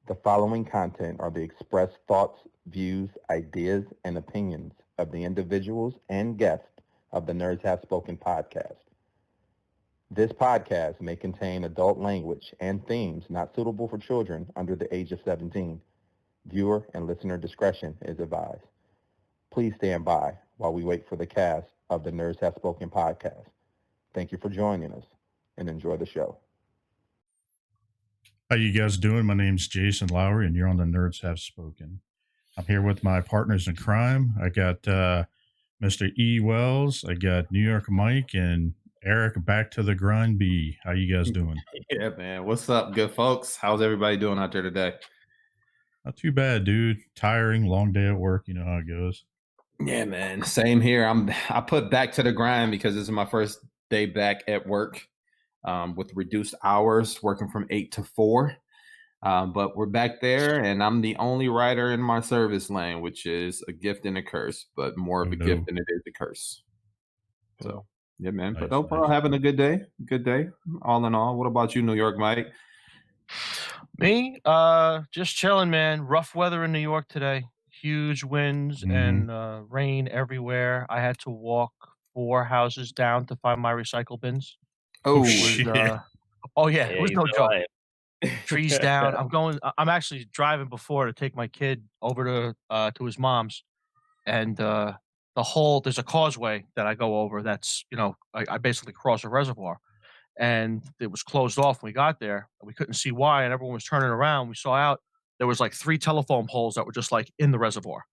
The following content are the expressed thoughts, views, ideas, and opinions of the individuals and guests of the Nerds Have Spoken podcast. This podcast may contain adult language and themes not suitable for children under the age of 17. Viewer and listener discretion is advised. Please stand by while we wait for the cast of the Nerds Have Spoken podcast. Thank you for joining us and enjoy the show. How you guys doing? My name's Jason Lowery, and you're on the Nerds Have Spoken. I'm here with my partners in crime. I got Mr. EWells. I got New York Mike and Eric back to the grind B. How you guys doing? Yeah, man. What's up, good folks? How's everybody doing out there today? Not too bad, dude. Tiring, long day at work. You know how it goes. Yeah, man. Same here. I put back to the grind because this is my first day back at work. With reduced hours, working from 8 to 4. But we're back there, and I'm the only writer in my service lane, which is a gift and a curse, but more of a gift than it is a curse. So, yeah, man. Nice, but overall, having a good day. Good day, all in all. What about you, New York Mike? Me, just chilling, man. Rough weather in New York today. Huge winds and rain everywhere. I had to walk 4 houses down to find my recycle bins. Oh, it was no joke. Trees down. I'm actually driving before to take my kid over to his mom's, and there's a causeway that I go over. That's I basically cross a reservoir, and it was closed off when we got there. We couldn't see why, and everyone was turning around. We saw out there was like 3 telephone poles that were just like in the reservoir.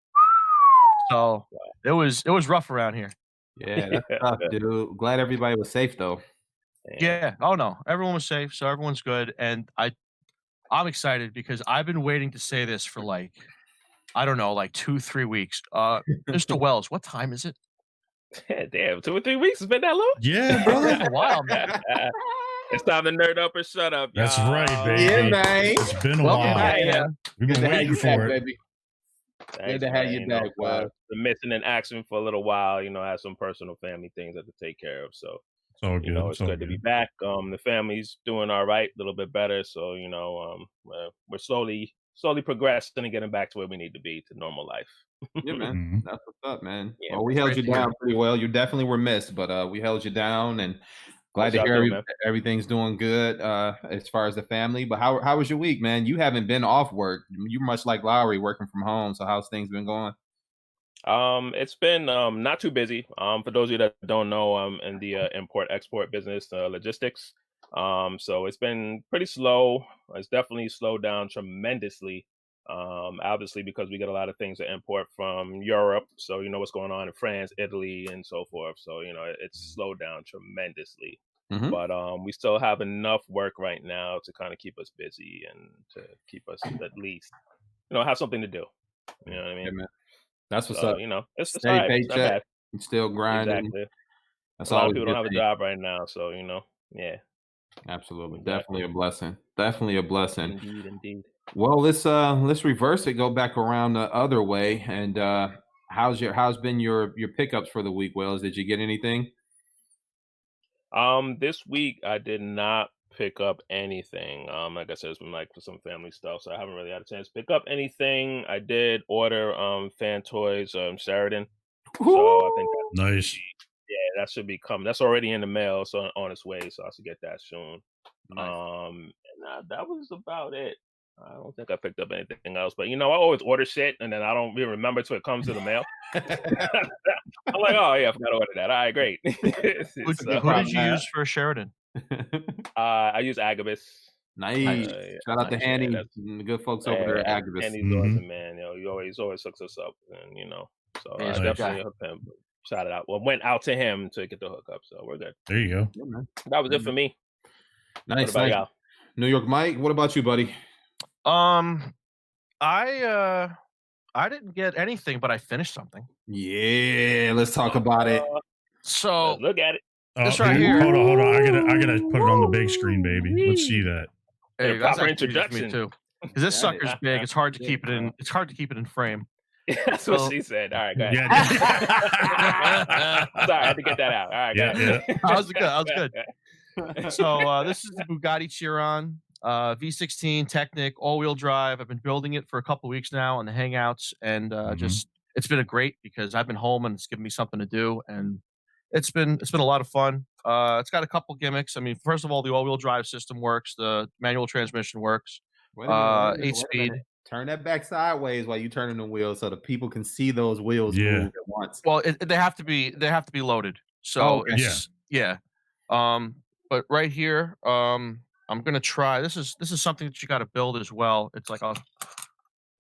So it was rough around here. Yeah, that's tough, dude. Glad everybody was safe though. Yeah. Oh no, everyone was safe, so everyone's good, and I'm excited because I've been waiting to say this for like 2-3 weeks. Mr. Wells, what time is it? Damn, 2 or 3 weeks. It's been that long? Yeah, brother. It's a while, man. It's time to nerd up or shut up, y'all. That's right, baby. Yeah, man. It's been a Welcome while. back, man. We've Good been to have waiting you for back, it. baby. Thanks, Good to have man. you back, wow. Been missing in action for a little while. I had some personal family things I had to take care of. So, It's all good. it's good to be back. The family's doing all right, a little bit better. So, we're slowly progressing and getting back to where we need to be to normal life. Yeah, man. That's what's up, man. Yeah, well, we held you down pretty well. You definitely were missed, but we held you down, and glad to hear everything's doing good as far as the family. But how was your week, man? You haven't been off work. You're much like Lowery, working from home. So how's things been going? It's been not too busy. For those of you that don't know, I'm in the import-export business, logistics. So it's been pretty slow. It's definitely slowed down tremendously. Obviously because we get a lot of things to import from Europe. So you know what's going on in France, Italy, and so forth. So it's slowed down tremendously. But we still have enough work right now to kind of keep us busy and to keep us at least have something to do. You know what I mean? Yeah, that's what's up. It's Steady right. It's not paycheck. bad. I'm still grinding. Exactly. That's a lot all of people don't have a job right now, so yeah. Absolutely, Exactly. definitely a blessing. Definitely a blessing. Indeed. Well, let's reverse it. Go back around the other way. And how's been your pickups for the week, Wells? Did you get anything? This week I did not pick up anything. Like I said, it's been for some family stuff, so I haven't really had a chance to pick up anything. I did order fan toys Sheridan. So I think Nice. that should be coming. That's already in the mail, so on its way. So I should get that soon. Nice. And that was about it. I don't think I picked up anything else, but I always order shit and then I don't even remember till it comes to the mail. I'm like, oh yeah, I forgot to order that. All right, great. Who did you use for Sheridan? I use Agabus. Nice. Shout out to Hanny and the good folks over there at Agabus. Hanny's awesome, man. He always hooks us up, and so I definitely hooked him. Shout it out. Well, went out to him to get the hookup, so we're good. There you go. Yeah, man. That was it for me. Nice. What about y'all? New York Mike, what about you, buddy? I didn't get anything, but I finished something. Yeah, let's talk about it. So look at it. This right here. Hold on. I gotta put it on the big screen, baby. Let's see that. Hey, proper introduction me too. Because this sucker's big. It's hard to keep it in. It's hard to keep it in frame. That's what she said. All right, go ahead. Yeah. Sorry, I had to get that out. All right, go ahead. That was good. So this is the Bugatti Chiron. V16 Technic all-wheel drive. I've been building it for a couple weeks now on the Hangouts, and just it's been a great because I've been home and it's given me something to do, and it's been a lot of fun. It's got a couple gimmicks. I mean, first of all, the all-wheel drive system works. The manual transmission works. Wait a minute. 8-speed. Turn that back sideways while you turning the wheels so the people can see those wheels move at once. Well, they have to be loaded. So it's but right here, I'm gonna try. This is something that you got to build as well. It's like it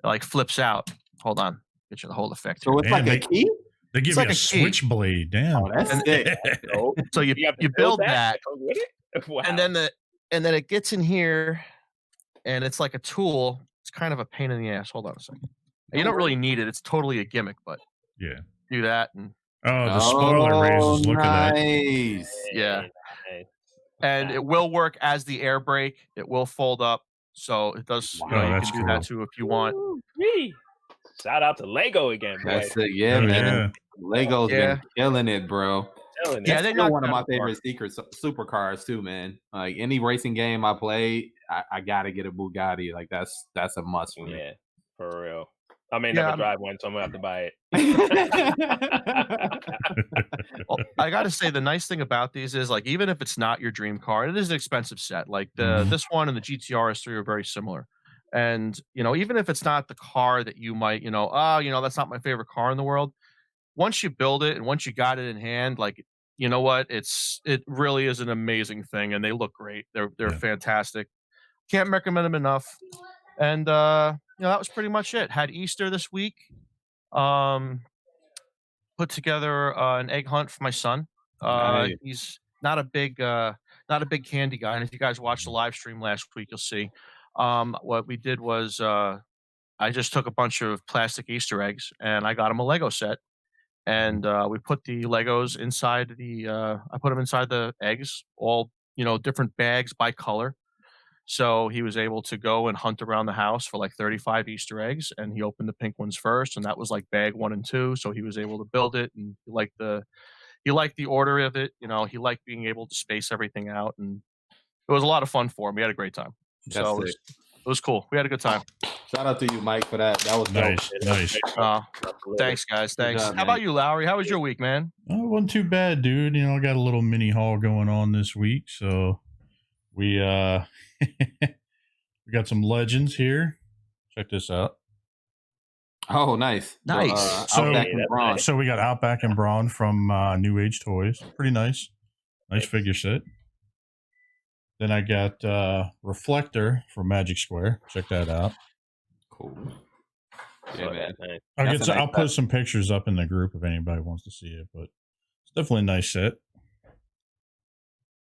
like flips out. Hold on, get you the whole effect. So it's like a key. They give you a switchblade. Damn. Oh, that's it. So you build that, wow. and then it gets in here, and it's like a tool. It's kind of a pain in the ass. Hold on a second. You don't really need it. It's totally a gimmick, but do that and the spoiler raises. Look at that. Yeah. And it will work as the air brake. It will fold up, so it does. You can do that too if you want. Shout out to Lego again, boy. That's it, man. Lego's been killing it, bro. Yeah, they're one of my favorite supercars too, man. Like any racing game I play, I gotta get a Bugatti. Like that's a must for me. Yeah, for real. I may never drive one, so I'm gonna have to buy it. Well, I gotta say, the nice thing about these is, like, even if it's not your dream car, it is an expensive set. Like this one and the GTR S3 are very similar. And even if it's not the car that you might, that's not my favorite car in the world. Once you build it and once you got it in hand, like, you know what? It really is an amazing thing, and they look great. They're fantastic. Can't recommend them enough. And that was pretty much it. Had Easter this week. Put together an egg hunt for my son. Nice. He's not a big candy guy, and if you guys watched the live stream last week, you'll see. What we did was I just took a bunch of plastic Easter eggs and I got him a Lego set, and we put the Legos inside I put them inside the eggs, all different bags by color. So he was able to go and hunt around the house for like 35 Easter eggs, and he opened the pink ones first, and that was like bag 1 and 2. So he was able to build it, and he liked the order of it. He liked being able to space everything out, and it was a lot of fun for him. We had a great time. So it was cool. We had a good time. Shout out to you, Mike, for that. That was nice. Thanks, guys. Thanks. How about you, Lowery? How was your week, man? Oh, it wasn't too bad, dude. I got a little mini haul going on this week, so we we got some legends here. Check this out. Oh, nice. So we got Outback and Braun from New Age Toys. Pretty nice. Nice figure set. Then I got Reflector from Magic Square. Check that out. Cool. Yeah, man. I'll put some pictures up in the group if anybody wants to see it, but it's definitely a nice set.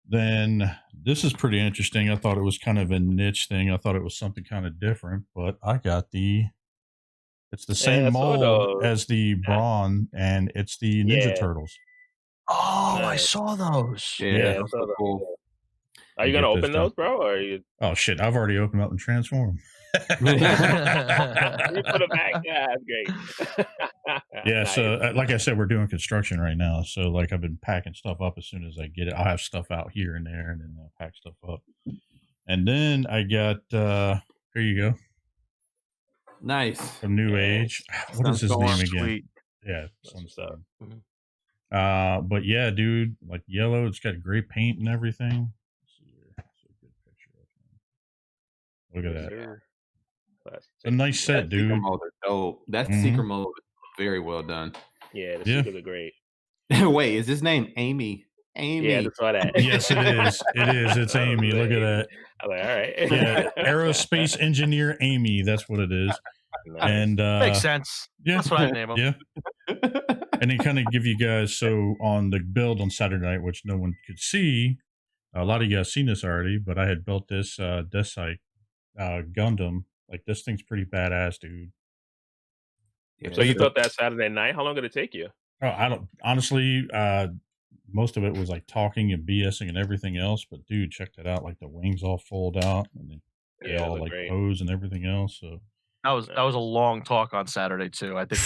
Then this is pretty interesting. I thought it was kind of a niche thing. I thought it was something kind of different, but I got it's the same mold as the Braun, and it's the Ninja Turtles. Oh, I saw those. Yeah, those are cool. Are you going to open those, bro? Or are you... Oh, shit. I've already opened up and transformed. You put it back. Yeah, that's great. Yeah, nice. So like I said, we're doing construction right now. So like I've been packing stuff up as soon as I get it. I'll have stuff out here and there, and then I'll pack stuff up. And then I got, here you go. Nice. From New Age. What is his name again? Sweet. Yeah, some stuff. But yeah, dude, like yellow. It's got great paint and everything. Look at that. It's a nice set, dude. That secret mode is very well done. Yeah, the secrets are great. Wait, is his name Amy? Amy. Yeah, that's what Yes, it is. It is. It's Amy. Look at that. I'm like, all right. Yeah, aerospace engineer Amy. That's what it is. Nice. And makes sense. Yeah, that's what I name him. Yeah. And they kind of give you guys, so on the build on Saturday night, which no one could see, a lot of you guys seen this already, but I had built this Deathsight Gundam. Like, this thing's pretty badass, dude. Yeah, so you built that Saturday night? How long did it take you? Oh, I don't honestly. Most of it was like talking and BSing and everything else. But dude, check that out! Like the wings all fold out and they all like pose and everything else. So That was a long talk on Saturday too. I think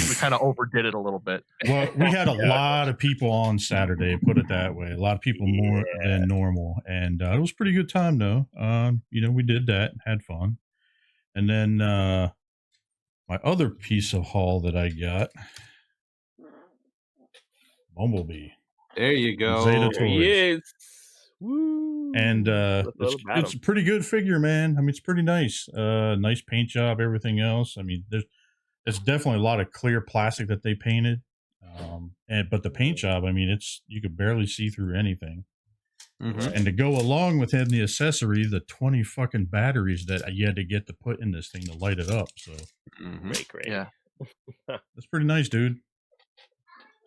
we kind of overdid it a little bit. Well, we had a lot of people on Saturday, put it that way. A lot of people more than normal, and it was a pretty good time though. We did that, had fun, and then my other piece of haul that I got, Bumblebee. There you go. Zeta There he Toys. is. Woo. And Let's it's a pretty good figure, man. I mean, it's pretty nice. Nice paint job, everything else. I mean, there's definitely a lot of clear plastic that they painted. But the paint job, I mean, you could barely see through anything. Mm-hmm. And to go along with having the accessory, the 20 fucking batteries that you had to get to put in this thing to light it up. So great. Yeah. That's pretty nice, dude.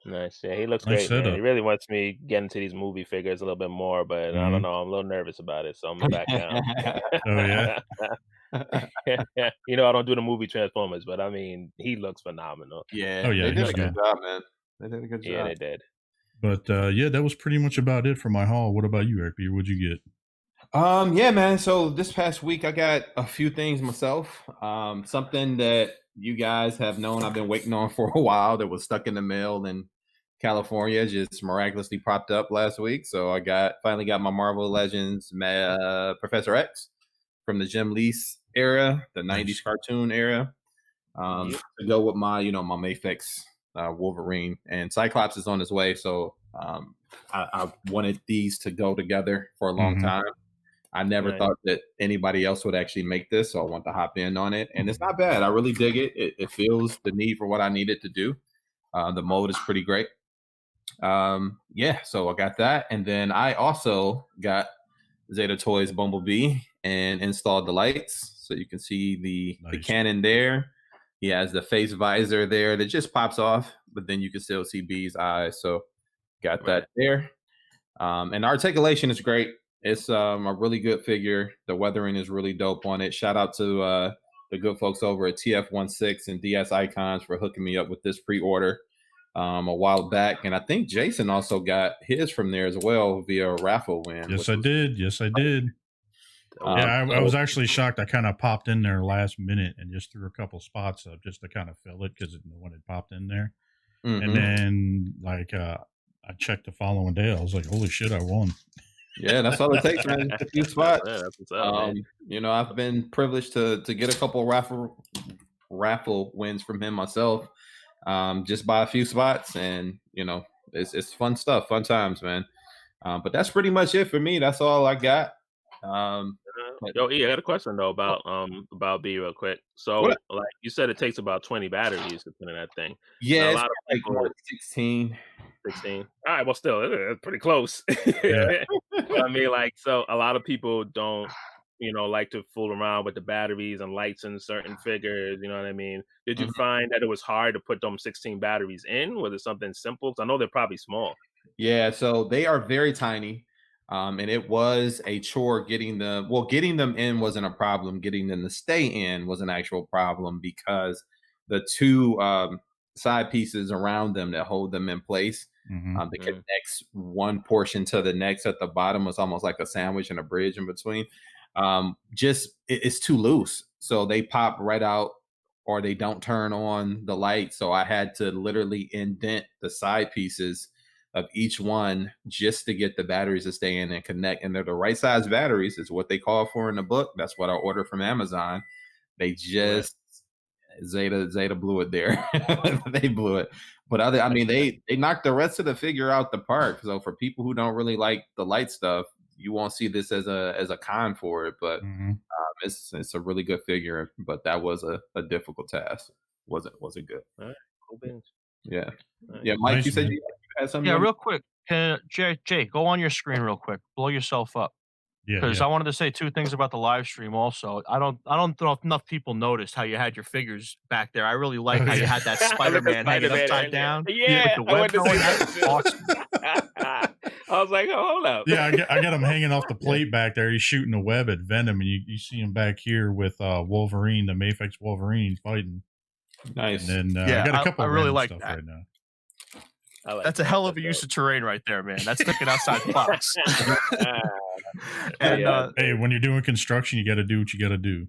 Nice. Yeah, he looks Nice great, man. setup. He really wants me get into these movie figures a little bit more, but I don't know. I'm a little nervous about it, so I'm gonna back down. Oh yeah. I don't do the movie Transformers, but I mean, he looks phenomenal. Yeah. Oh yeah. They did he's a good good. job, man. They did a good job. Yeah, they did. But that was pretty much about it for my haul. What about you, Eric? What'd you get? Yeah, man. So this past week I got a few things myself. Something that you guys have known I've been waiting on for a while that was stuck in the mail in California just miraculously popped up last week. So I finally got my Marvel Legends Professor X from the Jim Lee era, the 90s cartoon era. To go with my my Mafex Wolverine, and Cyclops is on his way. So I wanted these to go together for a long time. I never thought that anybody else would actually make this, so I want to hop in on it. And it's not bad. I really dig it. It feels the need for what I needed to do. The mold is pretty great. So I got that. And then I also got Zeta Toys Bumblebee and installed the lights. So you can see the cannon there. He has the face visor there that just pops off, but then you can still see B's eyes. So got that there. And the articulation is great. It's a really good figure. The weathering is really dope on it. Shout out to the good folks over at TF16 and DS Icons for hooking me up with this pre-order a while back. And I think Jason also got his from there as well via a raffle win. Yes, I did. I was actually shocked. I kind of popped in there last minute and just threw a couple spots up just to kind of fill it because no one had popped in there. And then I checked the following day. I was like, holy shit, I won. Yeah, that's all it takes, man. A few spots. Yeah, that's what's up, man. I've been privileged to get a couple raffle wins from him myself, just by a few spots, and it's fun stuff, fun times, man. But that's pretty much it for me. That's all I got. Yo, E, I got a question though about B real quick. So, like you said, it takes about 20 batteries to put in that thing. Yeah, a lot of people, 16. 16. All right, well, still, it's pretty close. Yeah. I mean, so a lot of people don't, like to fool around with the batteries and lights in certain figures. You know what I mean? Did you find that it was hard to put them 16 batteries in? Was it something simple? Because I know they're probably small. Yeah, so they are very tiny. And it was a chore getting them in wasn't a problem. Getting them to stay in was an actual problem because the two side pieces around them that hold them in place, that connects one portion to the next at the bottom was almost like a sandwich and a bridge in between. It's too loose. So they pop right out or they don't turn on the light. So I had to literally indent the side pieces of each one just to get the batteries to stay in and connect. And they're the right size batteries is what they call for in the book. That's what I ordered from Amazon. They just Zeta blew it there. They blew it. But they knocked the rest of the figure out the park. So for people who don't really like the light stuff, you won't see this as a con for it. But it's a really good figure. But that was a difficult task. Wasn't good. All right, cool beans. Yeah. Yeah, Mike, nice, you said man. you had something. Yeah, real quick. Jay, go on your screen real quick. Blow yourself up. Because I wanted to say two things about the live stream also. I don't know if enough people noticed how you had your figures back there. I really like how you had that Spider-Man hanging upside down. Yeah, with the web going. That's awesome. I was like, oh, hold up. Yeah, I got him hanging off the plate back there. He's shooting a web at Venom, and you see him back here with Wolverine, the Mafex Wolverine fighting. Nice. And then I got a couple. I really like stuff that. right now. That's a hell of a use of terrain right there, man. That's thinking outside the box. Hey, when you're doing construction, you got to do what you got to do.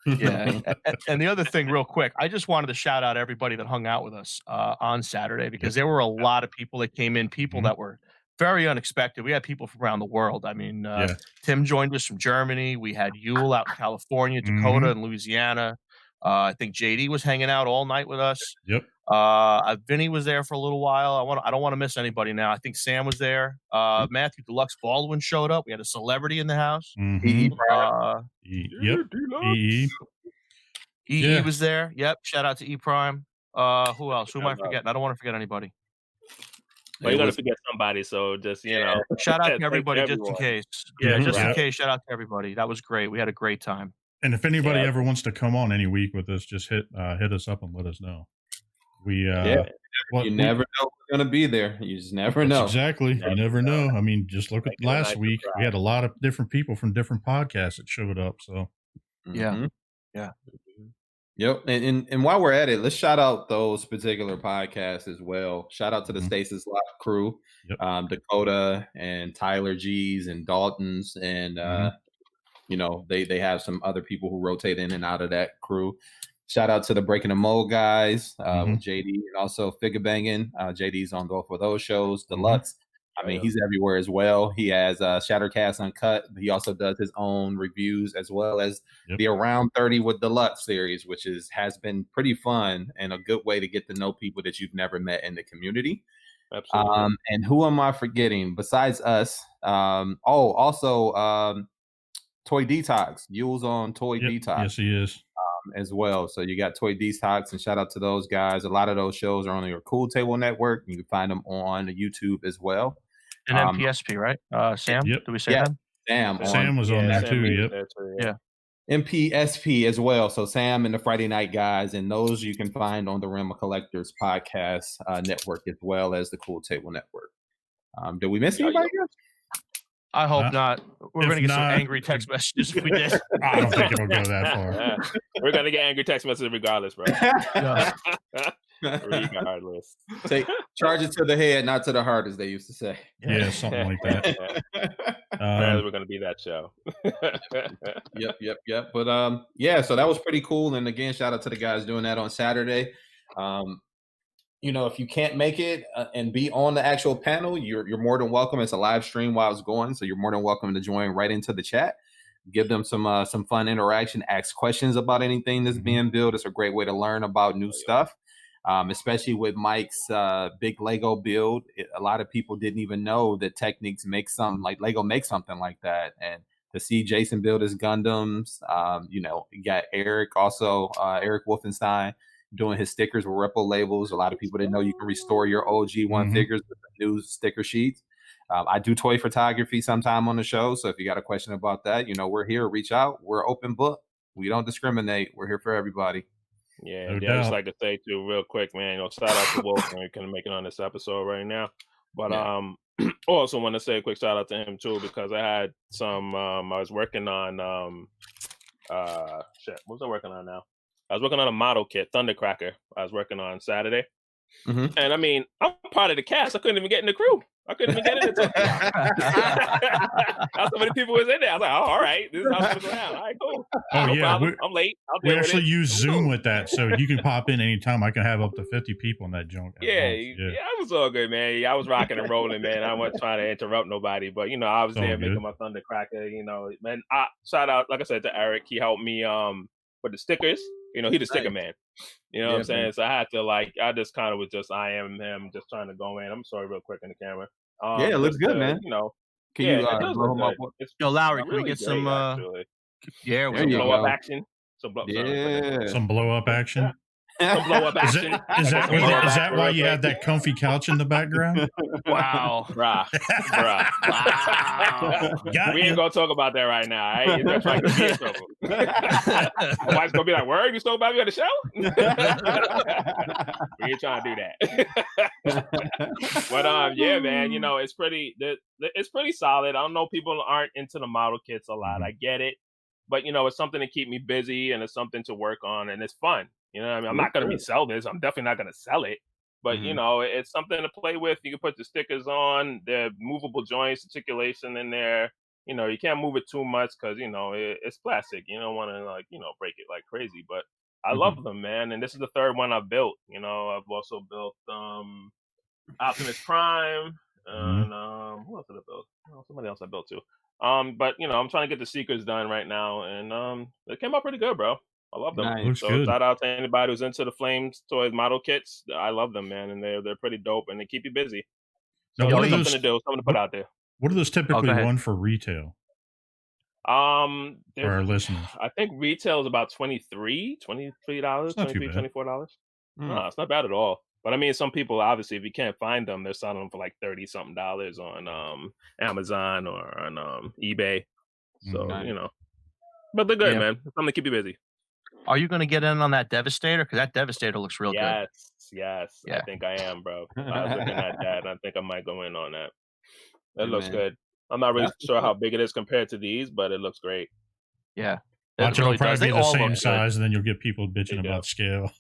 Yeah. And the other thing, real quick, I just wanted to shout out everybody that hung out with us on Saturday because there were a lot of people that came in, people that were very unexpected. We had people from around the world. I mean, Tim joined us from Germany. We had Yule out in California, Dakota, and Louisiana. I think JD was hanging out all night with us. Yep. Vinny was there for a little while. I don't want to miss anybody now. I think Sam was there. Matthew Deluxe Baldwin showed up. We had a celebrity in the house. EE was there. Yep. Shout out to E Prime. Who else? Who am I forgetting? I don't want to forget anybody. Well, you're gonna forget somebody, so just shout out to everybody just in case. Yeah, just in case. Shout out to everybody. That was great. We had a great time. And if anybody ever wants to come on any week with us, just hit us up and let us know. You never know who's gonna be there. You just never know. Exactly. You never know. I mean, just look at last week. We had a lot of different people from different podcasts that showed up. So yeah. Yep. And while we're at it, let's shout out those particular podcasts as well. Shout out to the Stasis Live crew, Dakota and Tyler G's and Dalton's, and they have some other people who rotate in and out of that crew. Shout out to the Breaking the Mold guys with JD and also Figure Banging. JD's on both of those shows. Deluxe. I mean, he's everywhere as well. He has Shattercast Uncut. He also does his own reviews as well as the Around 30 with Deluxe series, which has been pretty fun and a good way to get to know people that you've never met in the community. Absolutely. And who am I forgetting besides us? Also Toy Detox. Yule's on Toy Detox. Yes, he is. As well. So you got Toy Detox, and shout out to those guys. A lot of those shows are on your Cool Table Network. You can find them on YouTube as well. And MPSP, right? Sam? Did we say that? Sam was on that too. Yep. Yeah. MPSP as well. So Sam and the Friday Night Guys, and those you can find on the Realm of Collectors podcast network as well as the Cool Table Network. Did we miss anybody else? I hope not. We're going to get some angry text messages if we did. I don't think it'll go that far. We're going to get angry text messages regardless, bro. Regardless. Charge it to the head, not to the heart, as they used to say. Yeah, something like that. Apparently we're going to be that show. Yep. But so that was pretty cool. And again, shout out to the guys doing that on Saturday. If you can't make it and be on the actual panel, you're more than welcome. It's a live stream while it's going, so you're more than welcome to join right into the chat. Give them some fun interaction. Ask questions about anything that's being built. It's a great way to learn about new stuff, especially with Mike's big Lego build. A lot of people didn't even know that Techniques makes something like Lego makes something like that. And to see Jason build his Gundams, you got Eric also, Eric Wolfenstein, doing his stickers with Ripple labels. A lot of people didn't know you can restore your OG one figures with the new sticker sheets. I do toy photography sometime on the show. So if you got a question about that, we're here. Reach out. We're open book. We don't discriminate. We're here for everybody. Yeah. I just like to say too, real quick, man, shout out to Wolf and we couldn't make it on this episode right now. But also want to say a quick shout out to him too, because I had some I was working on what was I working on now? I was working on a model kit, Thundercracker. I was working on Saturday. And I mean, I'm part of the cast. I couldn't even get in the crew. I couldn't even get in the How so many people was in there? I was like, all right, this is how it's going down. All right, cool. Oh, no problem. I'm late. We actually use Zoom with that, so you can pop in anytime. I can have up to 50 people in that junk. Yeah, I was all good, man. I was rocking and rolling, man. I wasn't trying to interrupt nobody, but I was there making my Thundercracker. Man, I shout out, like I said, to Eric. He helped me with the stickers. He's a sticker man. You know what I'm saying? Man. So I had to I just kind of was just I am him, just trying to go in. I'm sorry, real quick in the camera. It looks good, man. Can you blow him up? Yo, Lowry, can we get some? Some blow up action. Some blow up action. Some blow up action. Is that why you have that comfy couch in the background? Wow, bruh. Wow. We ain't gonna talk about that right now. That's like trouble. My wife's gonna be like, "Word, you stole by me on the show?" We ain't trying to do that. But yeah, man. It's pretty solid. I don't know, people aren't into the model kits a lot. I get it, but it's something to keep me busy and it's something to work on and it's fun. I'm not going to resell this. I'm definitely not going to sell it. But, it's something to play with. You can put the stickers on, the movable joints, articulation in there. you can't move it too much because it's plastic. You don't want to break it like crazy. But I love them, man. And this is the third one I've built. I've also built Optimus Prime and who else did I build? Oh, somebody else I built too. But I'm trying to get the Seekers done right now, and it came out pretty good, bro. I love them. Nice. So shout out to anybody who's into the Flames Toys model kits. I love them, man, and they're pretty dope, and they keep you busy. So Now, there's something to do, something to put out there. What are those typically go ahead. one for retail? For our listeners, I think retail is about $23, $24. No, it's not bad at all. But I mean, some people obviously, if you can't find them, they're selling them for like $30-something on Amazon or on eBay. So but they're good, man. Something to keep you busy. Are you going to get in on that Devastator? Because that Devastator looks real good. Yes. Yeah. I think I am, bro. I was looking at that, and I think I might go in on that. It looks good. I'm not really sure how big it is compared to these, but it looks great. Yeah. Watch really it'll probably does. be the same size, and then you'll get people bitching They about scale.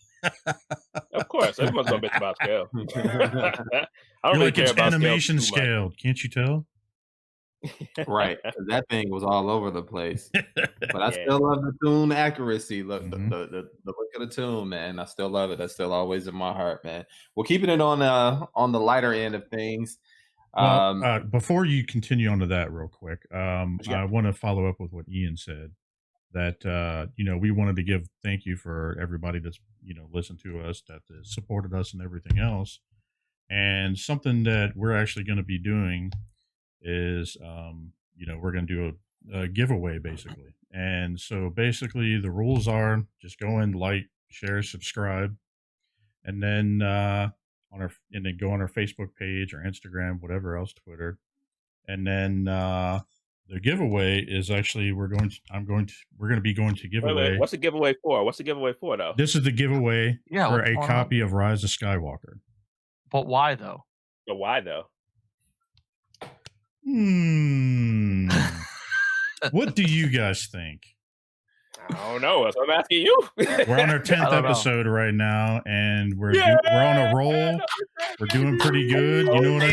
Of course, everyone's gonna bitch about scale. I don't You're really like, care it's about animation scale too scaled. Can't you tell? Right. 'Cause that thing was all over the place. But I still love the tune accuracy. Look, the look of the tune, man. I still love it. That's still always in my heart, man. Well, keeping it on the lighter end of things. Well, before you continue on to that real quick, I want to follow up with what Ian said. That we wanted to give thank you for everybody that's listened to us, that has supported us, and everything else. And something that we're actually going to be doing is, we're going to do a giveaway basically. And so basically, the rules are just go in, like, share, subscribe, and then go on our Facebook page or Instagram, whatever else, Twitter, and then. The giveaway is actually we're going to be going to give away. Wait, what's the giveaway for? What's the giveaway for, though? This is the giveaway for a copy of Rise of Skywalker. But why though? But why though? What do you guys think? I don't know. So I'm asking you. We're on our 10th episode right now, and we're on a roll. We're doing pretty good. You know what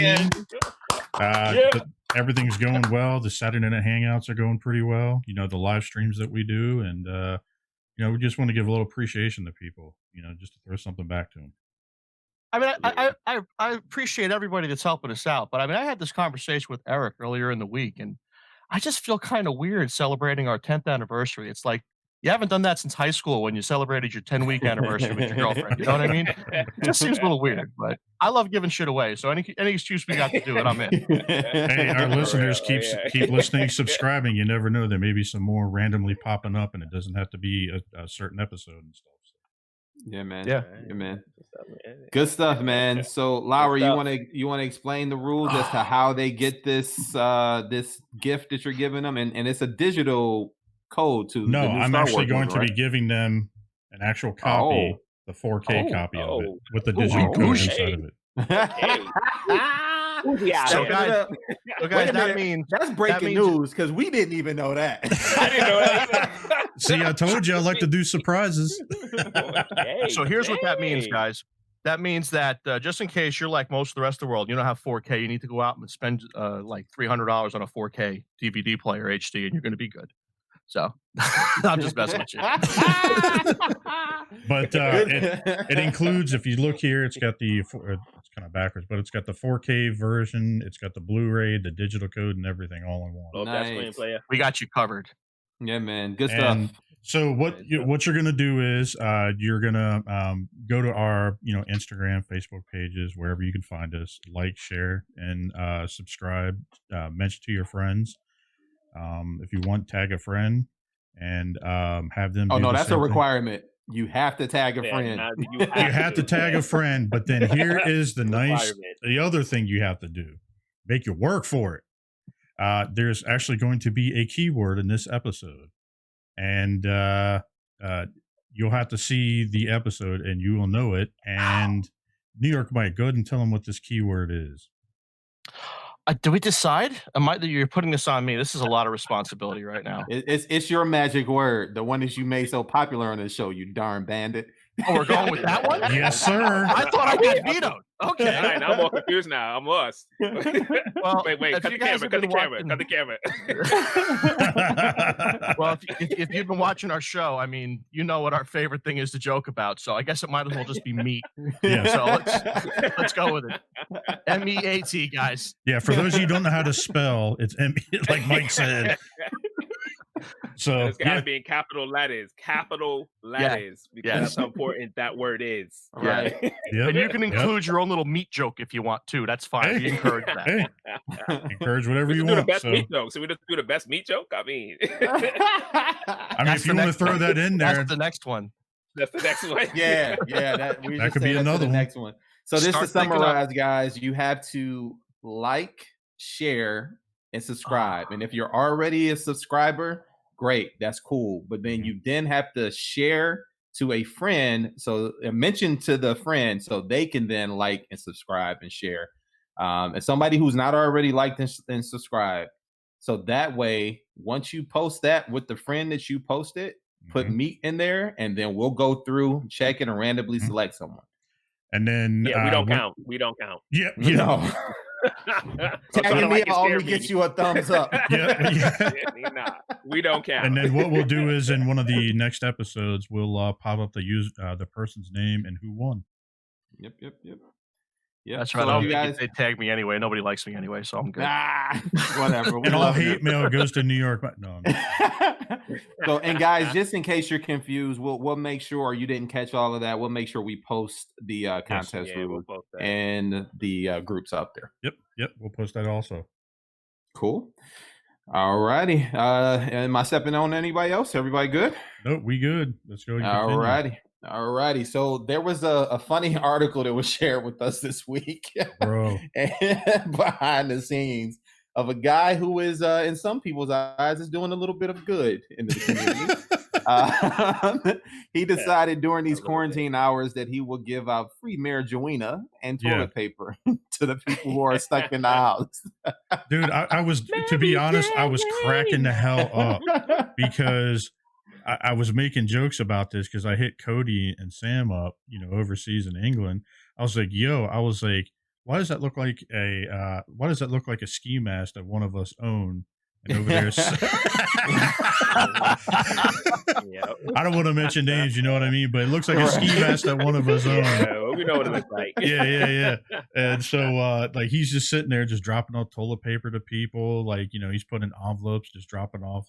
I mean? Everything's going well. The Saturday Night Hangouts are going pretty well. The live streams that we do, and we just want to give a little appreciation to people. Just to throw something back to them. I mean, I appreciate everybody that's helping us out, but I mean, I had this conversation with Eric earlier in the week, and I just feel kind of weird celebrating our 10th anniversary. It's like you haven't done that since high school when you celebrated your 10-week anniversary with your girlfriend. You know what I mean? It just seems a little weird, but I love giving shit away. So any excuse we got to do it, I'm in. Hey, our listeners, keep listening, subscribing. You never know. There may be some more randomly popping up, and it doesn't have to be a certain episode and stuff. Yeah, man. Yeah, man. Good stuff, man. So, Lowery, you want to explain the rules as to how they get this this gift that you're giving them, and it's a digital code to. No, the new I'm Star actually Wars going movie, to right? be giving them an actual copy, the 4K copy of it, with the digital code inside of it. So guys, that means that's breaking news because we didn't even know that. I didn't know that either. See, I told you I like to do surprises. So here's what that means, guys. That means that just in case you're like most of the rest of the world, you don't have 4K, you need to go out and spend like $300 on a 4K DVD player HD, and you're going to be good. So I'm just messing with you. But it includes, if you look here, it's got it's kind of backwards, but it's got the 4K version, it's got the Blu-ray, the digital code, and everything all in one. Nice. We got you covered. Yeah, man. Good stuff. So what you're gonna do is you're gonna go to our Instagram, Facebook pages, wherever you can find us, like, share, and subscribe. Mention to your friends. If you want, tag a friend and have them. Oh no, that's a requirement. You have to tag a friend. You have to tag a friend, but then here is the other thing you have to do: make you work for it. There's actually going to be a keyword in this episode, and you'll have to see the episode, and you will know it. And New York, Mike, go ahead and tell them what this keyword is. Do we decide? You're putting this on me. This is a lot of responsibility right now. It's your magic word, the one that you made so popular on this show, you darn bandit. Oh, we're going with that one? Yes, sir. I thought I got vetoed. Okay. All right, now I'm all confused now. I'm lost. Well, wait. if Cut you the guys camera. have Cut the been camera. watching- Cut the camera. Well, if you've been watching our show, I mean, you know what our favorite thing is to joke about. So I guess it might as well just be meat. Yeah. So let's go with it. MEAT, guys. Yeah, for those of you who don't know how to spell, it's like Mike said. So It's got to be in capital letters. Capital letters. Because that's how important that word is. Right. Yep. And you can include your own little meat joke if you want to. That's fine. We encourage that. Hey, encourage whatever you do the want. best So, meat joke. So we just do the best meat joke. I mean, if you want to throw that in there, that's the next one. that's the next one. Yeah. That could be another one. Next one. So just to Start thinking summarize, guys, you have to like, share, and subscribe. And if you're already a subscriber, great, that's cool. But then you then have to share to a friend, so mention to the friend so they can then like and subscribe and share. And somebody who's not already liked and subscribed. So that way, once you post that with the friend that you posted, put meat in there, and then we'll go through, check it, and randomly select someone. and then Yeah, we don't count. We don't count. Yeah, No. Tagging me only gets you a thumbs up. Nah, we don't count. And then what we'll do is in one of the next episodes, we'll pop up the person's name and who won. Yep. That's right. So you guys, they tag me anyway. Nobody likes me anyway, so I'm good. Whatever. And all hate mail goes to New York. No. So, and guys, just in case you're confused, we'll make sure you didn't catch all of that. We'll make sure we post the contest rules and the groups out there. Yep. We'll post that also. Cool. All righty. Am I stepping on anybody else? Everybody good? Nope, we good. Let's go. All righty. So there was a funny article that was shared with us this week, Bro. behind the scenes of a guy who is, in some people's eyes, is doing a little bit of good in the community. He decided during these quarantine hours that he will give out free marijuana and toilet paper to the people who are stuck in the house. Dude, I was, to be honest, I was cracking the hell up because I was making jokes about this because I hit Cody and Sam up, overseas in England. I was like, why does that look like a ski mask that one of us own? And over there, I don't want to mention names, you know what I mean? But it looks like a ski mask that one of us own. Yeah, we know what it looks like. Yeah. And so, he's just sitting there, just dropping off toilet paper to people. Like, he's putting envelopes, just dropping off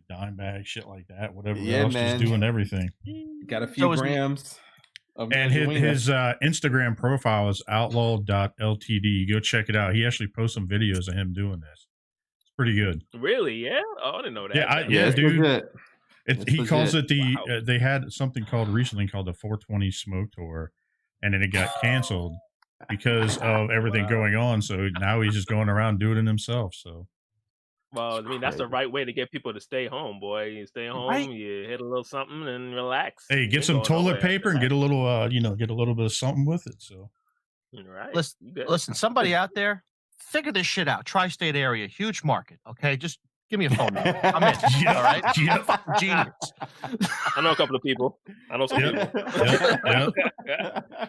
dime bags, shit like that. Whatever else, man. just doing everything. Got a few grams. And his Instagram profile is outlaw.ltd. Go check it out. He actually posts some videos of him doing this. It's pretty good. Really? Yeah? Oh, I didn't know that. Yeah, dude. He calls it Wow. they had something recently called the 420 Smoke Tour, and then it got canceled because of everything going on. So now he's just going around doing it himself. So. Well, I mean, that's the right way to get people to stay home, boy. You stay home, you hit a little something and relax. Hey, get some toilet paper and get a little, get a little bit of something with it. So, right. Listen, somebody out there, figure this shit out. Tri-state area, huge market. Okay, just give me a phone number. I'm in. All right, fucking genius. I know a couple of people. I know some people. Yep.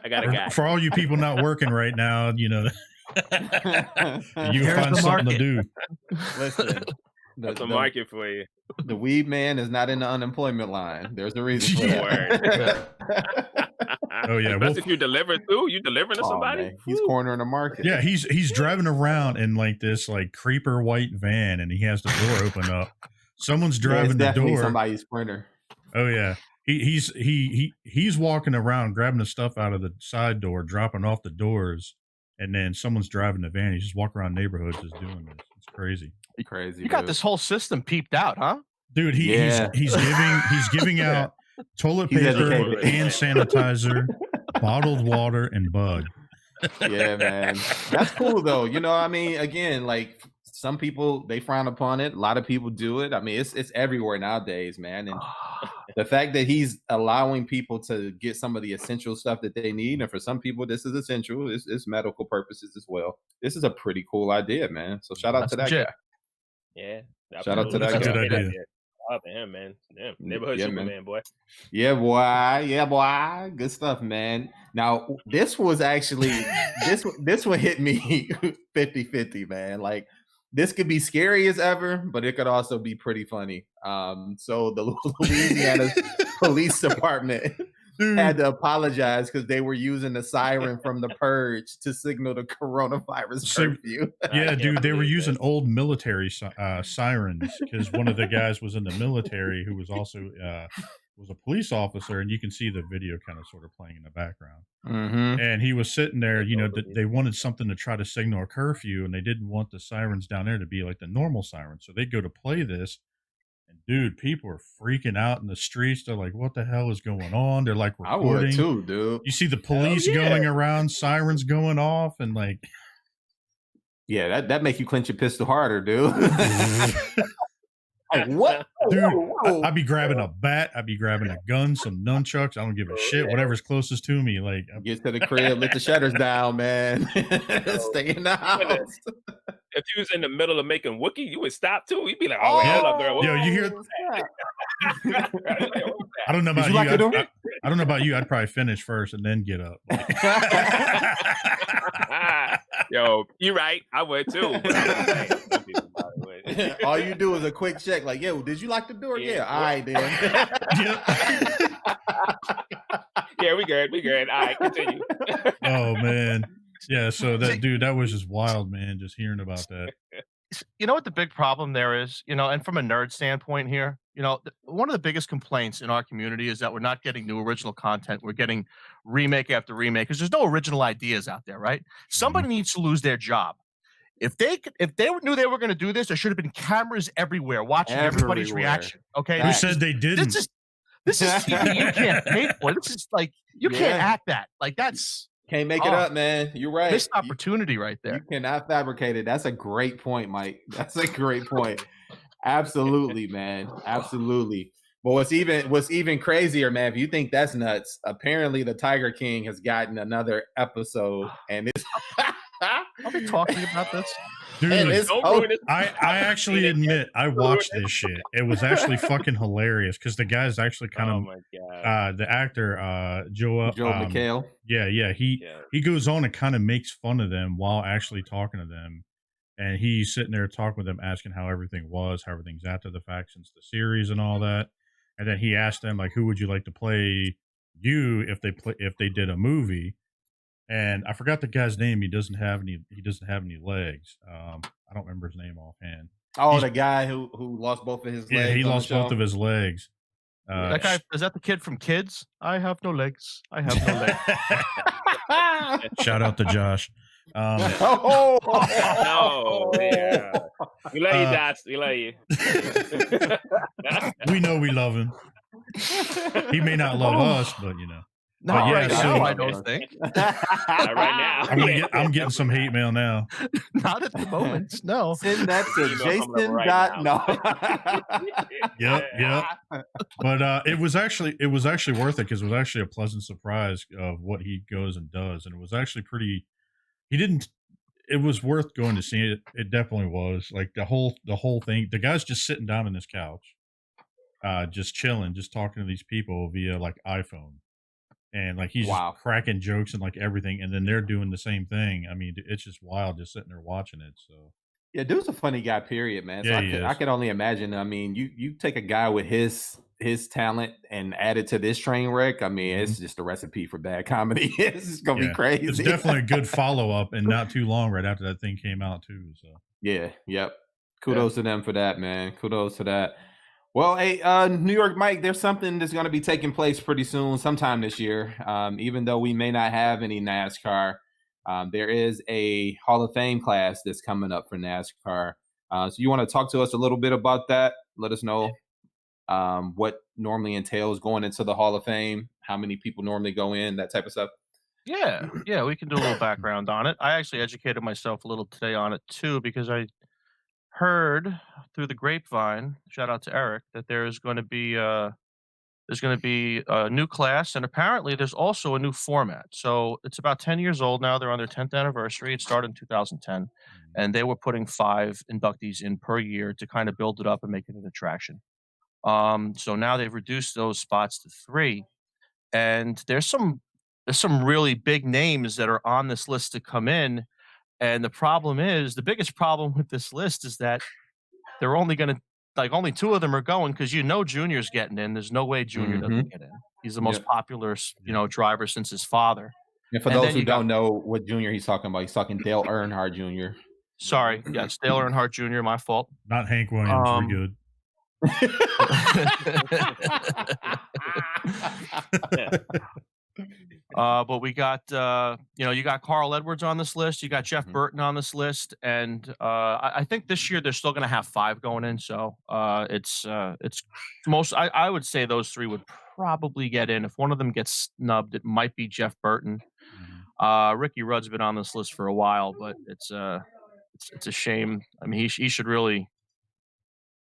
I got a guy. For all you people not working right now, you can find something to do. Listen, that's a market for you. The weed man is not in the unemployment line. There's a reason for that. Oh yeah, that's if you deliver too. You delivering to somebody? Man. He's cornering the market. Yeah, he's driving around in this creeper white van, and he has the door open up. Someone's driving the door. Somebody's sprinter. Oh yeah, he's walking around grabbing the stuff out of the side door, dropping off the doors. And then someone's driving the van. He's just walking around neighborhoods just doing this. It's crazy. Crazy. You got this whole system peeped out, huh? Dude, he's giving out toilet paper, hand sanitizer, bottled water, and bud. Yeah, man. That's cool though. I mean, again, some people, they frown upon it. A lot of people do it. I mean, it's everywhere nowadays, man. And the fact that he's allowing people to get some of the essential stuff that they need, and for some people, this is essential. It's medical purposes as well. This is a pretty cool idea, man. So shout out to that guy. Yeah. Shout out to that guy. Good idea. Up to him, man. Damn, neighborhood Yeah, Superman, man. boy. Yeah, boy. Yeah, boy. Good stuff, man. Now, this was actually this one hit me 50-50, man. Like, this could be scary as ever, but it could also be pretty funny. So the Louisiana Police Department had to apologize because they were using the siren from the purge to signal the coronavirus curfew. Yeah, dude, they were using old military sirens because one of the guys was in the military who was also was a police officer, and you can see the video kind of sort of playing in the background. Mm-hmm. And he was sitting there, you know, they wanted something to try to signal a curfew, and they didn't want the sirens down there to be like the normal sirens. So they go to play this, and dude, people are freaking out in the streets. They're like, "What the hell is going on?" They're like recording. I would too, dude. You see the police going around, sirens going off, and like, yeah, that make you clench your pistol harder, dude. Like, what? Dude, I'd be grabbing a bat. I'd be grabbing a gun, some nunchucks. I don't give a shit. Whatever's closest to me. Like, get to the crib, let the shutters down, man. Stay in the house. If you was in the middle of making Wookie, you would stop too. You'd be like, "Oh, wait, hold up, girl." Yo, you hear? I don't know about you. I don't know about you. I'd probably finish first and then get up. Yo, you right. I would too. All you do is a quick check, like, "Yo, did you lock the door?" Yeah. All right, then. Yeah, we good. All right, continue. Oh man, yeah. So that was just wild, man. Just hearing about that. You know what the big problem there is, you know, and from a nerd standpoint here, you know, one of the biggest complaints in our community is that we're not getting new original content. We're getting remake after remake because there's no original ideas out there, right? Somebody needs to lose their job. If they knew they were going to do this, there should have been cameras everywhere watching everybody's reaction. Okay, who said they didn't? This is TV you can't pay for. This is like you can't act that. Like that's. Can't make it up, man. You're right. Missed opportunity right there. You cannot fabricate it. That's a great point, Mike. That's a great point. Absolutely, man. Absolutely. But what's even crazier, man, if you think that's nuts, apparently the Tiger King has gotten another episode, and it's I'll be talking about this. Dude, I actually admit I watched this shit. It was actually fucking hilarious because the guy's actually kind of the actor Joe McHale. Yeah, he goes on and kind of makes fun of them while actually talking to them, and he's sitting there talking with them, asking how everything was, how everything's after the fact since the series and all that, and then he asked them like, who would you like to play you if they did a movie. And I forgot the guy's name. He doesn't have any legs. I don't remember his name offhand. Oh, the guy who lost both of his legs. Yeah, he lost both of his legs. That guy, is that the kid from Kids? I have no legs. I have no legs. Shout out to Josh. No, yeah. We love you, Josh. We love you. We know we love him. He may not love us, but you know. Not right now, I don't think. Not right now. I'm getting some hate mail now. Not at the moment. No. Send that to Jason. Yep. But it was actually worth it because it was actually a pleasant surprise of what he goes and does, and it was actually pretty. It was worth going to see it. It definitely was. Like the whole thing. The guy's just sitting down on this couch, just chilling, just talking to these people via like iPhone. And like he's just cracking jokes and like everything, and then they're doing the same thing. I mean, it's just wild just sitting there watching it. So yeah, dude's a funny guy, period, man. So yeah, I could only imagine. I mean, you take a guy with his talent and add it to this train wreck. I mean, it's just a recipe for bad comedy. It's just gonna be crazy. It's definitely a good follow up, and not too long right after that thing came out too. So yep. Kudos to them for that, man. Kudos to that. Well, hey, New York Mike, there's something that's going to be taking place pretty soon, sometime this year. Even though we may not have any NASCAR, there is a Hall of Fame class that's coming up for NASCAR. So you want to talk to us a little bit about that? Let us know what normally entails going into the Hall of Fame, how many people normally go in, that type of stuff. Yeah, we can do a little background on it. I actually educated myself a little today on it too, because I heard through the grapevine, shout out to Eric, that there's going to be a new class, and apparently there's also a new format. So it's about 10 years old now. They're on their 10th anniversary. It started in 2010, and they were putting 5 inductees in per year to kind of build it up and make it an attraction. So now they've reduced those spots to 3, and there's some really big names that are on this list to come in. And the biggest problem with this list is that they're only going to only 2 of them are going because Junior's getting in. There's no way Junior doesn't get in. He's the most popular driver since his father. And for those who don't know what Junior he's talking about, he's talking Dale Earnhardt Jr. Sorry, yes, Dale Earnhardt Jr. My fault. Not Hank Williams. We're good. But we got you got Carl Edwards on this list, you got Jeff Burton on this list, and I think this year they're still going to have 5 going in. So it's most. I would say those 3 would probably get in. If one of them gets snubbed, it might be Jeff Burton. Ricky Rudd's been on this list for a while, but it's a shame. I mean, he should really.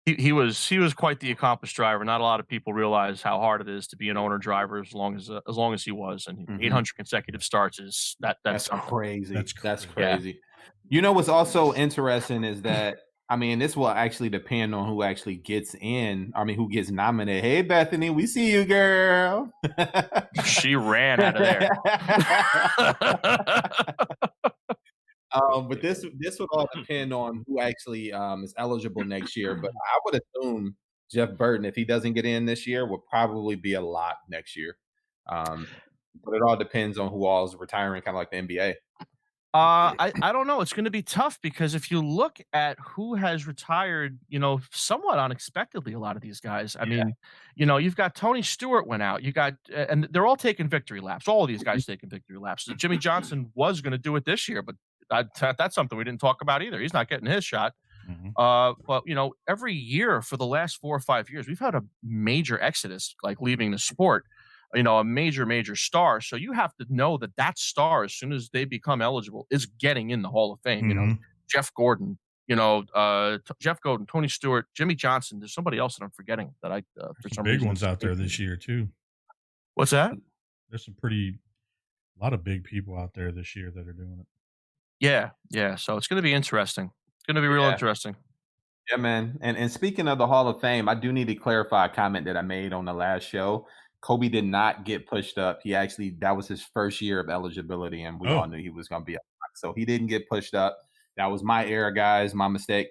He was quite the accomplished driver. Not a lot of people realize how hard it is to be an owner driver as long as he was, and 800 consecutive starts is that's crazy. That's crazy. Yeah. You know what's also interesting is that this will actually depend on who actually gets in. Who gets nominated. Hey Bethany, we see you, girl. She ran out of there. But this would all depend on who actually is eligible next year. But I would assume Jeff Burton, if he doesn't get in this year, will probably be a lot next year. But it all depends on who all is retiring, kind of like the NBA. I don't know. It's going to be tough because if you look at who has retired, somewhat unexpectedly, a lot of these guys. I mean, you've got Tony Stewart went out. You got, and they're all taking victory laps. All of these guys taking victory laps. So Jimmy Johnson was going to do it this year, but that's something we didn't talk about either. He's not getting his shot. But every year for the last 4 or 5 years, we've had a major exodus, leaving the sport. A major star. So you have to know that star, as soon as they become eligible, is getting in the Hall of Fame. Jeff Gordon, Tony Stewart, Jimmy Johnson. There's somebody else that I'm forgetting that for some big reason, ones out there this year too. What's that? There's a lot of big people out there this year that are doing it. Yeah. So it's going to be interesting. It's going to be real interesting. Yeah, man. And speaking of the Hall of Fame, I do need to clarify a comment that I made on the last show. Kobe did not get pushed up. That was his first year of eligibility, and we all knew he was going to be up. So he didn't get pushed up. That was my error, guys, my mistake.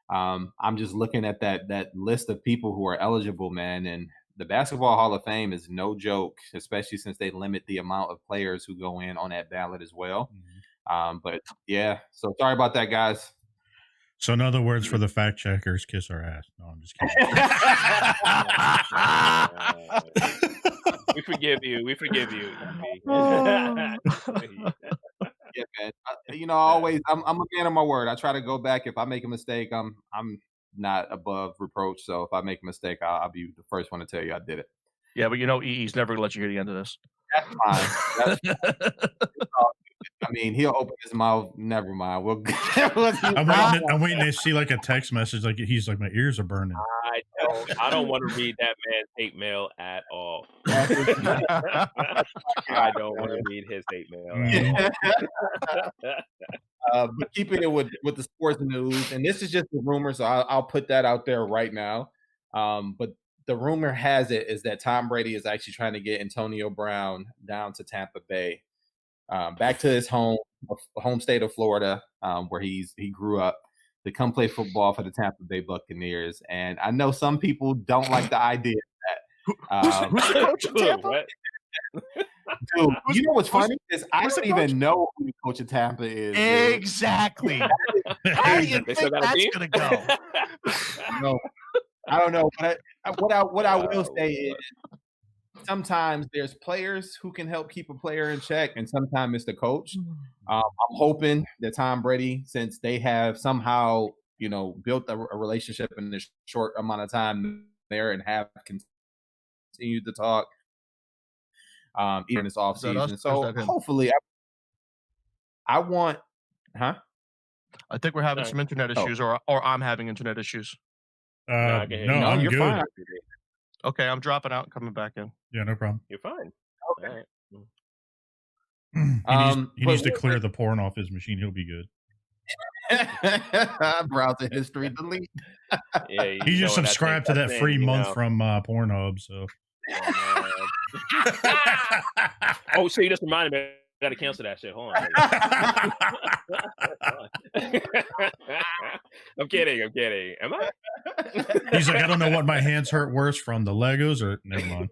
I'm just looking at that list of people who are eligible, man, and the Basketball Hall of Fame is no joke, especially since they limit the amount of players who go in on that ballot as well. But yeah, so sorry about that, guys. So in other words, for the fact checkers, kiss our ass. No, I'm just kidding. We forgive you. Yeah, man. Always, I'm a man of my word. I try to go back. If I make a mistake, I'm not above reproach. So if I make a mistake, I'll be the first one to tell you I did it. Yeah, but EE's never gonna let you hear the end of this. That's fine. He'll open his mouth. Never mind. I'm waiting to see a text message. He's like, my ears are burning. I don't want to read that man's hate mail at all. I don't want to read his hate mail. But keeping it with the sports news, and this is just a rumor, so I'll put that out there right now. But the rumor has it is that Tom Brady is actually trying to get Antonio Brown down to Tampa Bay. Back to his home state of Florida, where he grew up, to come play football for the Tampa Bay Buccaneers. And I know some people don't like the idea of that. Who's the coach of Tampa? Dude, you know what's funny is I don't even know who the coach of Tampa is. Exactly. How do you think that's gonna go? No, I don't know. But what I will say is, sometimes there's players who can help keep a player in check, and sometimes it's the coach. I'm hoping that Tom Brady, since they have somehow, built a relationship in this short amount of time there and have continued to talk, even this offseason. So hopefully, I want, I think we're having some internet issues, or I'm having internet issues. No, I'm you're good. fine. Okay, I'm dropping out and coming back in. Yeah, no problem. You're fine. Okay. All right. He needs to clear the porn off his machine. He'll be good. Browser history delete. Yeah, He just subscribed to that free month from Pornhub. So. Oh, so you just reminded me. I gotta cancel that shit. Hold on. I'm kidding. Am I? He's like, I don't know what my hands hurt worse from, the Legos or never mind.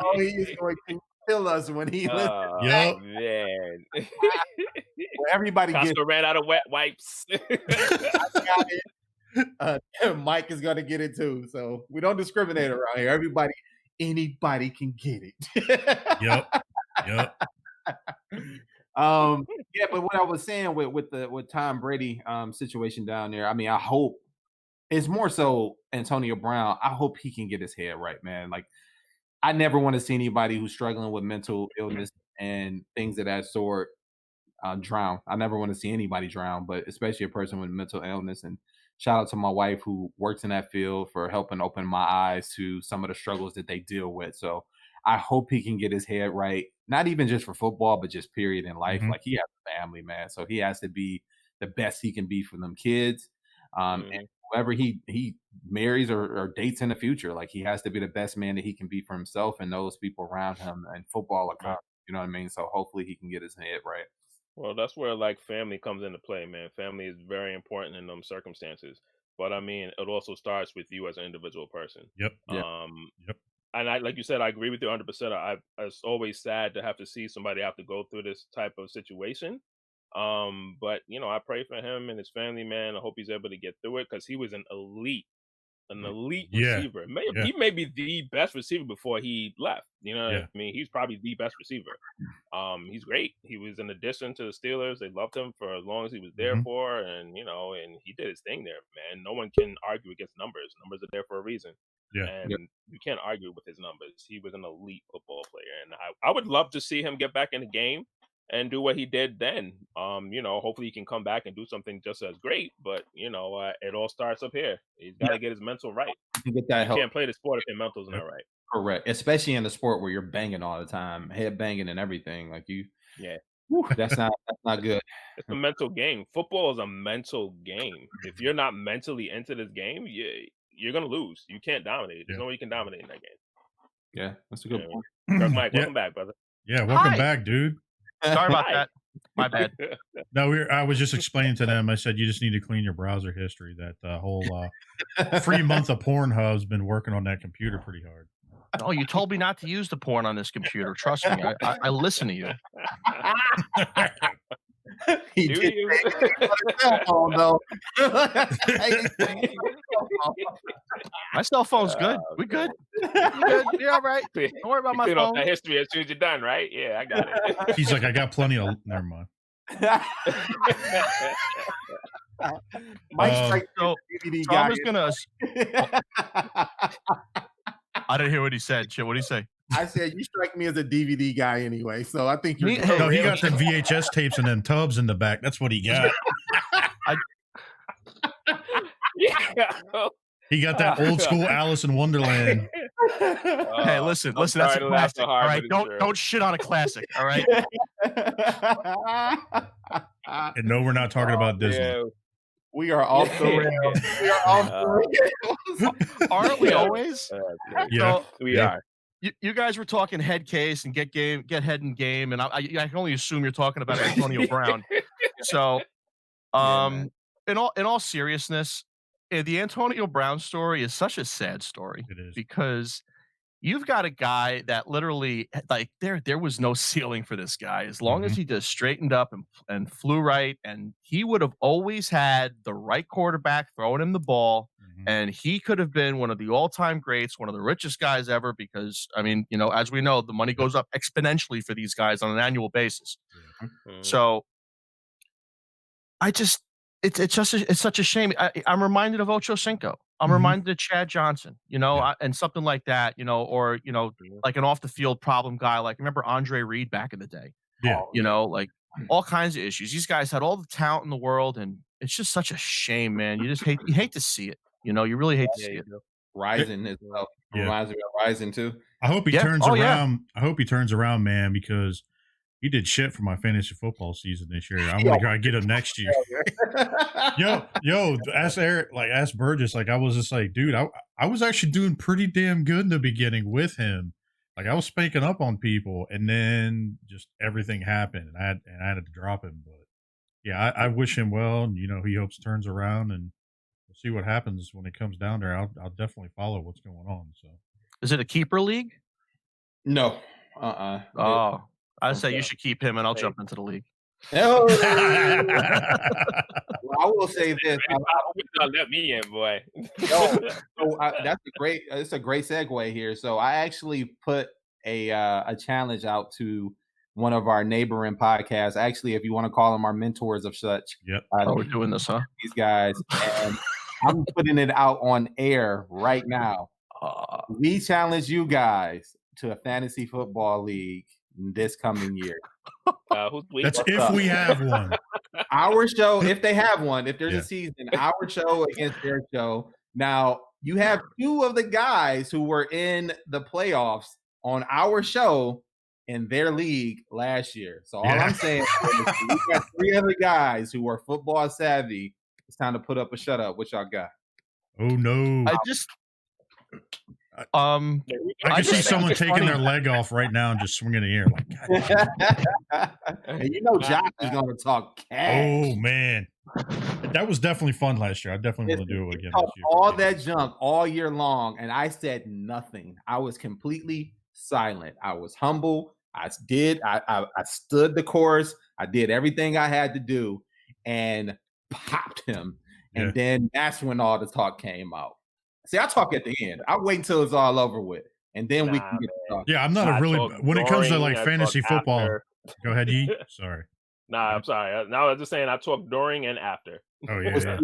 Oh, he is going to kill us when he Yep. Man. Everybody ran out of wet wipes. Mike is going to get it too. So we don't discriminate around here. Anybody can get it. Yep. Yeah, but what I was saying with Tom Brady situation down there, I mean, I hope it's more so Antonio Brown. I hope he can get his head right, man. Like, I never want to see anybody who's struggling with mental illness and things of that sort drown. I never want to see anybody drown, but especially a person with mental illness. And shout out to my wife who works in that field for helping open my eyes to some of the struggles that they deal with. So I hope he can get his head right, not even just for football, but just period in life. Like, he has a family, man. So he has to be the best he can be for them kids. And whoever he marries or dates in the future, like, he has to be the best man that he can be for himself and those people around him, and football account. You know what I mean? So hopefully he can get his head right. Well, that's where like family comes into play, man. Family is very important in them circumstances. But I mean, it also starts with you as an individual person. Yep. And I, like you said, I agree with you 100%. It's always sad to have to see somebody have to go through this type of situation. But you know, I pray for him and his family, man. I hope he's able to get through it, because he was an elite receiver. He may be the best receiver before he left. You know what I mean? He's probably the best receiver. He's great. He was an addition to the Steelers. They loved him for as long as he was there for, and you know, and he did his thing there, man. No one can argue against numbers. Numbers are there for a reason. And you can't argue with his numbers. He was an elite football player, and I would love to see him get back in the game and do what he did then. You know, hopefully he can come back and do something just as great. But you know, it all starts up here. He's got to get his mental right. Get that help. You can't play the sport if your mental's not right. Correct, especially in the sport where you're banging all the time, head banging and everything. Like that's not good. It's a mental game. Football is a mental game. If you're not mentally into this game, you're gonna lose. You can't dominate. There's no way you can dominate in that game. Yeah, that's a good point. Mike, welcome back, brother. Yeah, welcome back, dude. Sorry about that. My bad. No, I was just explaining to them. I said, you just need to clean your browser history. That whole free month of Pornhub's been working on that computer pretty hard. Oh, you told me not to use the porn on this computer. Trust me, I listen to you. He Do did you? cell phone, though. My cell phone's good. We good. You're all right. Don't worry about my phone. phone. Off that history as soon as you're done, right? Yeah, I got it. He's like, I got plenty of. Never mind. Mike's like DVD guy. I'm just gonna. I didn't hear what he said. Shit, what did he say? I said, you strike me as a DVD guy anyway, so I think you're. No, he got the VHS tapes and them tubs in the back. That's what he got. He got that old school Alice in Wonderland. Hey, listen, that's a classic. All right, don't shit on a classic. All right. And no, we're not talking about Disney. Yeah. We are off the rails. We are off the rails. Aren't we always? Yeah, so, we are. You guys were talking head case and get head in game, and I can only assume you're talking about Antonio Brown. So, in all seriousness, the Antonio Brown story is such a sad story. It is, because you've got a guy that literally, like, there was no ceiling for this guy. As long as he just straightened up and flew right, and he would have always had the right quarterback throwing him the ball, and he could have been one of the all-time greats, one of the richest guys ever, because, I mean, you know, as we know, the money goes up exponentially for these guys on an annual basis. So it's such a shame. I'm reminded of Ocho Cinco. I'm reminded of Chad Johnson, you know, and something like that, you know, or, you know, like an off the field problem guy. Like, remember Andre Reed back in the day? Yeah. You know, like all kinds of issues. These guys had all the talent in the world, and it's just such a shame, man. You hate to see it. You know, you really hate to see it. Rising as well. Reminds me of Rising too. I hope he turns around. I hope he turns around, man, because he did shit for my fantasy football season this year. I want to try to get him next year. yo, ask Eric, ask Burgess. I was just like, dude, I was actually doing pretty damn good in the beginning with him. I was spanking up on people, and then just everything happened, and I had to drop him. But yeah, I wish him well, and he hopes it turns around, and we'll see what happens when it comes down there. I'll definitely follow what's going on. So, is it a keeper league? No. Oh, I'd say you should keep him, and I'll jump into the league. Oh. Well, I will say this. Let me in, boy. That's it's a great segue here. So I actually put a challenge out to one of our neighboring podcasts. Actually, if you want to call them our mentors of such. Yep. We're doing this, huh? These guys. And I'm putting it out on air right now. We challenge you guys to a fantasy football league this coming year. That's if we have one. Our show, if they have one, if there's a season, our show against their show. Now, you have two of the guys who were in the playoffs on our show in their league last year. So all I'm saying is we got three other guys who are football savvy. It's time to put up a shut up. What y'all got? Oh no. I can see someone taking their leg off right now and just swinging in the air. And Josh is going to talk cash. Oh man, that was definitely fun last year. I definitely want to do it again this year. All that junk all year long, and I said nothing. I was completely silent. I was humble. I stood the course. I did everything I had to do, and popped him. And then that's when all the talk came out. See, I talk at the end. I'll wait until it's all over with, and then we can get to talk. Yeah, I'm not when it comes to fantasy football. After. Go ahead, Yee. Sorry. I'm sorry. Now I was just saying I talk during and after. Oh yeah.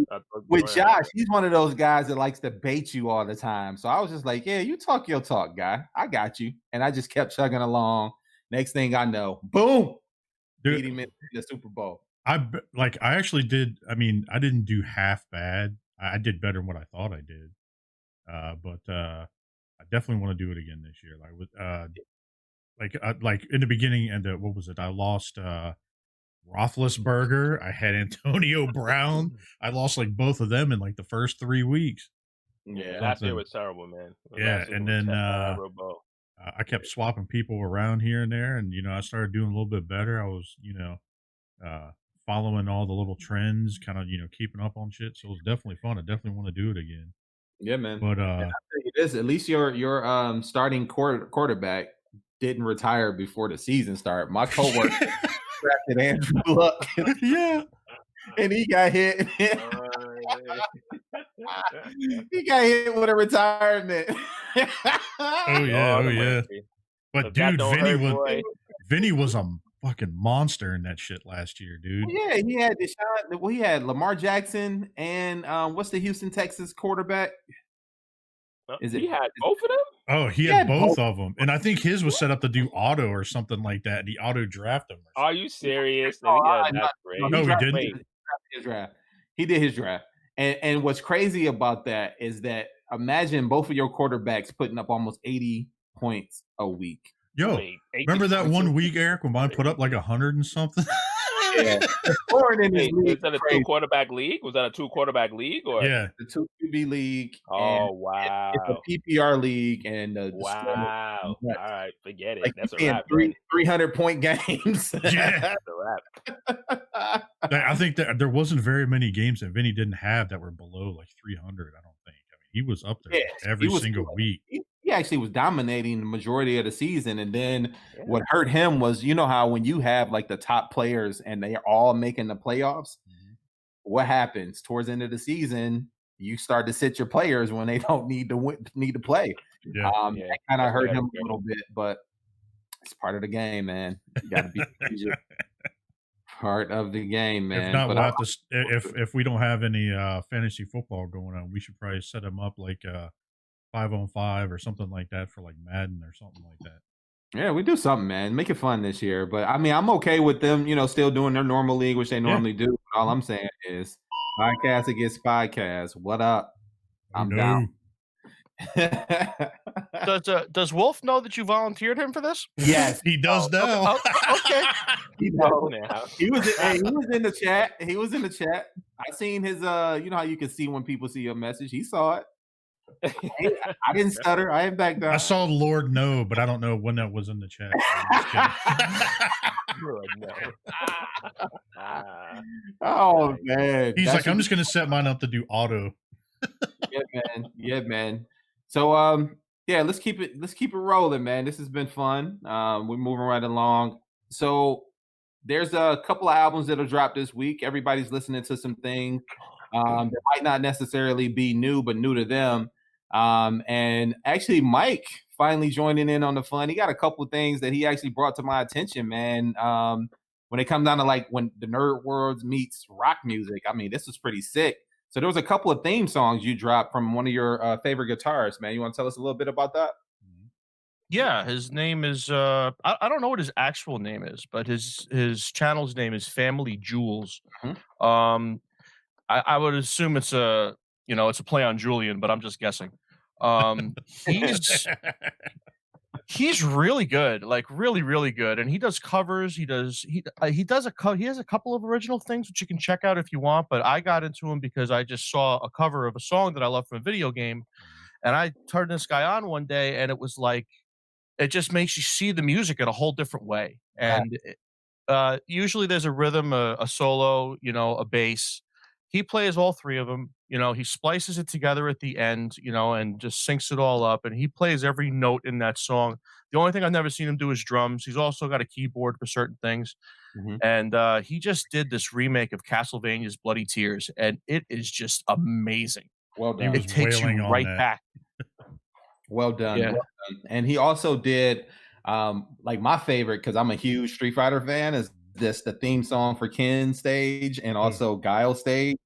With Josh, he's one of those guys that likes to bait you all the time. So I was just like, yeah, you talk your talk, guy. I got you. And I just kept chugging along. Next thing I know, boom, beat him in the Super Bowl. I actually did. I mean, I didn't do half bad. I did better than what I thought I did. But I definitely want to do it again this year. Like in the beginning, and what was it? I lost Roethlisberger. I had Antonio Brown. I lost both of them in the first 3 weeks. Yeah, last year was terrible, man. And then I kept swapping people around here and there, and I started doing a little bit better. I was following all the little trends, kind of keeping up on shit. So it was definitely fun. I definitely want to do it again. Yeah, man. But I'll tell you this, at least your starting quarterback didn't retire before the season started. My coworker drafted Andrew Luck. Yeah. And he got hit. He got hit with a retirement. Oh yeah. But dude, Vinny was a fucking monster in that shit last year, dude. Yeah, he had Deshaun. Well, he had Lamar Jackson and what's the Houston Texas quarterback? He had both of them? Oh, he had both of them, and I think his was set up to do auto or something like that. And he auto drafted him. Are you serious? No, that's great. No, he didn't. He did his draft, and what's crazy about that is that imagine both of your quarterbacks putting up almost 80 points a week. Yo, remember that 1 week, Eric, when mine put up 100 and something? Yeah. Is that a two-quarterback league? Was that a two-quarterback league? Or? Yeah. The 2 QB league. Oh, wow. It's a PPR league. And wow. All right. Forget it. That's a wrap. 300-point games. Yeah. That's a wrap. I think that there wasn't very many games that Vinny didn't have that were below 300, I don't think. I mean, he was up there every single week. He actually was dominating the majority of the season. And then what hurt him was, how when you have the top players and they are all making the playoffs, what happens towards the end of the season? You start to sit your players when they don't need to play. Yeah. That kind of hurt him a little bit, but it's part of the game, man. You got to be part of the game, man. If not, we'll have to, if we don't have any fantasy football going on, we should probably set them up 5-on-5 or something like that for Madden or something like that. Yeah, we do something, man. Make it fun this year. But I mean, I'm okay with them, still doing their normal league, which they normally do. But all I'm saying is podcast against podcast. What up? I'm down. Does Wolf know that you volunteered him for this? Yes, he does now. Okay. he knows. He was in the chat. He was in the chat. I seen his you know how you can see when people see your message. He saw it. I didn't stutter. I ain't back down. I saw Lord No, but I don't know when that was in the chat. Oh man. He's like, I'm just gonna set mine up to do auto. Yeah, man. So yeah, let's keep it rolling, man. This has been fun. We're moving right along. So there's a couple of albums that'll drop this week. Everybody's listening to some things that might not necessarily be new, but new to them. And actually Mike finally joining in on the fun. He got a couple of things that he actually brought to my attention, man. When it comes down to like when the nerd world meets rock music, I mean, this was pretty sick. So there was a couple of theme songs you dropped from one of your favorite guitarists, man. You want to tell us a little bit about that? Yeah, his name is I don't know what his actual name is, but his channel's name is Family Jewels. I would assume it's a play on Julian, but I'm just guessing. He's really good, like really, really good, and he does covers. He has a couple of original things which you can check out if you want. But I got into him because I just saw a cover of a song that I love from a video game, and I turned this guy on one day, and it was like it just makes you see the music in a whole different way. And usually there's a rhythm, a solo, a bass. He plays all three of them. He splices it together at the end, and just syncs it all up. And he plays every note in that song. The only thing I've never seen him do is drums. He's also got a keyboard for certain things. And he just did this remake of Castlevania's Bloody Tears, and it is just amazing. Well done. It takes you right back. Well done. Yeah. Well done. And he also did like my favorite, because I'm a huge Street Fighter fan, is the theme song for Ken stage and also Guile stage.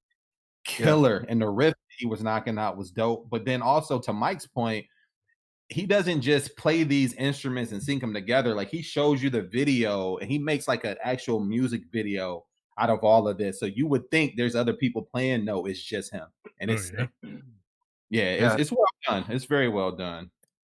Killer. And the riff he was knocking out was dope. But then also, to Mike's point, he doesn't just play these instruments and sync them together. Like, he shows you the video and he makes like an actual music video out of all of this. So you would think there's other people playing. No, it's just him. And it's it's well done. It's very well done.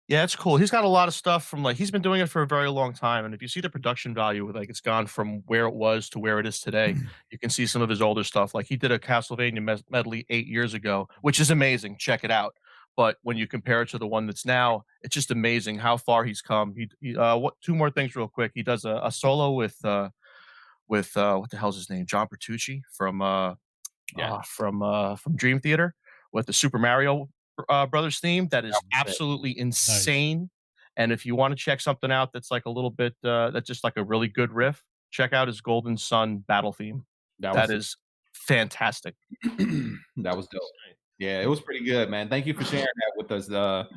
Yeah, it's cool. He's got a lot of stuff from he's been doing it for a very long time. And if you see the production value, it's gone from where it was to where it is today. You can see some of his older stuff. Like, he did a Castlevania medley 8 years ago, which is amazing. Check it out. But when you compare it to the one that's now, it's just amazing how far he's come. Two more things real quick. He does a solo with what the hell's his name? John Bertucci from Dream Theater with the Super Mario Brothers theme. That is absolutely insane. Nice. And if you want to check something out that's like a little bit that's just like a really good riff, check out his Golden Sun battle theme. That is fantastic. That was dope. Yeah, it was pretty good, man. Thank you for sharing that with us in the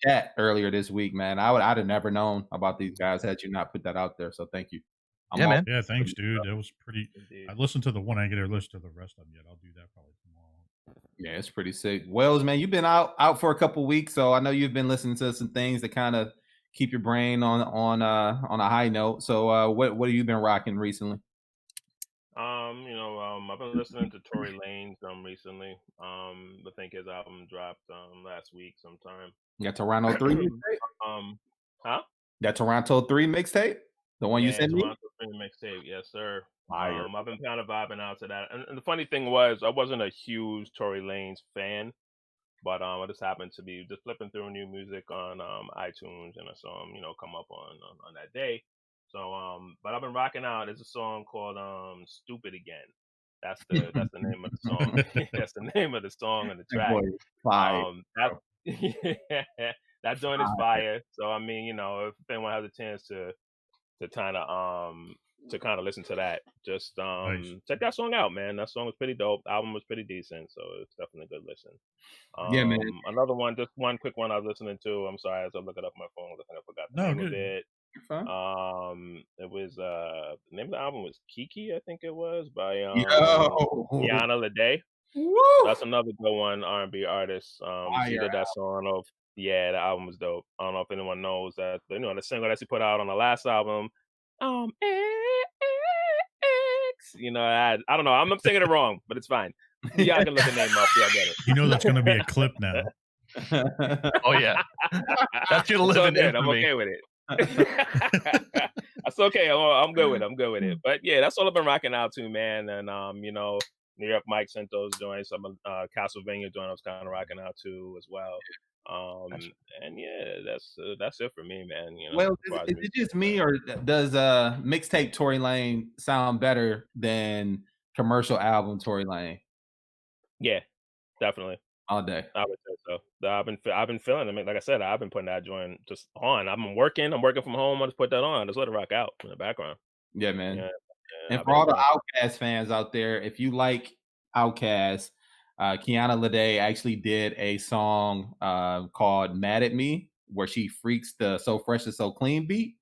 chat earlier this week, man. I'd have never known about these guys had you not put that out there. So thank you. Man. Yeah, thanks, dude. That was pretty. I listened to the one. I ain't gonna listen to the rest of them yet. I'll do that probably tomorrow. Yeah, it's pretty sick. Wells, man, you've been out for a couple weeks, so I know you've been listening to some things that kind of keep your brain on a high note. So what have you been rocking recently? I've been listening to Tory Lanez recently. I think his album dropped last week sometime. That Toronto 3 mixtape? Huh? That Toronto 3 mixtape? The one you sent me? Toronto 3 mixtape, yes, sir. I've been kind of vibing out to that. And the funny thing was, I wasn't a huge Tory Lanez fan, but I just happened to be just flipping through new music on iTunes, and I saw him, come up on that day. So, but I've been rocking out. There's a song called "Stupid Again." That's the name of the song. That's the name of the song and the track. That joint is fire. So I mean, if anyone has a chance to kind of listen to that, just check that song out, man. That song was pretty dope. The album was pretty decent, so it's definitely a good listen. Yeah, man. Another one, just one quick one I was listening to. I'm sorry, as I look it up on my phone, I think I forgot the name of it. It was the name of the album was Kiki, I think it was, by Rihanna Lede. Woo! That's another good one, R&B artist. She did that song. The album was dope. I don't know if anyone knows that, the single that she put out on the last album. I don't know. I'm singing it wrong, but it's fine. Y'all can look the name up. Y'all get it. That's going to be a clip now. Oh yeah, that's gonna It's live all in good. I'm infamy. okay with it. That's okay. I'm good with it. I'm good with it. But yeah, that's all I've been rocking out to, man. And New York Mike sent those joints. Some Castlevania joint I was kind of rocking out to as well. And yeah, that's it for me, man. Well, as far as is it music just goes, me, man. or does mixtape Tory Lane sound better than commercial album Tory Lane Yeah, definitely. all day? I would say so. I've been feeling it. Like I said, I've been putting that joint just on. I'm working from home. I just put that on. I just let it rock out in the background. Yeah, man. Yeah. And I've for been all the enjoying Outkast fans out there, if you like Outkast, Kiana Lede actually did a song called "Mad at Me," where she freaks the "So Fresh and So Clean" beat.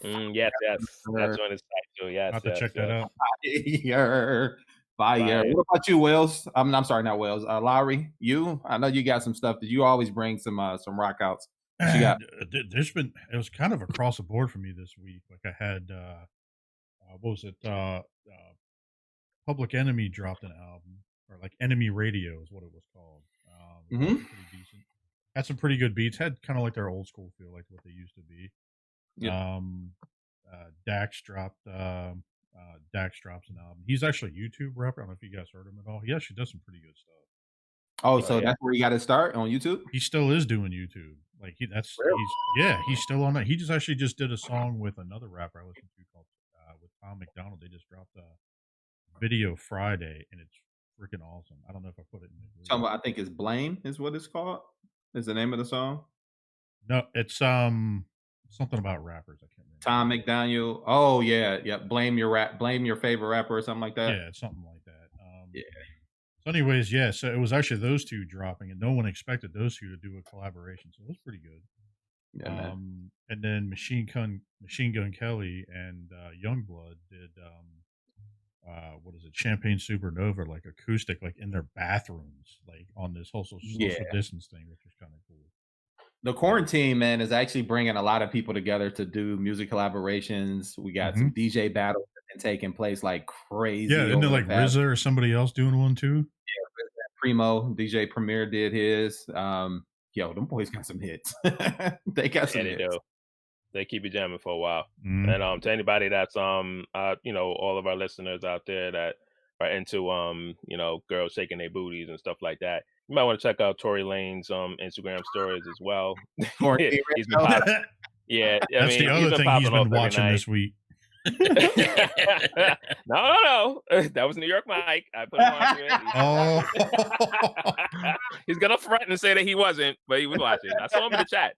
Yes. That joint is tight too. Yes, Have to check that out. Fire. Fire. What about you, Wells? I'm sorry, not Wells. Lowery, you? I know you got some stuff. Did you always bring some rock outs? What you got? It was kind of across the board for me this week. Like I had what was it? Public Enemy dropped an album, or like Enemy Radio is what it was called. Pretty decent. Had some pretty good beats. Had kind of like their old school feel, like what they used to be. Yeah. Dax dropped. Dax drops an album. He's actually a YouTube rapper. I don't know if you guys heard him at all. He actually does some pretty good stuff. Oh, so that's where you got to start on YouTube? He still is doing YouTube. Like he's still on that. He just did a song with another rapper I listen to called with Tom McDonald. They just dropped a video Friday, and it's freaking awesome. I don't know if I put it in the group. I think it's Blame is what it's called. Is the name of the song? No, it's something about rappers. I can't remember. Tom McDaniel. Oh yeah. Blame your favorite rapper or something like that. Yeah, it's something like that. So anyways, so it was actually those two dropping, and no one expected those two to do a collaboration, so it was pretty good. Yeah, and then Machine Gun Kelly and Youngblood did what is it, Champagne Supernova, like acoustic, like in their bathrooms, like on this whole social distance thing, which was kind of cool. The quarantine, man, is actually bringing a lot of people together to do music collaborations. We got some DJ battles that been taking place like crazy. Yeah, isn't it like RZA or somebody else doing one too? Yeah, Primo, DJ Premier did his. Them boys got some hits. They got some hits. They do. They keep you jamming for a while. And to anybody that's all of our listeners out there that are into girls shaking their booties and stuff like that, you might want to check out Tory Lane's Instagram stories as well. He's been popping. Yeah, that's the other thing he's been watching this week. No. That was New York Mike. I put him on to it. He's gonna front and say that he wasn't, but he was watching. I saw him in the chat.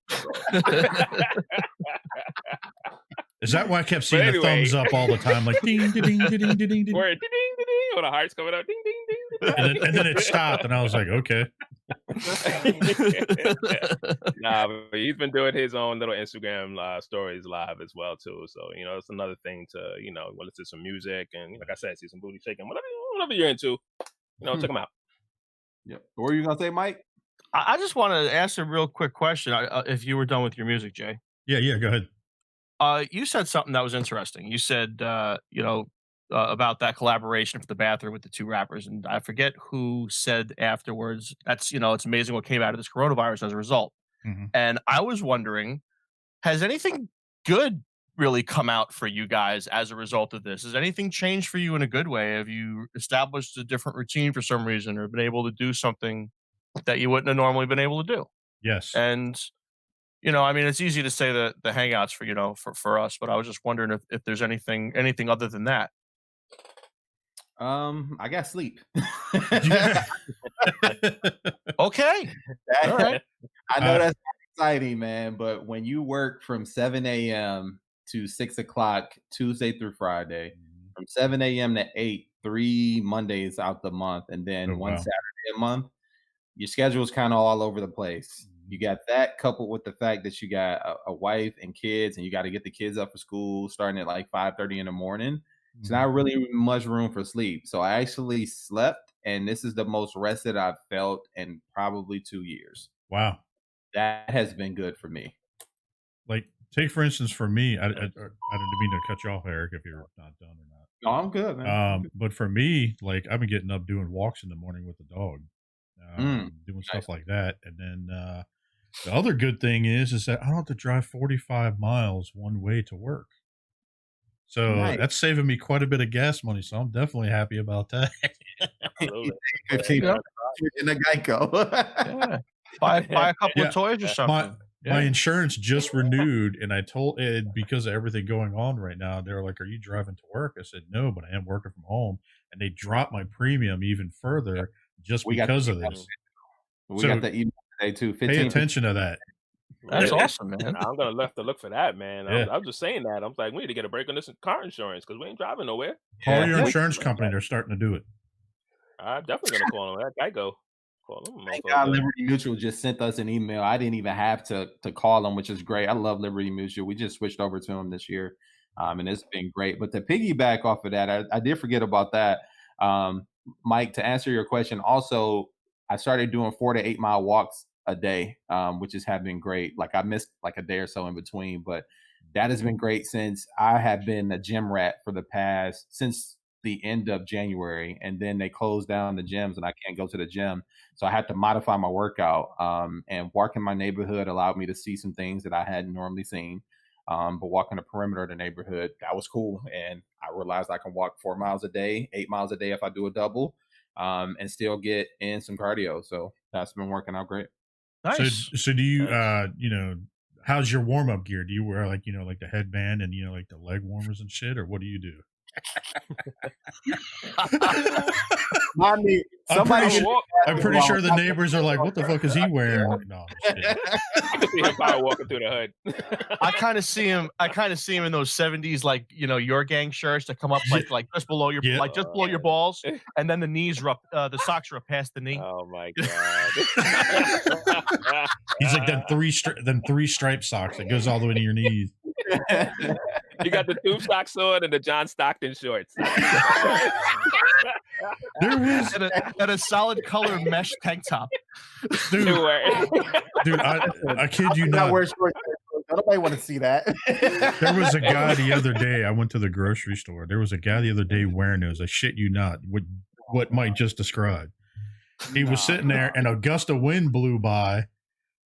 Is that why I kept seeing the thumbs up all the time, like ding ding ding ding ding ding ding, or ding ding ding, or the hearts coming out, ding ding ding, and then it stopped, and I was like, okay. Nah, but he's been doing his own little Instagram stories live as well too. So it's another thing to listen to some music and like I said, see some booty shaking, whatever you're into, check them out. Yep. What were you gonna say, Mike? I just want to ask a real quick question. If you were done with your music, Jay. Yeah, go ahead. You said something that was interesting. You said, about that collaboration for the bathroom with the two rappers, and I forget who said afterwards. That's it's amazing what came out of this coronavirus as a result. And I was wondering, has anything good really come out for you guys as a result of this? Has anything changed for you in a good way? Have you established a different routine for some reason, or been able to do something that you wouldn't have normally been able to do? Yes. And it's easy to say the hangouts for us, but I was just wondering if there's anything other than that. I got sleep. Okay. All right. I know that's exciting, man, but when you work from 7 a.m. to 6 o'clock Tuesday through Friday, from 7 a.m. to 8, 3 Mondays out the month, and then one Saturday a month, your schedule is kind of all over the place. You got that coupled with the fact that you got a wife and kids, and you got to get the kids up for school starting at like 5:30 in the morning. It's not really much room for sleep. So I actually slept, and this is the most rested I've felt in probably 2 years. Wow. That has been good for me. Like, take for instance, for me, I didn't mean to cut you off, Eric, if you're not done or not. No, I'm good, man. But for me, like, I've been getting up doing walks in the morning with the dog. doing stuff like that. And then the other good thing is that I don't have to drive 45 miles one way to work. So that's saving me quite a bit of gas money. So I'm definitely happy about that. Absolutely. 15 in a Geico. Yeah. Buy a couple of toys or something. My insurance just renewed, and I told it because of everything going on right now. They were like, "Are you driving to work?" I said, "No, but I am working from home." And they dropped my premium even further just because of this. We got the email today too. Pay attention to that. That's awesome, man. I'm gonna have to look for that, man. I'm just saying that. I'm like, we need to get a break on this car insurance because we ain't driving nowhere. Call your insurance company; they're starting to do it. I'm definitely gonna call them. That Geico. Call them. Thank God Liberty Mutual just sent us an email. I didn't even have to call them, which is great. I love Liberty Mutual. We just switched over to them this year, and it's been great. But to piggyback off of that, I did forget about that. Mike, to answer your question, also, I started doing 4 to 8 mile walks a day, which has been great. Like I missed like a day or so in between, but that has been great since I have been a gym rat since the end of January, and then they closed down the gyms and I can't go to the gym. So I had to modify my workout, and walking my neighborhood allowed me to see some things that I hadn't normally seen. But walking the perimeter of the neighborhood, that was cool. And I realized I can walk 4 miles a day, 8 miles a day if I do a double, and still get in some cardio. So that's been working out great. Nice. So do you, how's your warm up gear? Do you wear like the headband and, like the leg warmers and shit, or what do you do? I'm pretty sure the neighbors are like, what the fuck is he wearing? No, I can see him probably walking through the hood. I kind of see him in those 70s, like, your gang shirts that come up like just below your just below your balls, and then the knees are up, the socks are up past the knee. Oh my God. He's like them three stripe socks that goes all the way to your knees. You got the tube socks on and the John Stockton shorts. There was and a solid color mesh tank top. Dude, I kid you not. Nobody want to see that. There was a guy the other day. I went to the grocery store. There was a guy the other day wearing those. I shit you not. What Mike just described. He was sitting there, and a gust of wind blew by.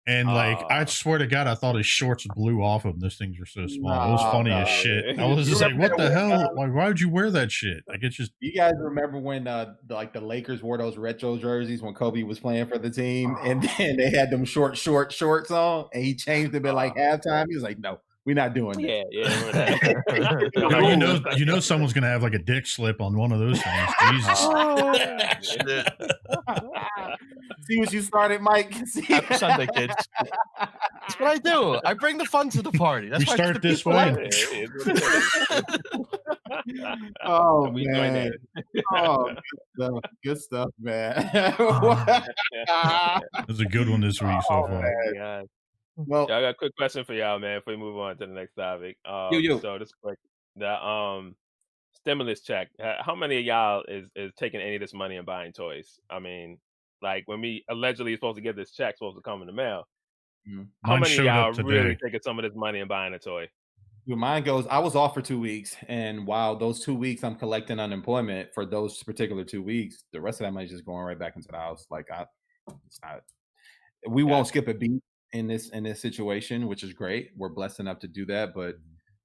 And I swear to God, I thought his shorts blew off him. Those things were so small. It was funny as shit. I was just like, "What the hell? Why would you wear that shit?" Like, it's just. You guys remember when the Lakers wore those retro jerseys when Kobe was playing for the team, and then they had them shorts on, and he changed them at like halftime. He was like, "No, we're not doing that." Yeah. You know, someone's gonna have like a dick slip on one of those things. Jesus. See what you started, Mike? Happy Sunday, kids. That's what I do. I bring the fun to the party. That's we start this way. Oh man! Oh, good stuff, man. That's a good one this week so far. Yeah. Well, I got a quick question for y'all, man. Before we move on to the next topic, so this quick, the stimulus check. How many of y'all is taking any of this money and buying toys? I mean, like when we allegedly supposed to get this check, supposed to come in the mail. How many of y'all really taking some of this money and buying a toy? Mine goes, I was off for 2 weeks, and while those 2 weeks I'm collecting unemployment for those particular 2 weeks, the rest of that money is just going right back into the house. Like we won't skip a beat in this situation, which is great. We're blessed enough to do that, but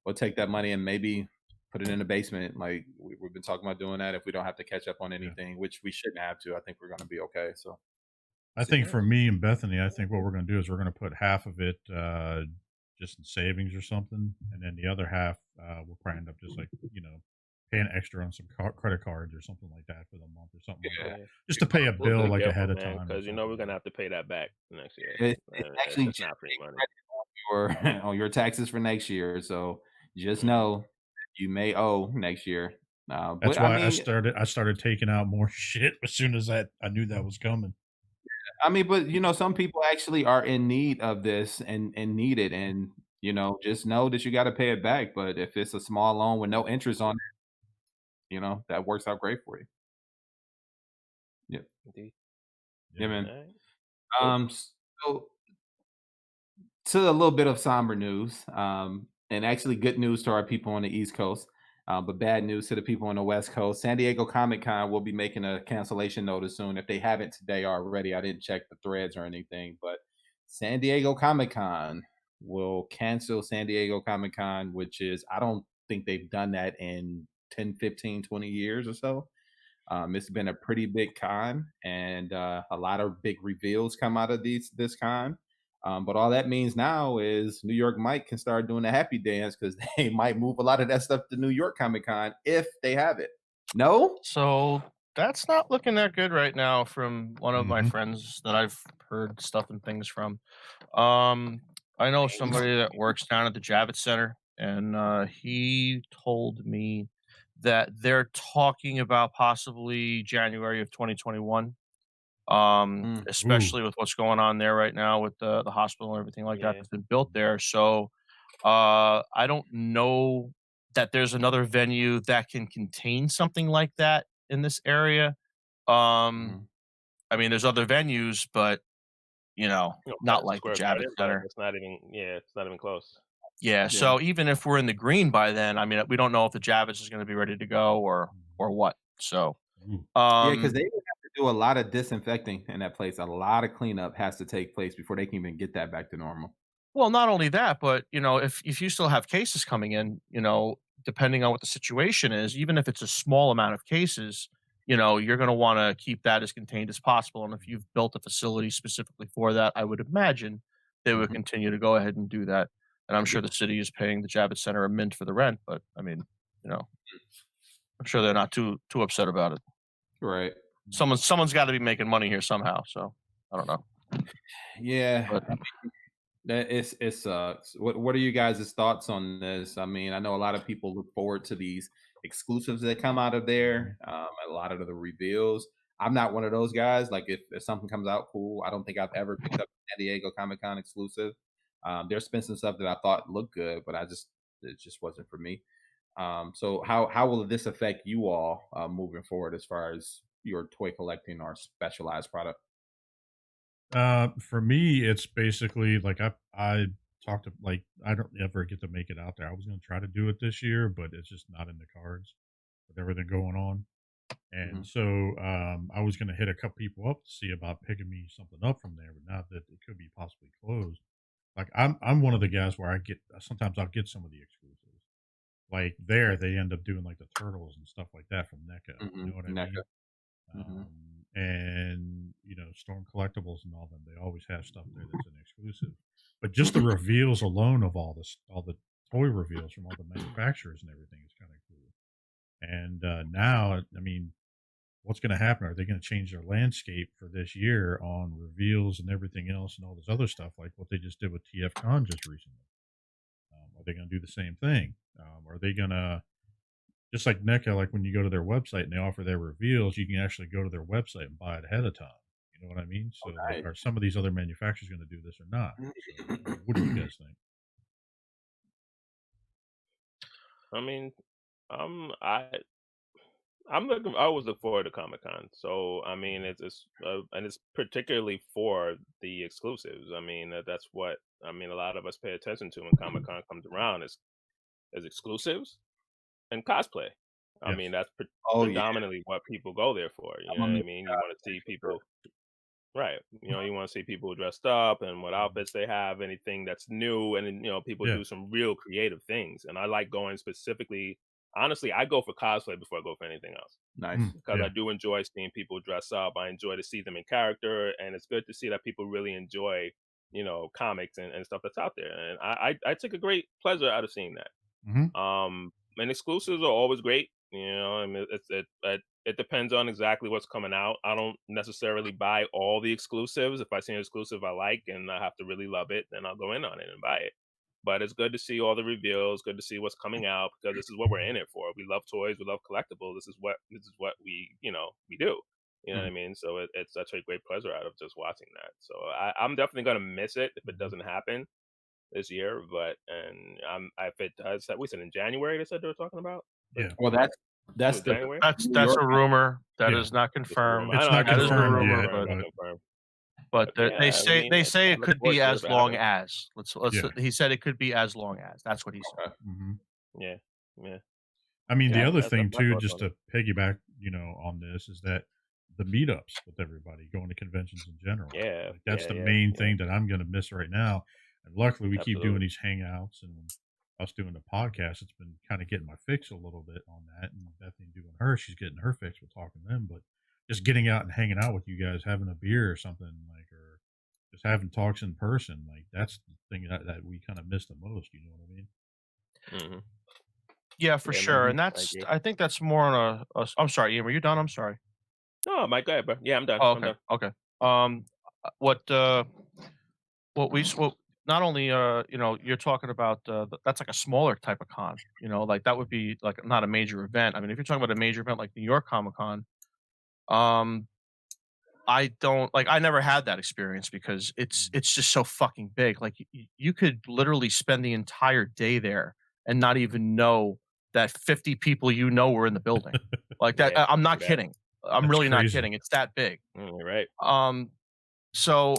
we'll take that money and maybe put it in the basement. Like we've been talking about doing that if we don't have to catch up on anything, which we shouldn't have to. I think we're going to be okay. So I think for me and Bethany, I think what we're going to do is we're going to put half of it just in savings or something, and then the other half we'll probably end up just like paying extra on some credit cards or something like that for the month or something like that, just to pay a bill like ahead of time, because we're gonna have to pay that back next year. It's actually not free money on your taxes for next year, so just know you may owe next year. That's why I started taking out more shit as soon as I knew that was coming. I mean, but some people actually are in need of this and need it, and just know that you got to pay it back. But if it's a small loan with no interest on it, that works out great for you. Yeah, indeed. Yeah, man. So to a little bit of somber news, and actually good news to our people on the East Coast. But bad news to the people on the West Coast. San Diego Comic-Con will be making a cancellation notice soon. If they haven't today already, I didn't check the threads or anything, but San Diego Comic-Con will cancel San Diego Comic-Con, which is, I don't think they've done that in 10, 15, 20 years or so. It's been a pretty big con, and a lot of big reveals come out of this con. But all that means now is New York Mike can start doing the happy dance because they might move a lot of that stuff to New York Comic Con if they have it. No? So that's not looking that good right now from one of my Mhm. friends that I've heard stuff and things from. I know somebody that works down at the Javits Center, and he told me that they're talking about possibly January of 2021. Mm. Especially with what's going on there right now with the hospital and everything like that Yeah. that's been built there. So I don't know that there's another venue that can contain something like that in this area. Mhm. I mean, there's other venues, but not Madison like the Square Javits Garden, but Center. it's not even. Yeah, it's not even close. Yeah. Yeah. So even if we're in the green by then, I mean, we don't know if the Javits is going to be ready to go or what. So Ooh. Yeah, because um, they would have to do a lot of disinfecting in that place. A lot of cleanup has to take place before they can even get that back to normal. Well, not only that, but if you still have cases coming in, depending on what the situation is, even if it's a small amount of cases, you're going to want to keep that as contained as possible. And if you've built a facility specifically for that, I would imagine they would Mhm. continue to go ahead and do that. And I'm sure the city is paying the Javits Center a mint for the rent, but I mean, I'm sure they're not too upset about it. Right. Someone's got to be making money here somehow. So I don't know, Yeah. but That it sucks. What are you guys' thoughts on this? I mean, I know a lot of people look forward to these exclusives that come out of there. A lot of the reveals. I'm not one of those guys. Like if something comes out, cool. I don't think I've ever picked up a San Diego Comic Con exclusive. There's been some stuff that I thought looked good, but it just wasn't for me. So how will this affect you all moving forward as far as your toy collecting or specialized product? For me, it's basically like I talked to, like, I don't ever get to make it out there. I was going to try to do it this year, but it's just not in the cards with everything going on. And Mhm. so I was going to hit a couple people up to see about picking me something up from there, but now that it could be possibly closed, like I'm one of the guys where I get sometimes I'll get some of the exclusives. Like there, they end up doing like the turtles and stuff like that from NECA. You know what I NECA. mean? Mhm. And Storm Collectibles and all them, they always have stuff there that's an exclusive. But just the reveals alone of all the toy reveals from all the manufacturers and everything is kind of cool. And now, I mean, what's going to happen? Are they going to change their landscape for this year on reveals and everything else and all this other stuff, like what they just did with TFCon just recently? Are they going to do the same thing? Are they going to, just like NECA, like when you go to their website and they offer their reveals, you can actually go to their website and buy it ahead of time. You know what I mean? So, like, Right. are some of these other manufacturers going to do this or not? So, what do you guys think? I mean, um, I I'm looking. I always look forward to Comic Con. So I mean, and it's particularly for the exclusives. I mean, that's what I mean. A lot of us pay attention to when Comic Con comes around is exclusives and cosplay. I Yes. mean, that's Oh yeah, predominantly what people go there for. You I'm know a what I movie mean? guy You want to see for sure. people, right? You want to see people dressed up and what outfits they have, anything that's new, and then, people Yeah. do some real creative things. And I like going specifically. Honestly, I go for cosplay before I go for anything else Nice. because Yeah. I do enjoy seeing people dress up. I enjoy to see them in character, and it's good to see that people really enjoy, comics and stuff that's out there. And I take a great pleasure out of seeing that. Hmm. And exclusives are always great. I mean, it depends on exactly what's coming out. I don't necessarily buy all the exclusives. If I see an exclusive I like and I have to really love it, then I'll go in on it and buy it. But it's good to see all the reveals. Good to see what's coming out because this is what we're in it for. We love toys. We love collectibles. This is what we do. You know what I Mhm. mean? So it's such a great pleasure out of just watching that. So I'm definitely gonna miss it if it doesn't happen this year, but if it does, we said in January they said they were talking about. But Yeah. Well, that's the January. New that's York. a rumor. That Yeah. is not Just a rumor. confirmed. I It's know. not That is a I confirmed know. rumor, yet, Confirmed. but Not but confirmed. but But they yeah, I say mean, it I look could forward be to it as if it long happens. as. yeah. He said it could be as long as. That's what he said. Okay. Hmm. Yeah, yeah. I mean, the other that's thing my too, thoughts just on it. to piggyback, on this is that the meetups with everybody, going to conventions in general. Yeah, Like, that's the yeah, main yeah. thing that I'm going to miss right now. And luckily, we keep doing Absolutely. these hangouts and us doing the podcast. It's been kind of getting my fix a little bit on that. And Bethany doing her, she's getting her fix with talking to them. But just getting out and hanging out with you guys, having a beer or something like, or just having talks in person, like that's the thing that we kind of miss the most. You know what I mean? Hmm. Yeah, for Yeah, sure. man. And I that's agree. I think that's more on I'm sorry, Ian, were you done? I'm sorry. No, Mike, go ahead, bro. Yeah, I'm done. Oh, I'm okay. done. Okay. Um, what what not only you're talking about that's like a smaller type of con, like that would be like not a major event. I mean, if you're talking about a major event like New York Comic Con, um, I don't like I never had that experience because it's just so fucking big. Like you could literally spend the entire day there and not even know that 50 people were in the building. Like that, Yeah, I'm true not that. kidding. I'm That's really not crazy. kidding. It's that big. You're right. So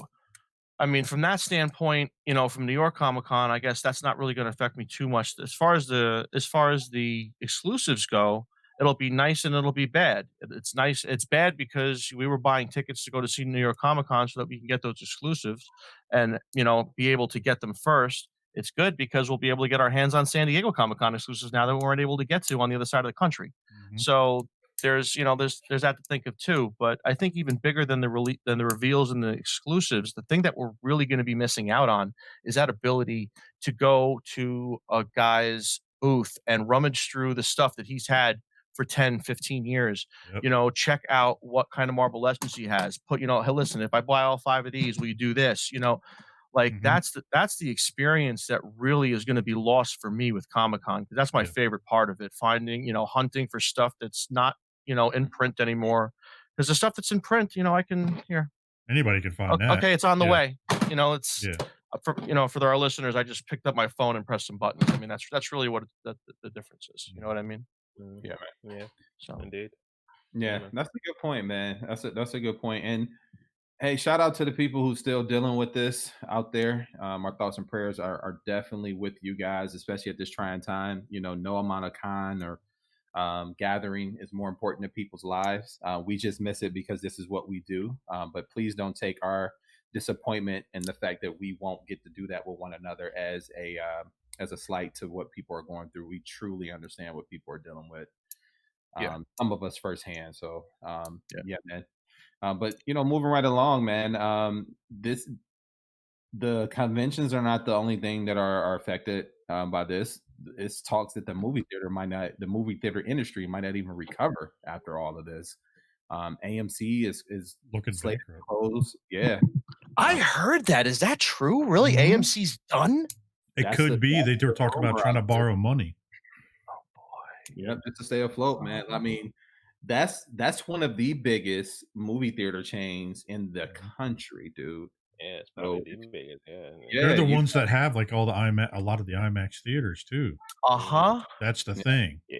I mean, from that standpoint, from New York Comic Con, I guess that's not really going to affect me too much. As far as the exclusives go, it'll be nice and it'll be bad. It's nice. It's bad because we were buying tickets to go to see New York Comic Con so that we can get those exclusives and be able to get them first. It's good because we'll be able to get our hands on San Diego Comic Con exclusives now that we weren't able to get to on the other side of the country. Mhm. So there's that to think of too. But I think even bigger than the reveals and the exclusives, the thing that we're really going to be missing out on is that ability to go to a guy's booth and rummage through the stuff that he's had for 10, 15 years. Yep. Check out what kind of Marvel Legends he has. Hey, listen, if I buy all 5 of these, will you do this? Like Mhm. that's the experience that really is going to be lost for me with Comic Con because that's my Yeah. favorite part of it. Finding, hunting for stuff that's not, in print anymore. Because the stuff that's in print, I can here. Anybody can find that. Okay, it's on the Yeah. way. It's Yeah. for our listeners. I just picked up my phone and pressed some buttons. I mean, that's really what the difference is. You know what I mean? Mhm. Yeah, Yeah, So indeed. Yeah, man. that's a good point, man. That's a good point. And hey, shout out to the people who's still dealing with this out there. Our thoughts and prayers are definitely with you guys, especially at this trying time. No amount of con or gathering is more important to people's lives. We just miss it because this is what we do. But please don't take our disappointment and the fact that we won't get to do that with one another as a slight to what people are going through. We truly understand what people are dealing with. yeah, Some of us firsthand. So yeah. yeah, man. But moving right along, man. The conventions are not the only thing that are affected by this. It's talks that the movie theater industry might not even recover after all of this. AMC is Looking slated to bankrupt. close. Yeah, I heard that. Is that true? Really? Mhm. AMC's done? It That's could be that's they were the talking about rumor trying to out there. borrow money. Oh boy. Yep, just to stay afloat, man. I mean, that's one of the biggest movie theater chains in the country, dude. Yeah, it's So probably the biggest. Yeah. yeah, They're the you ones that have like all the a lot of the IMAX theaters too. Uh-huh. That's the Yeah. thing. Yeah.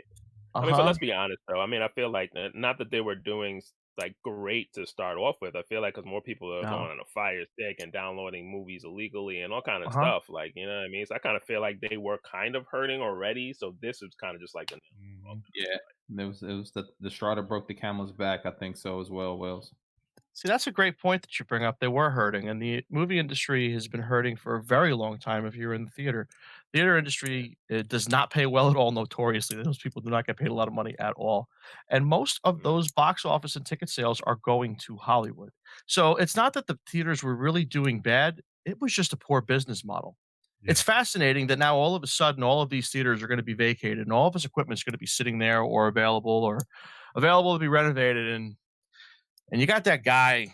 I mean, but Uh-huh. let's be honest though. I mean, I feel like not that they were doing like great to start off with. I feel like because more people are No. going on a fire stick and downloading movies illegally and all kind of Uh-huh. stuff. Like, you know what I mean? So I kind of feel like they were kind of hurting already. So this is kind of just like the Mhm. Yeah, it was the straw that broke the camel's back. I think so as well, Wells. See, that's a great point that you bring up. They were hurting, and the movie industry has been hurting for a very long time. If you're in the theater industry, it does not pay well at all. Notoriously, those people do not get paid a lot of money at all, and most of those box office and ticket sales are going to Hollywood. So it's not that the theaters were really doing bad; it was just a poor business model. Yeah. It's fascinating that now all of a sudden all of these theaters are going to be vacated, and all of this equipment is going to be sitting there or available to be renovated and you got that guy,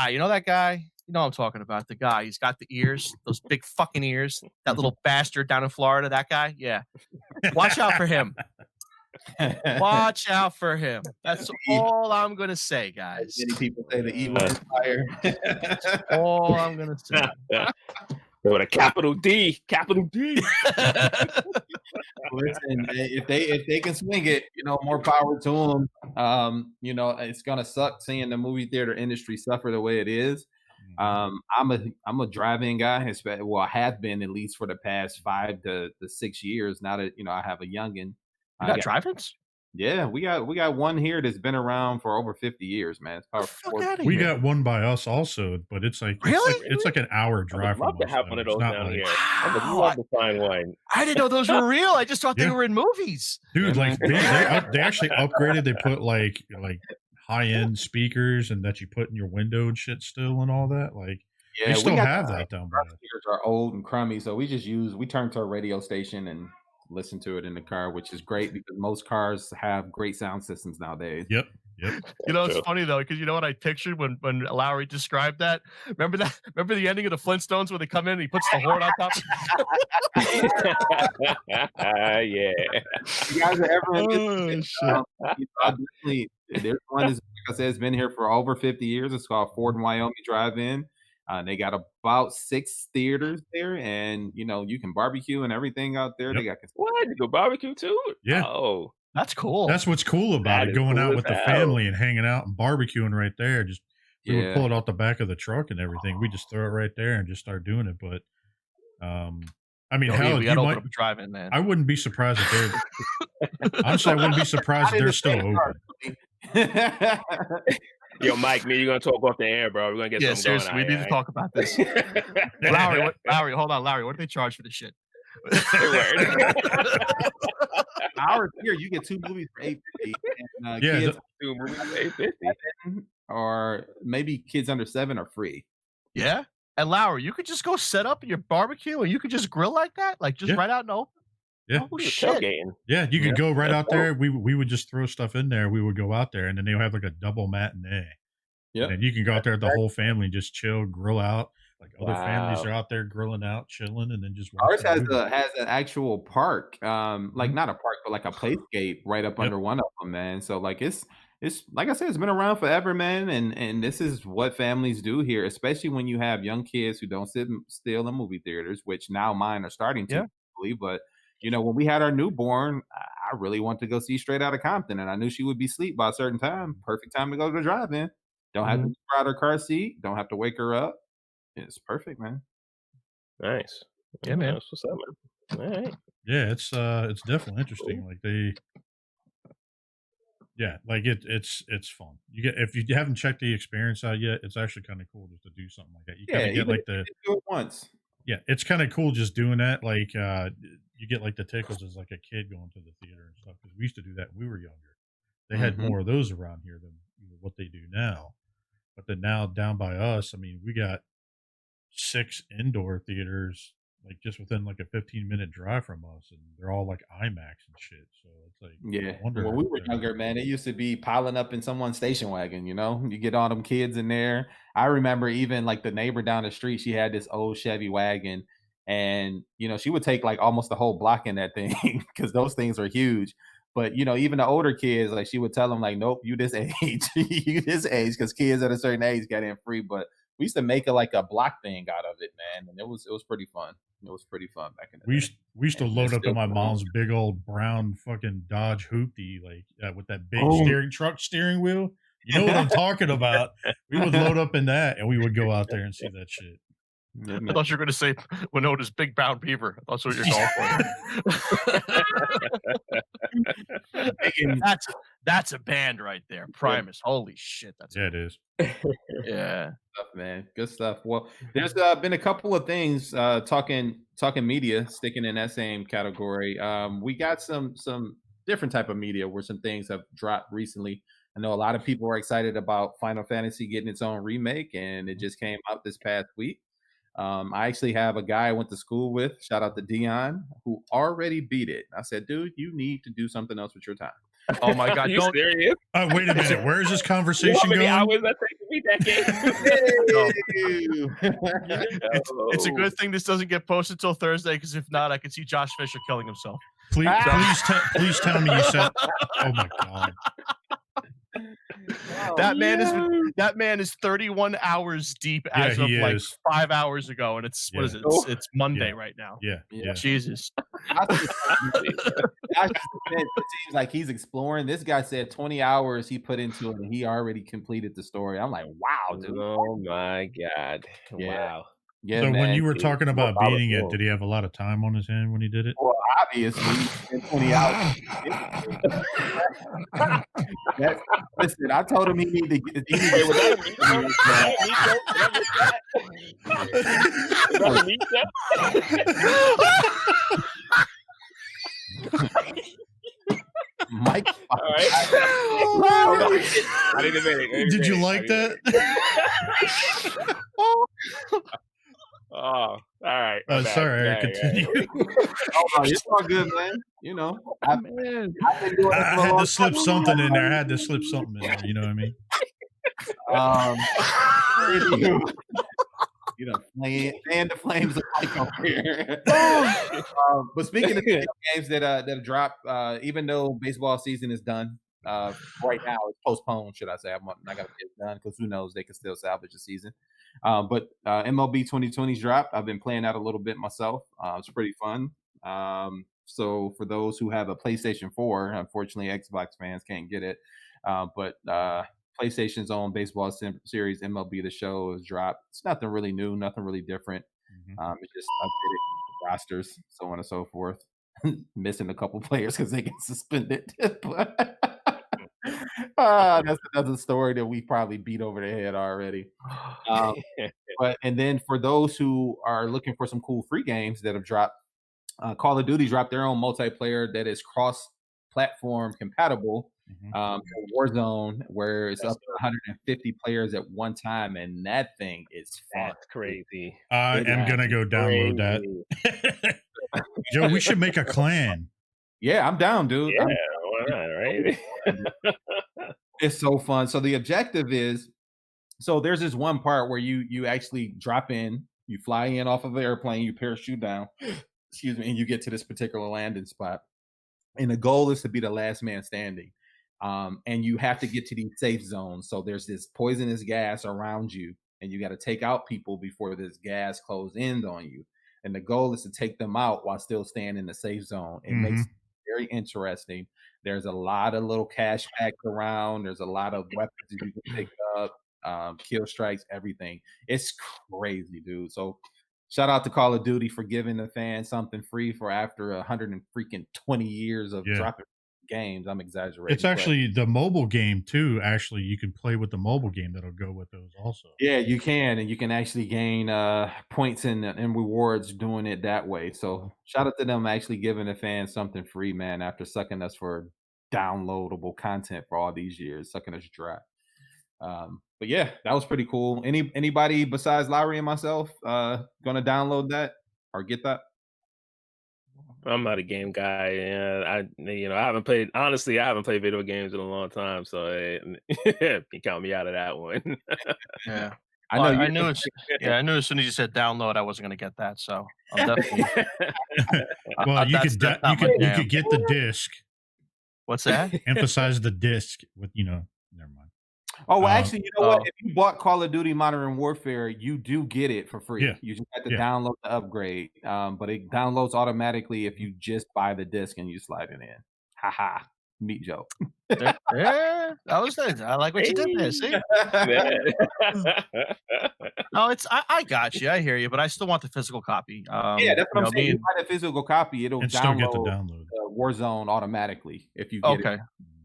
you know that guy? You know what I'm talking about, the guy. He's got the ears, those big fucking ears. That little bastard down in Florida, that guy? Yeah. Watch out for him. Watch out for him. That's all I'm going to say, guys. Many people say the evil empire. All I'm going to say. With a capital D, capital D. Listen, if they can swing it, more power to them. It's gonna suck seeing the movie theater industry suffer the way it is. I'm a drive-in guy. Well, I have been at least for the past 5 to 6 years. Now that I have a youngin, You got drive-ins? Yeah, we got one here that's been around for over 50 years, man. It's Get the fuck out of We here. got one by us also, but it's like Really? it's like an hour I would drive love from to us. have though. one of It's those not down like, here. I would Wow, love to find one. I didn't know those were real. I just thought they Yeah. were in movies. dude, like they actually upgraded. They put like high end speakers and that you put in your window and shit still and all that. Like they still have that down by Our us. speakers are old and crummy, so we turn to a radio station and listen to it in the car, which is great because most cars have great sound systems nowadays. Yep. You know, it's funny though, because you know what I pictured when Lowery described that? Remember the ending of the Flintstones where they come in and he puts the horn on top? Yeah. You guys are ever in this? There's one is, like I said, it's been here for over 50 years. It's called Ford and Wyoming Drive-In. They got about 6 theaters there, and you can barbecue and everything out there. Yep. They got What? You go barbecue too? Yeah. Oh, that's cool. That's what's cool about it. Going out with the family and hanging out and barbecuing right there. Just we would pull it out the back of the truck and everything. We just throw it right there and just start doing it. But I mean, hell, we got to open up a drive-in, man. I wouldn't be surprised if they're. Honestly, I wouldn't be surprised if they're still open. Yo, Mike, me, you're gonna talk off the air, bro. We're gonna get something seriously, going. We need to talk about this. Lowery, hold on, Lowery. What do they charge for this shit? Ours here, you get 2 movies for $8.50, and kids 2 movies for $8.50, or maybe kids under 7 are free. Yeah, and Lowery, you could just go set up your barbecue and you could just grill like that, like just right out in the open. Yeah. Oh, shit. Yeah, you could go right out there. We would just throw stuff in there. We would go out there, and then they'll have like a double matinee. Yeah, and you can go out there with the whole family and just chill, grill out. Like other families are out there grilling out, chilling, and then just ours has an actual park, like not a park, but like a playscape right up under one of them, man. So like it's like I said, it's been around forever, man. And this is what families do here, especially when you have young kids who don't sit still in movie theaters, which now mine are starting to. But when we had our newborn, I really wanted to go see Straight Outta Compton, and I knew she would be asleep by a certain time. Perfect time to go to the drive-in. Don't have to get her out of her car seat. Don't have to wake her up. It's perfect, man. Nice. Yeah, man. That's what's up, man. All right. Yeah, it's definitely interesting. Like it's fun. You get if you haven't checked the experience out yet, it's actually kind of cool just to do something like that. You kind of get like the do it once. Yeah, it's kind of cool just doing that. Like you get like the tickles as like a kid going to the theater and stuff because we used to do that when we were younger. They had more of those around here than what they do now. But then now down by us, I mean, we got 6 indoor theaters like just within like a 15-minute drive from us, and they're all like IMAX and shit. So it's like when we were younger, man, it used to be piling up in someone's station wagon. You get all them kids in there. I remember even like the neighbor down the street, she had this old Chevy wagon, and she would take like almost the whole block in that thing because those things are huge. But even the older kids, like she would tell them like, nope, you this age, because kids at a certain age got in free. But we used to make it like a block thing out of it, man, and it was pretty fun. It was pretty fun back in the day. We used to load up in my mom's big old brown fucking Dodge Hoopty, like with that big steering wheel. You know what I'm talking about. We would load up in that, and we would go out there and see that shit. I thought you were going to say Winona's Big Brown Beaver. That's what you're going for. That's a band right there. Primus. Holy shit. It is. Yeah. Good stuff, man. Good stuff. Well, there's been a couple of things talking media, sticking in that same category. We got some different type of media where some things have dropped recently. I know a lot of people are excited about Final Fantasy getting its own remake, and it just came out this past week. I actually have a guy I went to school with, shout out to Dion, who already beat it. I said, dude, you need to do something else with your time. Oh my God! You serious? Wait a minute. Where is this conversation going? Hours I take to beat that game. It's a good thing this doesn't get posted till Thursday, because if not, I could see Josh Fisher killing himself. Please tell me you said. Oh my God. That man is 31 hours deep as of like 5 hours ago, and it's what is it? It's Monday right now. Yeah. Jesus. It seems like he's exploring. This guy said 20 hours he put into it, and he already completed the story. I'm like, wow, dude. Oh my God. Yeah. Wow. Yeah, So man. when you were talking about solid beating it, feeling. did he have a lot of time on his hand when he did it? Well, obviously, in 20 hours. Listen, I told him he need to get. Wait, was that a meat joke? Was that a meat joke? Did I miss that? Was that a meat joke? Mike. All right. I didn't admit it. Did you like that? Oh, all right. Sorry, Eric, continue. Oh, it's all good, man. You know, I've been doing it for I a had long to slip something in there. I had to slip something in there. You know what I mean? You know, fan the flames of Mike over here. But speaking of video games that drop, even though baseball season is done, right now it's postponed, should I say? I'm not gonna get it done because who knows, they can still salvage the season. But MLB 2020's dropped. I've been playing that a little bit myself. It's pretty fun. So for those who have a PlayStation 4, unfortunately Xbox fans can't get it. But PlayStation's own baseball series MLB The Show has dropped. It's nothing really new, nothing really different. It's just updated rosters, so on and so forth. Missing a couple players because they get suspended. But that's another story that we probably beat over the head already. And then for those who are looking for some cool free games that have dropped, Call of Duty dropped their own multiplayer that is cross-platform compatible. Warzone, where it's up to 150 players at one time, and that thing is fun. That's crazy. I am gonna go download that. Joe, we should make a clan. Yeah, I'm down, dude. Yeah, why not, right? It's so fun. So the objective is, so there's this one part where you actually drop in, you fly in off of an airplane, you parachute down, excuse me, and you get to this particular landing spot. And the goal is to be the last man standing. And you have to get to these safe zones. So there's this poisonous gas around you, and you got to take out people before this gas closes in on you. And the goal is to take them out while still staying in the safe zone. It makes it very interesting. There's a lot of little cash packs around. There's a lot of weapons that you can pick up, kill strikes, everything. It's crazy, dude. So shout out to Call of Duty for giving the fans something free for after 120 years of dropping games. I'm exaggerating. It's actually the mobile game too. Actually, you can play with the mobile game that'll go with those also. Yeah, you can, and you can actually gain points and rewards doing it that way. So shout out to them actually giving the fans something free, man, after sucking us for downloadable content for all these years, sucking us dry. But yeah, that was pretty cool. Anybody besides Lowery and myself gonna download that or get that? I'm not a game guy, and I haven't played. Honestly, I haven't played video games in a long time, so you count me out of that one. Yeah, I knew as soon as you said download, I wasn't going to get that. So I'm definitely. Well, you could get the disc. What's that? Emphasize the disc with never mind. Oh, well, actually, you know what? If you bought Call of Duty Modern Warfare, you do get it for free. Yeah. You just have to download the upgrade. But it downloads automatically if you just buy the disc and you slide it in. Haha. Meat joke. Yeah, that was nice. I like what you did there. See? No, I got you. I hear you, but I still want the physical copy. Yeah, that's what I'm saying. You buy the physical copy, it'll download Warzone automatically if you get it. Okay.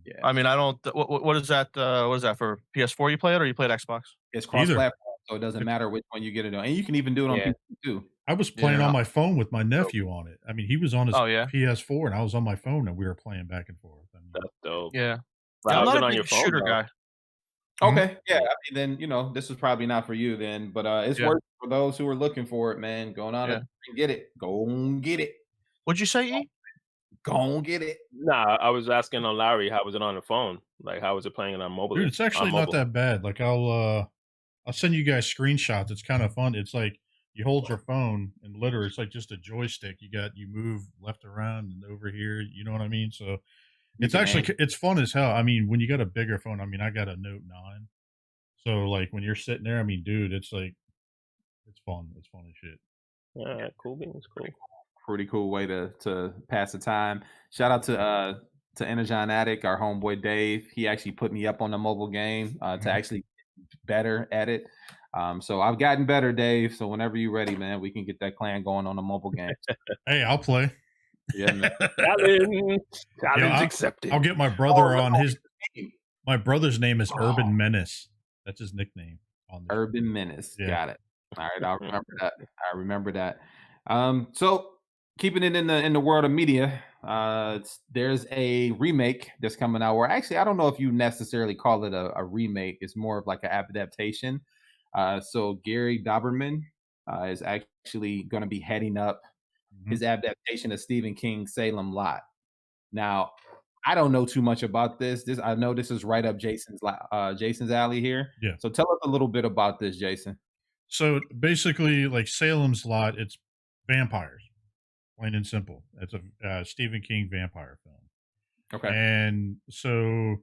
Yeah. I mean, I don't. What is that? What is that for PS4? You play it or you played Xbox? It's cross-platform, so it doesn't matter which one you get it on, and you can even do it on PC too. I was playing on my phone with my nephew on it. I mean, he was on his PS4, and I was on my phone, and we were playing back and forth. I mean, that's dope. Yeah, I'm not on a your big phone, shooter though. guy. Okay, yeah. I mean, then this is probably not for you then, but it's worth it for those who are looking for it, man. Going on and get it. Go and get it. What'd you say, E? Go and get it. Nah, I was asking on Lowery, how was it on the phone? Like, how was it playing on mobile? Dude, it's actually not that bad. Like, I'll send you guys screenshots. It's kind of fun. It's like you hold your phone and literally it's like just a joystick. You move left around and over here. You know what I mean? So it's fun as hell. I mean, when you got a bigger phone, I mean, I got a Note 9. So like when you're sitting there, I mean, dude, it's like it's fun. It's fun as shit. Yeah, cool beans, cool. Pretty cool way to pass the time. Shout out to Energon Addict, our homeboy Dave. He actually put me up on the mobile game to actually get better at it. So I've gotten better, Dave. So whenever you're ready, man, we can get that clan going on the mobile game. Hey, I'll play. Yeah, man. Challenge accepted. I'll get my brother on his. My brother's name is Urban Menace. That's his nickname on this. Urban Menace. Yeah. Got it. All right, I'll remember that. I remember that. So keeping it in the world of media, there's a remake that's coming out. Or actually, I don't know if you necessarily call it a remake. It's more of like an adaptation. So Gary Doberman is actually going to be heading up his adaptation of Stephen King's Salem Lot. Now, I don't know too much about this. I know this is right up Jason's alley here. Yeah. So tell us a little bit about this, Jason. So basically, like Salem's Lot, it's vampires, plain and simple. It's a Stephen King vampire film. Okay. And so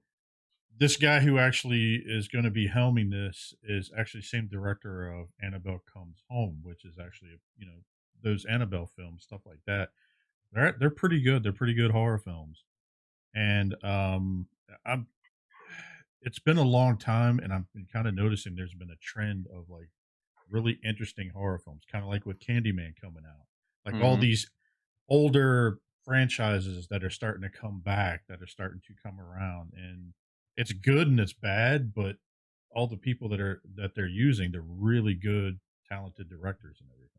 this guy who actually is going to be helming this is actually the same director of Annabelle Comes Home, which is actually, those Annabelle films, stuff like that. They're pretty good. They're pretty good horror films. And it's been a long time, and I've been kind of noticing there's been a trend of like really interesting horror films, kind of like with Candyman coming out, like all these older franchises that are starting to come back, that are starting to come around, and it's good and it's bad, but all the people that they're using, they're really good, talented directors and everything.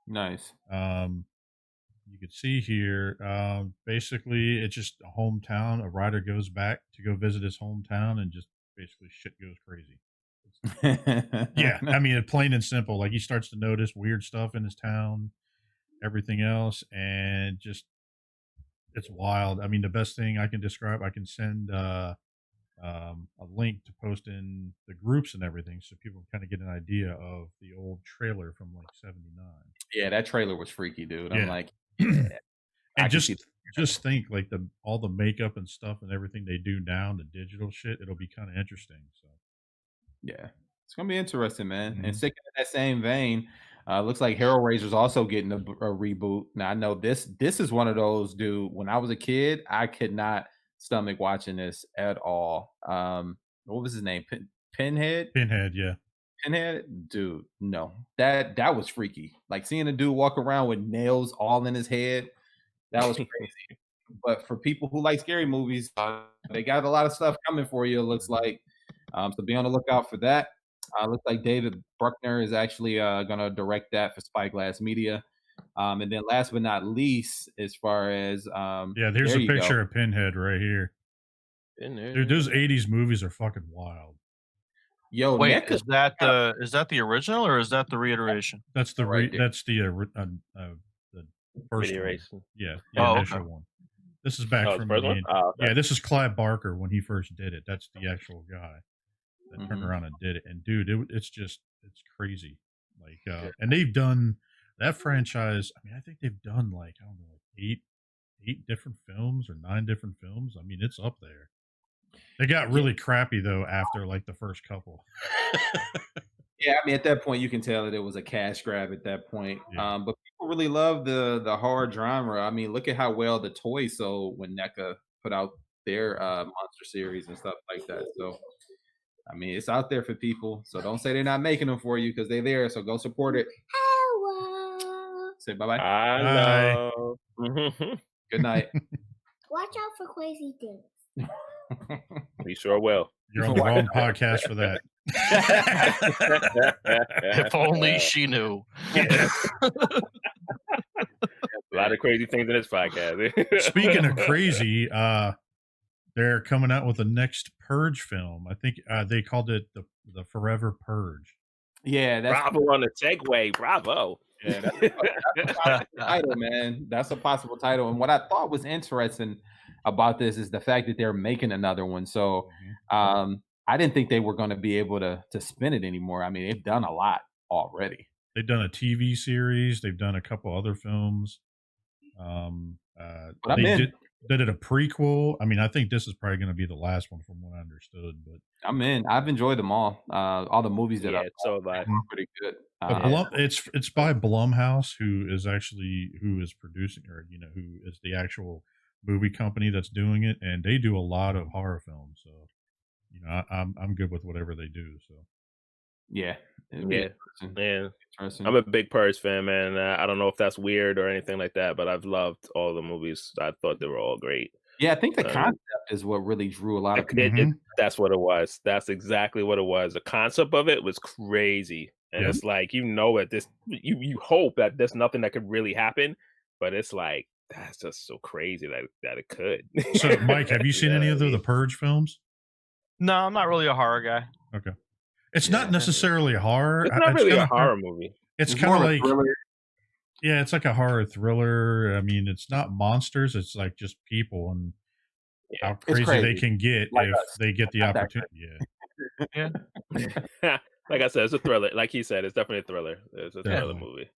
Nice. You could see here, basically it's just a hometown. A writer goes back to go visit his hometown, and just basically shit goes crazy. Yeah, I mean, it's plain and simple. Like, he starts to notice weird stuff in his town, everything else, and just it's wild. I mean, the best thing I can describe, I can send a link to post in the groups and everything, so people can kind of get an idea of the old trailer from like '79. Yeah, that trailer was freaky, dude. I'm like, and just think, like, all the makeup and stuff and everything they do now, the digital shit, it'll be kind of interesting. So yeah, it's gonna be interesting, man. And sticking in that same vein, looks like Hellraiser's also getting a reboot. Now I know this is one of those, dude. When I was a kid, I could not stomach watching this at all. What was his name? Pinhead. Yeah. Pinhead, dude. No, that was freaky. Like seeing a dude walk around with nails all in his head. That was crazy. But for people who like scary movies, they got a lot of stuff coming for you, it looks like. So be on the lookout for that. Looks like David Bruckner is actually going to direct that for Spyglass Media. And then last but not least, as far as there's a picture of Pinhead right here. Pinhead. Dude, those 80s movies are fucking wild. Yo, wait, is that the original or is that the reiteration? That's the first one. Yeah, the initial one. This is back from the beginning. Yeah, this is Clive Barker when he first did it. That's the actual guy that turned around and did it. And dude, it's crazy. Like, and they've done that franchise. I mean, I think they've done like, I don't know, like eight different films or 9 different films. I mean, it's up there. They got really crappy though after like the first couple. Yeah, I mean, at that point, you can tell that it was a cash grab at that point. Yeah. But people really love the horror genre. I mean, look at how well the toys sold when NECA put out their monster series and stuff like that. So, I mean, it's out there for people. So don't say they're not making them for you, because they're there. So go support it. Hello. Say bye-bye. Hello. Good night. Watch out for crazy things. We sure will. You're on the wrong podcast for that. If only she knew. A lot of crazy things in this podcast. Speaking of crazy, they're coming out with the next Purge film. I think they called it the Forever Purge. Yeah, that's bravo on the segue. Bravo. Yeah, that's a possible title, man. That's a possible title. And what I thought was interesting about this is the fact that they're making another one. So I didn't think they were going to be able to spin it anymore. I mean, they've done a lot already. They've done a TV series. They've done a couple other films. But they did a prequel. I mean, I think this is probably going to be the last one from what I understood. But I'm in. I've enjoyed them all. All the movies that I've so that pretty good. It's by Blumhouse, who is producing, or who is the actual movie company that's doing it, and they do a lot of horror films. So I'm good with whatever they do. So Yeah. Yeah. I'm a big Purge fan, man. I don't know if that's weird or anything like that, but I've loved all the movies. I thought they were all great. Yeah, I think the concept is what really drew a lot of people. That's what it was. That's exactly what it was. The concept of it was crazy. And it's like, you hope that there's nothing that could really happen, but it's like, that's just so crazy that it could. So, Mike, have you seen any of the Purge films? No, I'm not really a horror guy. Okay. It's not necessarily horror. It's not really a horror movie. It's kind of like, yeah, it's like a horror thriller. I mean, it's not monsters. It's like just people and how crazy they can get if they get the opportunity. Yeah. Like I said, it's a thriller. Like he said, it's definitely a thriller. It's a thriller movie.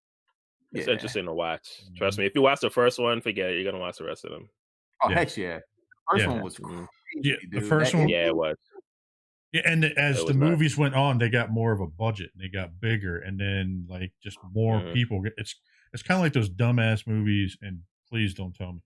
It's interesting to watch. Trust me. If you watch the first one, forget it. You're gonna watch the rest of them. Oh, heck yeah. The first one was crazy, Yeah, dude. the first one. Yeah, it was. Yeah, and as the movies went on, they got more of a budget. And they got bigger, and then like just more people. It's kind of like those dumbass movies. And please don't tell me,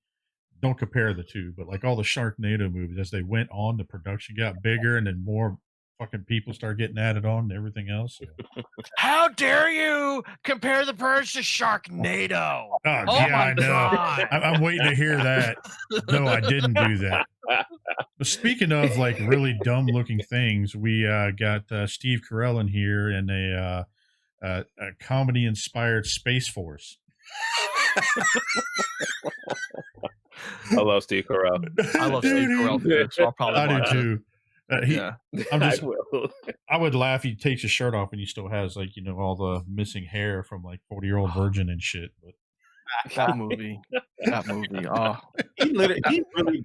don't compare the two. But like all the Sharknado movies, as they went on, the production got bigger, and then more fucking people start getting added on and everything else. So. How dare you compare the Purge to Sharknado? Oh yeah, I know. I'm waiting to hear that. No, I didn't do that. But speaking of like really dumb looking things, we got Steve Carell in here and a comedy inspired Space Force. I love Steve Carell. I love Steve Carell too, so I'll probably watch do too. I would laugh. He takes his shirt off and he still has like all the missing hair from like 40-year-old virgin and shit. But that movie. Oh, he really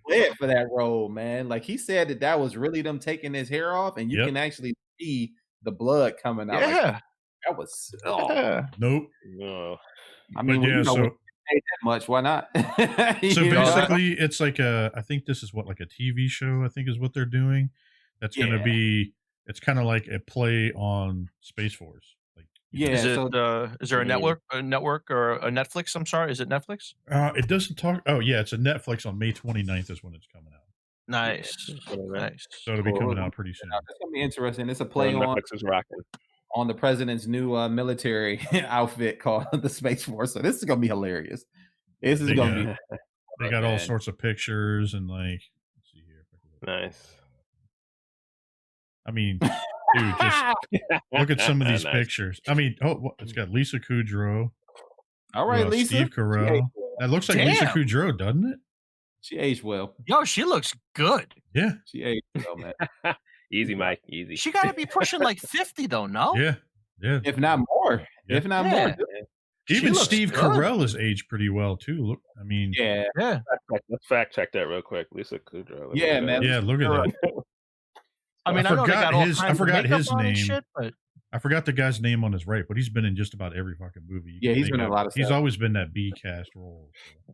bled for that role, man. Like he said that was really them taking his hair off, and you can actually see the blood coming out. Yeah, like, that was nope. No. I mean, so that much, why not? So basically, it's like I think this is like a TV show. I think is what they're doing. That's going to be. It's kind of like a play on Space Force. Like, is it? Is there a network or a Netflix? I'm sorry, is it Netflix? It doesn't talk. Oh yeah, it's a Netflix on May 29th is when it's coming out. Nice. So it'll be coming out pretty soon. It's gonna be interesting. It's a play on Netflix is rocking. On the president's new military outfit called the Space Force. So this is gonna be hilarious. This is gonna be. They got all sorts of pictures and like. Let's see here. Nice. I mean, dude, just look at some of these pictures. I mean, it's got Lisa Kudrow. All right, Lisa. Steve Carell. That looks like Lisa Kudrow, doesn't it? She aged well. Yo, she looks good. Yeah. She aged well, man. Easy, Mike. Easy. She got to be pushing like 50, though, no? Yeah. Yeah. If not more. Yeah. If not more. Even Steve Carell has aged pretty well, too. Look, I mean. Yeah. Let's fact check that real quick. Lisa Kudrow. Yeah, man. Yeah, look at that. I mean, I forgot his name. Shit, but I forgot the guy's name on his right, but he's been in just about every fucking movie. Yeah, he's been in a lot of stuff. He's always been that B cast role. So.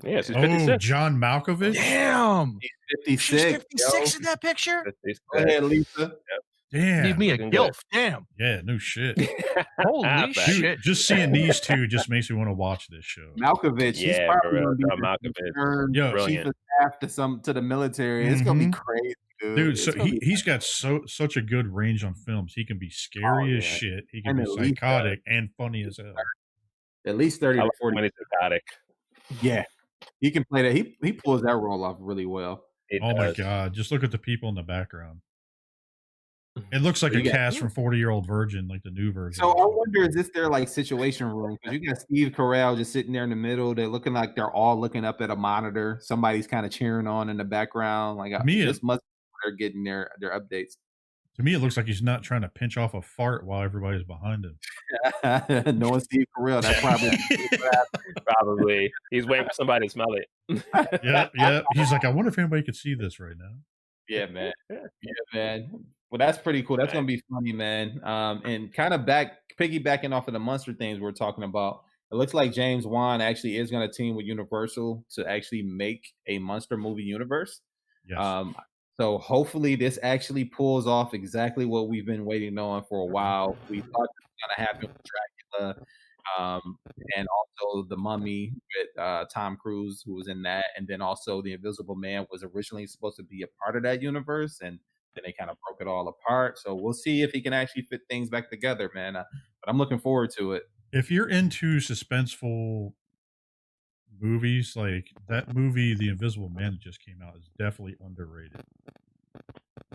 Yes, he's 56. John Malkovich. Damn, he's 56. She's 56 in that picture. Go ahead, Lisa. Damn, give me a gilf. Damn. Yeah, no shit. Holy shit! Just seeing these two just makes me want to watch this show. Malkovich, he's probably going to be chief of staff to the military. It's going to be crazy. Dude, so he's got such a good range on films. He can be scary as shit. He can be psychotic and funny as hell. At least 30 to 40. Psychotic. Yeah, he can play that. He pulls that role off really well. My god! Just look at the people in the background. It looks like a cast from 40-Year-Old Virgin, like the new version. So I wonder, is this their like situation room? Because you got Steve Carell just sitting there in the middle. They're looking like they're all looking up at a monitor. Somebody's kind of cheering on in the background. Like this must. They're getting their updates. To me, it looks like he's not trying to pinch off a fart while everybody's behind him. Knowing Steve Carell, that's probably he's waiting for somebody to smell it. Yeah. He's like, I wonder if anybody could see this right now. Yeah, man. Well, that's pretty cool. That's gonna be funny, man. And kind of piggybacking off of the monster things we're talking about. It looks like James Wan actually is going to team with Universal to actually make a monster movie universe. Yes. So hopefully this actually pulls off exactly what we've been waiting on for a while. We thought it was going to happen with Dracula, and also The Mummy with Tom Cruise, who was in that, and then also The Invisible Man was originally supposed to be a part of that universe, and Then they kind of broke it all apart. So we'll see if he can actually fit things back together, man. But I'm looking forward to it. If you're into suspenseful movies, like that movie, The Invisible Man that just came out, is definitely underrated.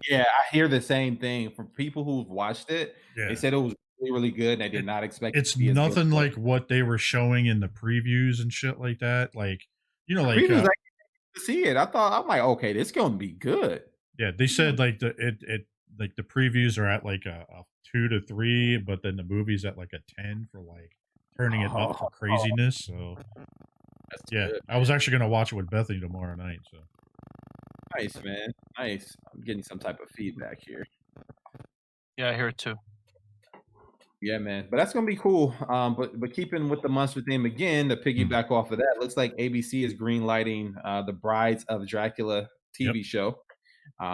Yeah, I hear the same thing from people who've watched it. Yeah. They said it was really, really good, and they did not expect It's it to be as good. nothing like what they were showing in the previews and shit like that. Like, you know, like previews, I to see it. I'm like, okay, this gonna be good. Yeah, they said like the previews are at like a 2 to 3, but then the movie's at like a 10 for like turning it up for craziness. So yeah, good, I was actually gonna watch it with Bethany tomorrow night. So nice, man, nice. I'm getting some type of feedback here. Yeah, I hear it too. Yeah, man, but that's gonna be cool. But keeping with the months with them again, to piggyback off of that, looks like ABC is greenlighting the Brides of Dracula TV show.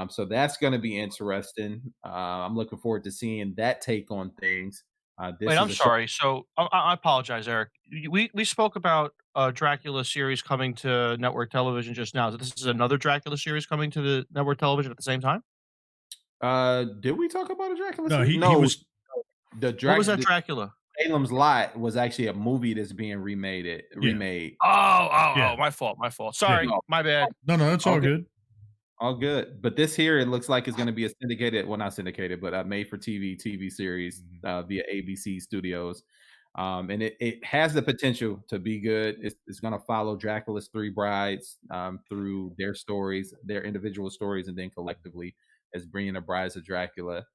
So that's going to be interesting. I'm looking forward to seeing that take on things. Wait, I'm sorry. So I apologize, Eric. We spoke about Dracula series coming to network television just now. This is another Dracula series coming to the network television at the same time. Did we talk about a Dracula? No, series? he was. What was that Dracula? Salem's Lot was actually a movie that's being remade. Oh, my fault. Sorry, my bad. No, it's all good. All good. But this here, it looks like it's going to be a syndicated, well, not syndicated, but made for TV series via ABC Studios. And it has the potential to be good. It's going to follow Dracula's 3 brides through their stories, their individual stories, and then collectively as bringing the Brides of Dracula.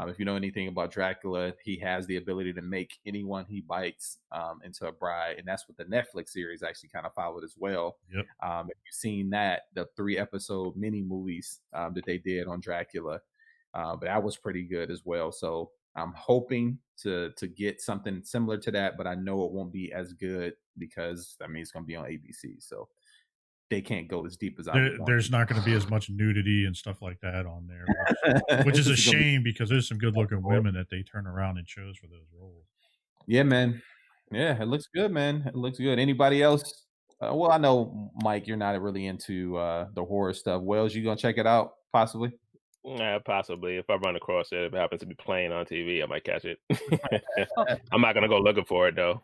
If you know anything about Dracula, he has the ability to make anyone he bites into a bride. And that's what the Netflix series actually kind of followed as well. Yep. If you've seen that, the 3-episode mini movies that they did on Dracula, but that was pretty good as well. So I'm hoping to get something similar to that, but I know it won't be as good because, I mean, it's going to be on ABC. So they can't go as deep as there's not going to be as much nudity and stuff like that on there, which is a shame because there's some good looking women that they turn around and chose for those roles. Yeah, man. Yeah, it looks good, man. It looks good. Anybody else? Well, I know, Mike, you're not really into the horror stuff. Wells, you gonna check it out, possibly? Yeah, possibly. If I run across it, if it happens to be playing on TV, I might catch it. I'm not gonna go looking for it though.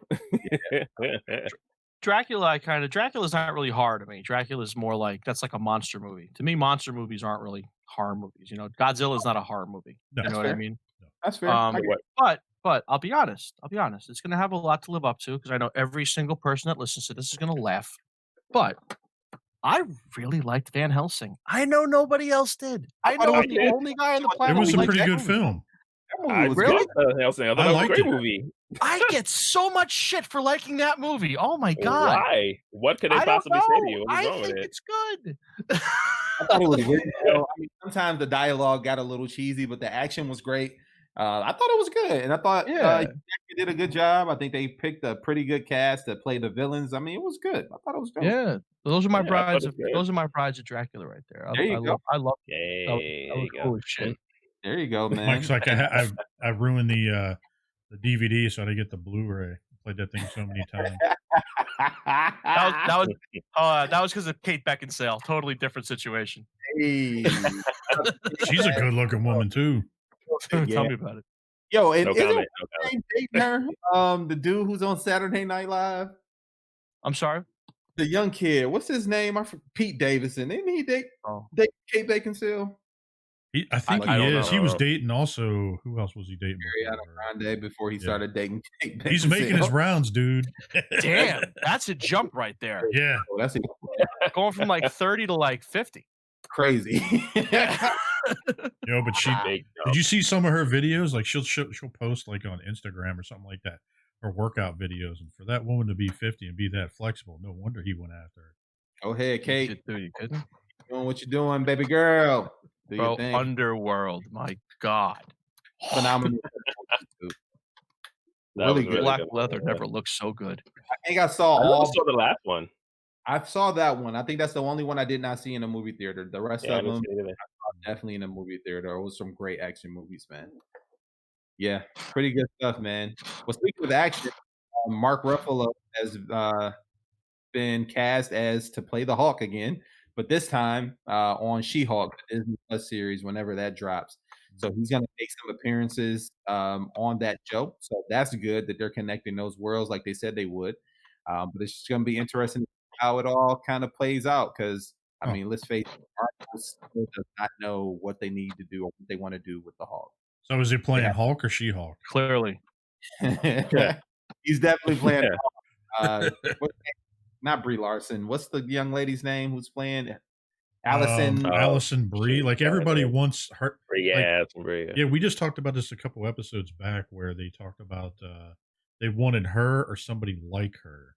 Dracula's not really horror to me. Dracula's more like, that's like a monster movie. To me, monster movies aren't really horror movies. You know, Godzilla's not a horror movie. No, you know what I mean? That's fair. But I'll be honest. It's going to have a lot to live up to because I know every single person that listens to this is going to laugh. But I really liked Van Helsing. I know nobody else did. I know I'm the only guy on the planet. It was a pretty good film. I really? Helsing. I thought it was a great movie. I get so much shit for liking that movie. Oh my god! Why? What could they possibly say to you? What's wrong with it? It's good. I thought it was good. I mean, sometimes the dialogue got a little cheesy, but the action was great. I thought it was good, and I thought they did a good job. I think they picked a pretty good cast to play the villains. I mean, it was good. I thought it was good. Yeah, those are my brides. Those are my brides of Dracula right there. There you go. I love. That was cool as shit. There you go, man. Mike's like, I ruined the DVD, so I get the Blu-ray. Played that thing so many times. that was because of Kate Beckinsale. Totally different situation. Hey. She's a good-looking woman too. Tell me about it. Yo, and isn't dating her? The dude who's on Saturday Night Live. I'm sorry. The young kid. What's his name? Pete Davidson. Didn't he date Kate Beckinsale? I think he is. He was dating also. Who else was he dating? Ariana Grande before he started dating Kate Beckinsale. He's making his rounds, dude. Damn, that's a jump right there. Yeah, that's going from like 30 to like 50. Crazy. Yo, but did you see some of her videos? Like she'll post like on Instagram or something like that, her workout videos. And for that woman to be 50 and be that flexible, no wonder he went after her. Go ahead, Kate. You couldn't. Doing what you doing, baby girl. Bro, Underworld, my God. Phenomenal. Really good. Black leather never looked so good. I think I saw the last one. I saw that one. I think that's the only one I did not see in a movie theater. The rest of them, I saw definitely in a movie theater. It was some great action movies, man. Yeah, pretty good stuff, man. Well, speaking of action, Mark Ruffalo has been cast to play the Hulk again. but this time on She-Hulk, the Disney Plus series, whenever that drops. So he's going to make some appearances on that show. So that's good that they're connecting those worlds like they said they would. But it's just going to be interesting how it all kind of plays out because, I mean, let's face it, Marvel still does not know what they need to do or what they want to do with the Hulk. So is he playing Hulk or She-Hulk? Clearly. He's definitely playing Hulk. Not Brie Larson. What's the young lady's name who's playing? Allison Brie. Like everybody wants her. Yeah, yeah. We just talked about this a couple episodes back where they talked about they wanted her or somebody like her,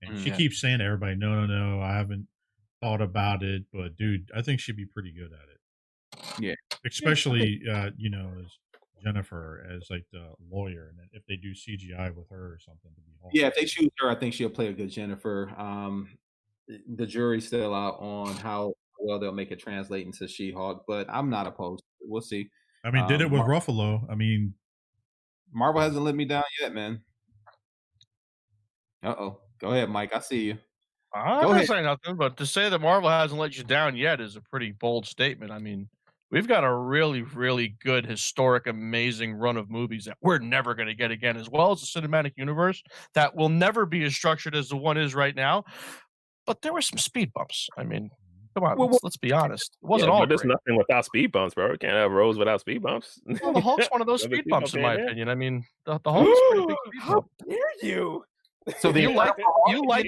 and she keeps saying to everybody, "No, I haven't thought about it, but dude, I think she'd be pretty good at it." Yeah, especially as Jennifer as like the lawyer, and then if they do CGI with her or something to be Hulk. Yeah, if they choose her, I think she'll play a good Jennifer. The jury's still out on how well they'll make it translate into She-Hulk, but I'm not opposed. We'll see. I mean, did it with Ruffalo. I mean, Marvel hasn't let me down yet, man. Go ahead, Mike. I see you. I'm not saying nothing, but to say that Marvel hasn't let you down yet is a pretty bold statement. I mean, we've got a really, really good, historic, amazing run of movies that we're never going to get again, as well as a cinematic universe that will never be as structured as the one is right now. But there were some speed bumps. I mean, come on, let's be honest. It wasn't all there's great. nothing without speed bumps, bro. We can't have Rose without speed bumps. Well, the Hulk's one of those speed bumps, in my opinion. I mean, the Hulk's pretty big speed bump. How dare you? So you liked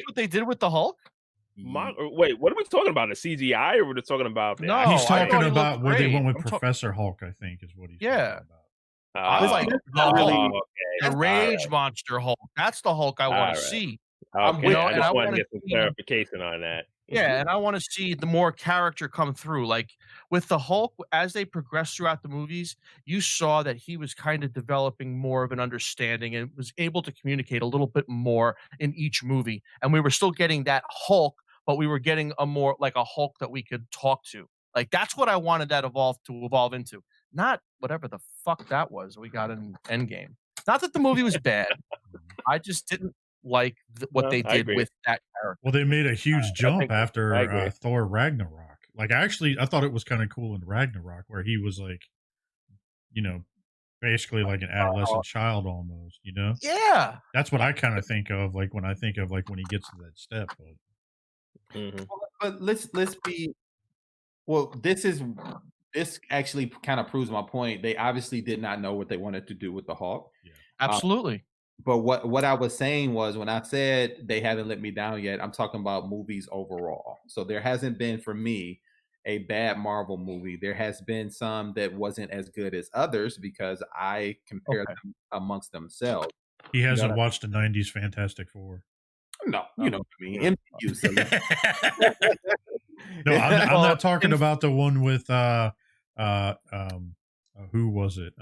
what they did with the Hulk? Wait, what are we talking about? The CGI, or we're just talking about? No, he's talking about where they went with Professor Hulk. I think is what he's talking about. I like the Rage Monster Hulk. That's the Hulk I want to see. Okay. I just want to get some clarification on that. Yeah, and I want to see the more character come through. Like with the Hulk, as they progressed throughout the movies, you saw that he was kind of developing more of an understanding and was able to communicate a little bit more in each movie. And we were still getting that Hulk, but we were getting a more like a Hulk that we could talk to. Like that's what I wanted that to evolve into, not whatever the fuck that was we got in Endgame. Not that the movie was bad, I just didn't like what they did with that character. Well, they made a huge jump after Thor Ragnarok. Like, I thought it was kind of cool in Ragnarok where he was like, basically like an adolescent child almost, Yeah. That's what I kind of think of, like, when I think of, like, when he gets to that step. But let's be, well, this actually kind of proves my point. They obviously did not know what they wanted to do with the Hulk. Yeah. Absolutely. But what I was saying was when I said they haven't let me down yet, I'm talking about movies overall. So there hasn't been, for me, a bad Marvel movie. There has been some that wasn't as good as others because I compared them amongst themselves. He hasn't watched the 90s Fantastic Four. No, you know what I mean. MCU, so no, I'm not talking about the one with who was it?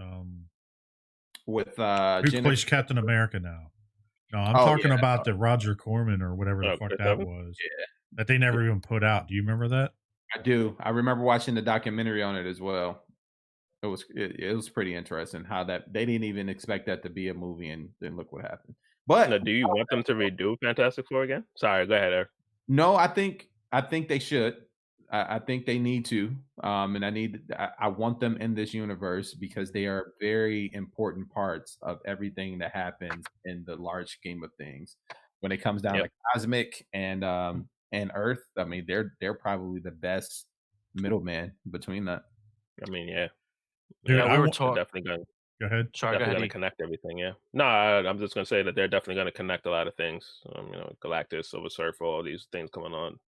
With who plays Captain America now? No, I'm talking about the Roger Corman or whatever the fuck that was. Yeah. That they never even put out. Do you remember that? I do. I remember watching the documentary on it as well. It was pretty interesting how that they didn't even expect that to be a movie, and then look what happened. But now, do you want them to redo Fantastic Four again? Sorry, go ahead, Eric. No, I think they should. I think they need to, and I want them in this universe because they are very important parts of everything that happens in the large scheme of things. When it comes down to cosmic and Earth, I mean they're probably the best middleman between that. I mean, yeah. Dude, we were definitely going. Go ahead. Sorry, definitely going to connect everything. Yeah. No, I'm just going to say that they're definitely going to connect a lot of things. Galactus, Silver Surfer, all these things coming on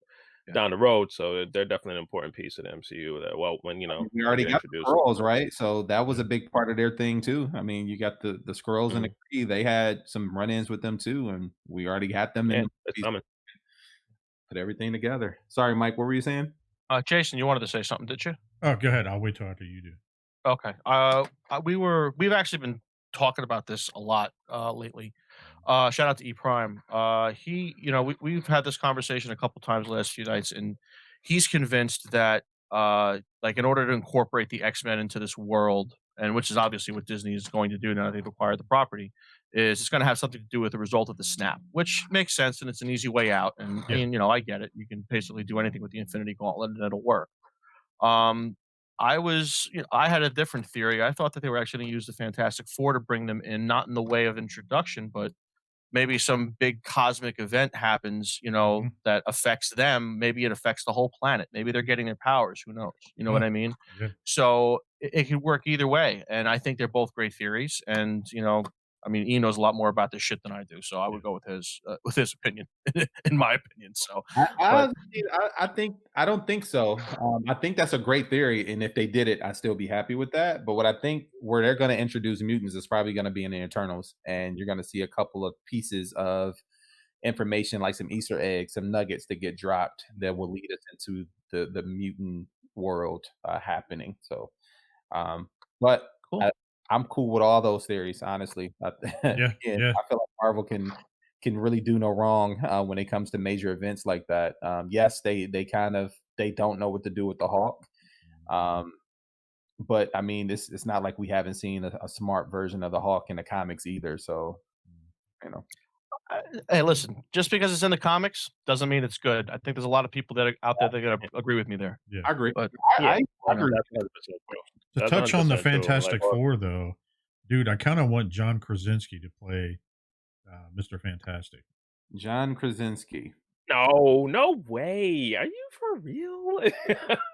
down the road. So they're definitely an important piece of the MCU. That when we already got the Skrulls, right? So that was a big part of their thing too. I mean, you got the Skrulls and the Kree. They had some run-ins with them too, and we already got them. Yeah, it's coming. Put everything together. Sorry, Mike. What were you saying? Jason, you wanted to say something, did you? Oh, go ahead. I'll wait till after you do. Okay. We've actually been talking about this a lot lately. Shout out to E Prime. We've had this conversation a couple times the last few nights, and he's convinced that like in order to incorporate the X-Men into this world, and which is obviously what Disney is going to do now that they've acquired the property, is it's going to have something to do with the result of the snap, which makes sense, and it's an easy way out. And I get it. You can basically do anything with the Infinity Gauntlet, and it'll work. I had a different theory. I thought that they were actually going to use the Fantastic Four to bring them in, not in the way of introduction, but maybe some big cosmic event happens, that affects them. Maybe it affects the whole planet. Maybe they're getting their powers. Who knows? You know what I mean? Yeah. So it could work either way. And I think they're both great theories. And, Ian knows a lot more about this shit than I do. So I would go with his opinion, in my opinion. So I don't think so. I think that's a great theory. And if they did it, I'd still be happy with that. But what I think where they're going to introduce mutants is probably going to be in the Eternals. And you're going to see a couple of pieces of information, like some Easter eggs, some nuggets that get dropped that will lead us into the mutant world happening. So, but cool. I'm cool with all those theories, honestly. I feel like Marvel can really do no wrong when it comes to major events like that. Yes, they don't know what to do with the Hulk. But I mean, it's not like we haven't seen a smart version of the Hulk in the comics either. So, Hey, listen, just because it's in the comics doesn't mean it's good. I think there's a lot of people that are out there that are going to agree with me there. Yeah. I agree. But I agree. To touch on the Fantastic Four, though, dude, I kind of want John Krasinski to play Mr. Fantastic. John Krasinski. No way. Are you for real?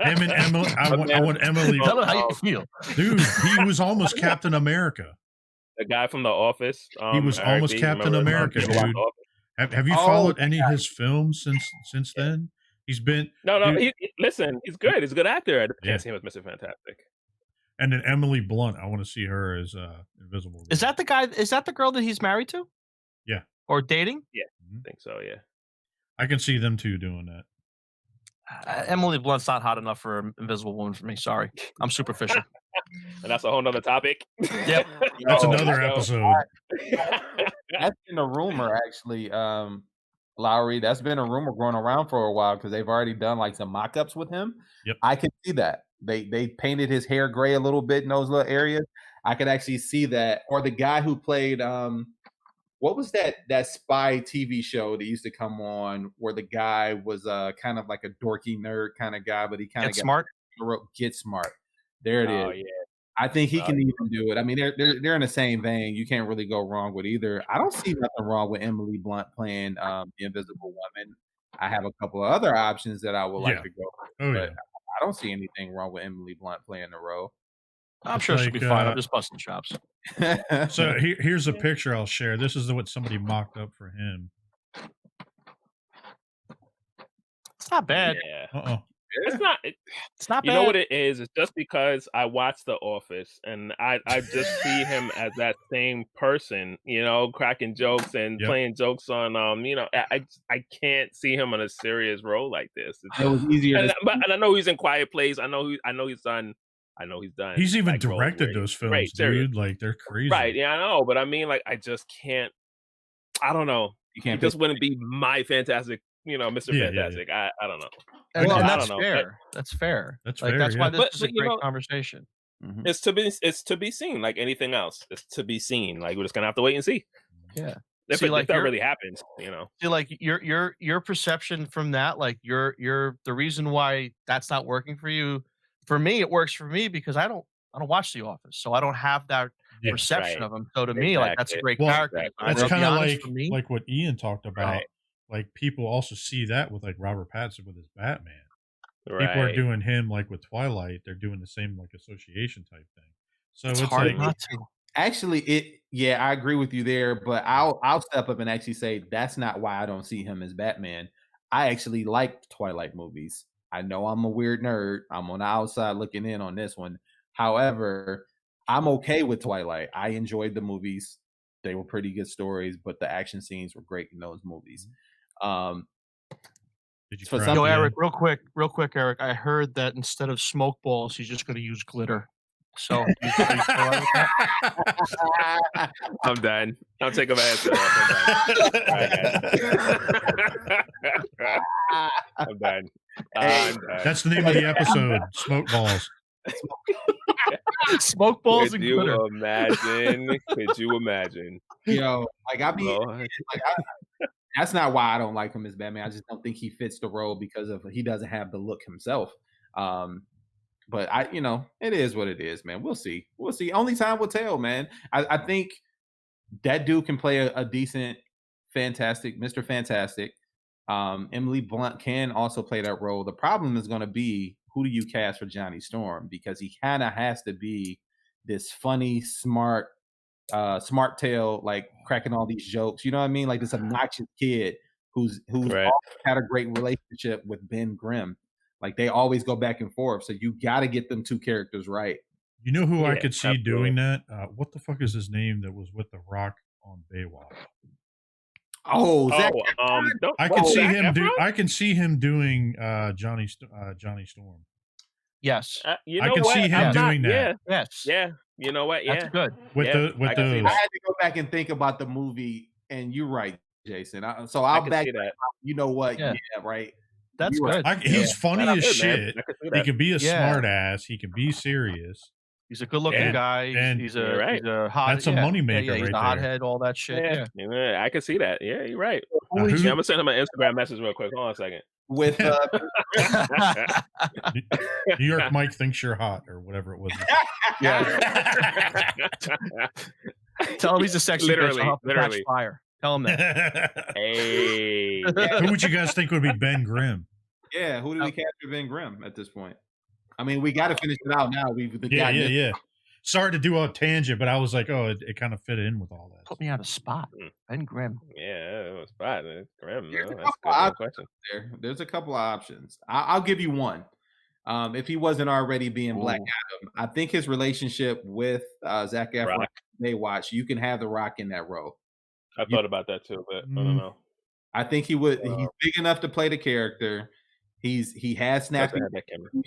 Him and Emily. I want Emily. Tell her how you feel. Dude, he was almost Captain America. The guy from The Office. He was almost Captain America, dude. Have you followed any of his films since then? He's been listen, he's good. He's a good actor. I can't see him as Mr. Fantastic. And then Emily Blunt, I want to see her as Invisible Woman. Is that the guy? Is that the girl that he's married to? Yeah. Or dating? Yeah, I think so. Yeah. I can see them two doing that. Emily Blunt's not hot enough for Invisible Woman for me. Sorry, I'm superficial. And that's a whole nother topic. Yep. That's another episode. That's been a rumor, actually, Lowery. That's been a rumor going around for a while because they've already done like some mock-ups with him. Yep. I can see that. They painted his hair gray a little bit in those little areas. I could actually see that. Or the guy who played what was that spy TV show that used to come on where the guy was kind of like a dorky nerd kind of guy, but he kind of Get Smart. Get Smart. There it is. Oh, yeah. I think he can even do it. I mean, they're in the same vein. You can't really go wrong with either. I don't see nothing wrong with Emily Blunt playing the Invisible Woman. I have a couple of other options that I would like to go with, but I don't see anything wrong with Emily Blunt playing the role. I'm sure she'll be fine. I'm just busting chops. So here's a picture I'll share. This is what somebody mocked up for him. It's not bad. Yeah. It's not. It's not bad. You know what it is? It's just because I watch The Office and I just see him as that same person, cracking jokes and playing jokes on, I can't see him in a serious role like this. It was easier. And I know he's in Quiet Place. I know he's done. He's even directed those films, dude. Like they're crazy. Right? Yeah, I know. But I mean, like, I just can't. I don't know. You can't. It just wouldn't be my Fantastic. Mr. Fantastic. I don't know. And that's fair. That's fair. That's like fair. that's why this is a great conversation. Mm-hmm. It's to be seen. Like anything else, it's to be seen. Like we're just gonna have to wait and see. Yeah. If that really happens, See, like your perception from that, like your the reason why that's not working for you. For me, it works for me because I don't watch The Office, so I don't have that perception of him. So to me, like that's a great character. That's kind of like what Ian talked about. Right. Like people also see that with like Robert Pattinson with his Batman. Right. People are doing him like with Twilight. They're doing the same like association type thing. So it's hard like, not to. Actually, I agree with you there, but I'll step up and actually say that's not why I don't see him as Batman. I actually like Twilight movies. I know I'm a weird nerd. I'm on the outside looking in on this one. However, I'm okay with Twilight. I enjoyed the movies. They were pretty good stories, but the action scenes were great in those movies. Did you cry? Eric, real quick, Eric. I heard that instead of smoke balls, he's just going to use glitter. So I'm done. I'll take a answer. I'm done. That's the name of the episode. Smoke balls. Smoke balls Could and you glitter. imagine? Could you imagine? Yo, like I mean, Oh, that's not why I don't like him as Batman. I just don't think he fits the role because of he doesn't have the look himself. But it is what it is, man. We'll see. We'll see. Only time will tell, man. I think that dude can play a decent, fantastic, Mr. Fantastic. Emily Blunt can also play that role. The problem is going to be, who do you cast for Johnny Storm? Because he kind of has to be this funny, smart tail, like cracking all these jokes. You know what I mean? Like this obnoxious kid who's right. had a great relationship with Ben Grimm. Like they always go back and forth. So you got to get them two characters right. You know who I could see absolutely. doing that? What the fuck is his name that was with The Rock on Baywatch? Oh, Zac I can see him do. I can see him doing Johnny Storm. Yes, I can see him doing that. Yeah, yes, yeah. You know what? Yeah, that's good. With those. I had to go back and think about the movie, and you're right, Jason. So I'll back that. You know what? Yeah, right. That's good. He's funny as shit. He can be a smart ass. He can be serious. He's a good-looking guy. He's a hot. That's a moneymaker he's right a hothead. All that shit. Yeah, I can see that. Yeah, you're right. Who I'm gonna send him an Instagram message real quick. Hold on a second. With New York Mike thinks you're hot, or whatever it was. Yeah. Tell him he's a sexy bitch. Literally. Fire. Tell him that. Hey. Who would you guys think would be Ben Grimm? Yeah, who do we cast for Ben Grimm at this point? I mean, we got to finish it out now. Yeah. Sorry to do a tangent, but I was like, oh, it kind of fit in with all that. Put me on a spot. Ben Grimm. Yeah, spot. Grimm. There's That's a good question. There's a couple of options. I'll give you one. If he wasn't already being Black Adam, I think his relationship with Zac Efron, Baywatch, you can have The Rock in that role. I thought about that too, but I don't know. I think he would. He's big enough to play the character. He has snappy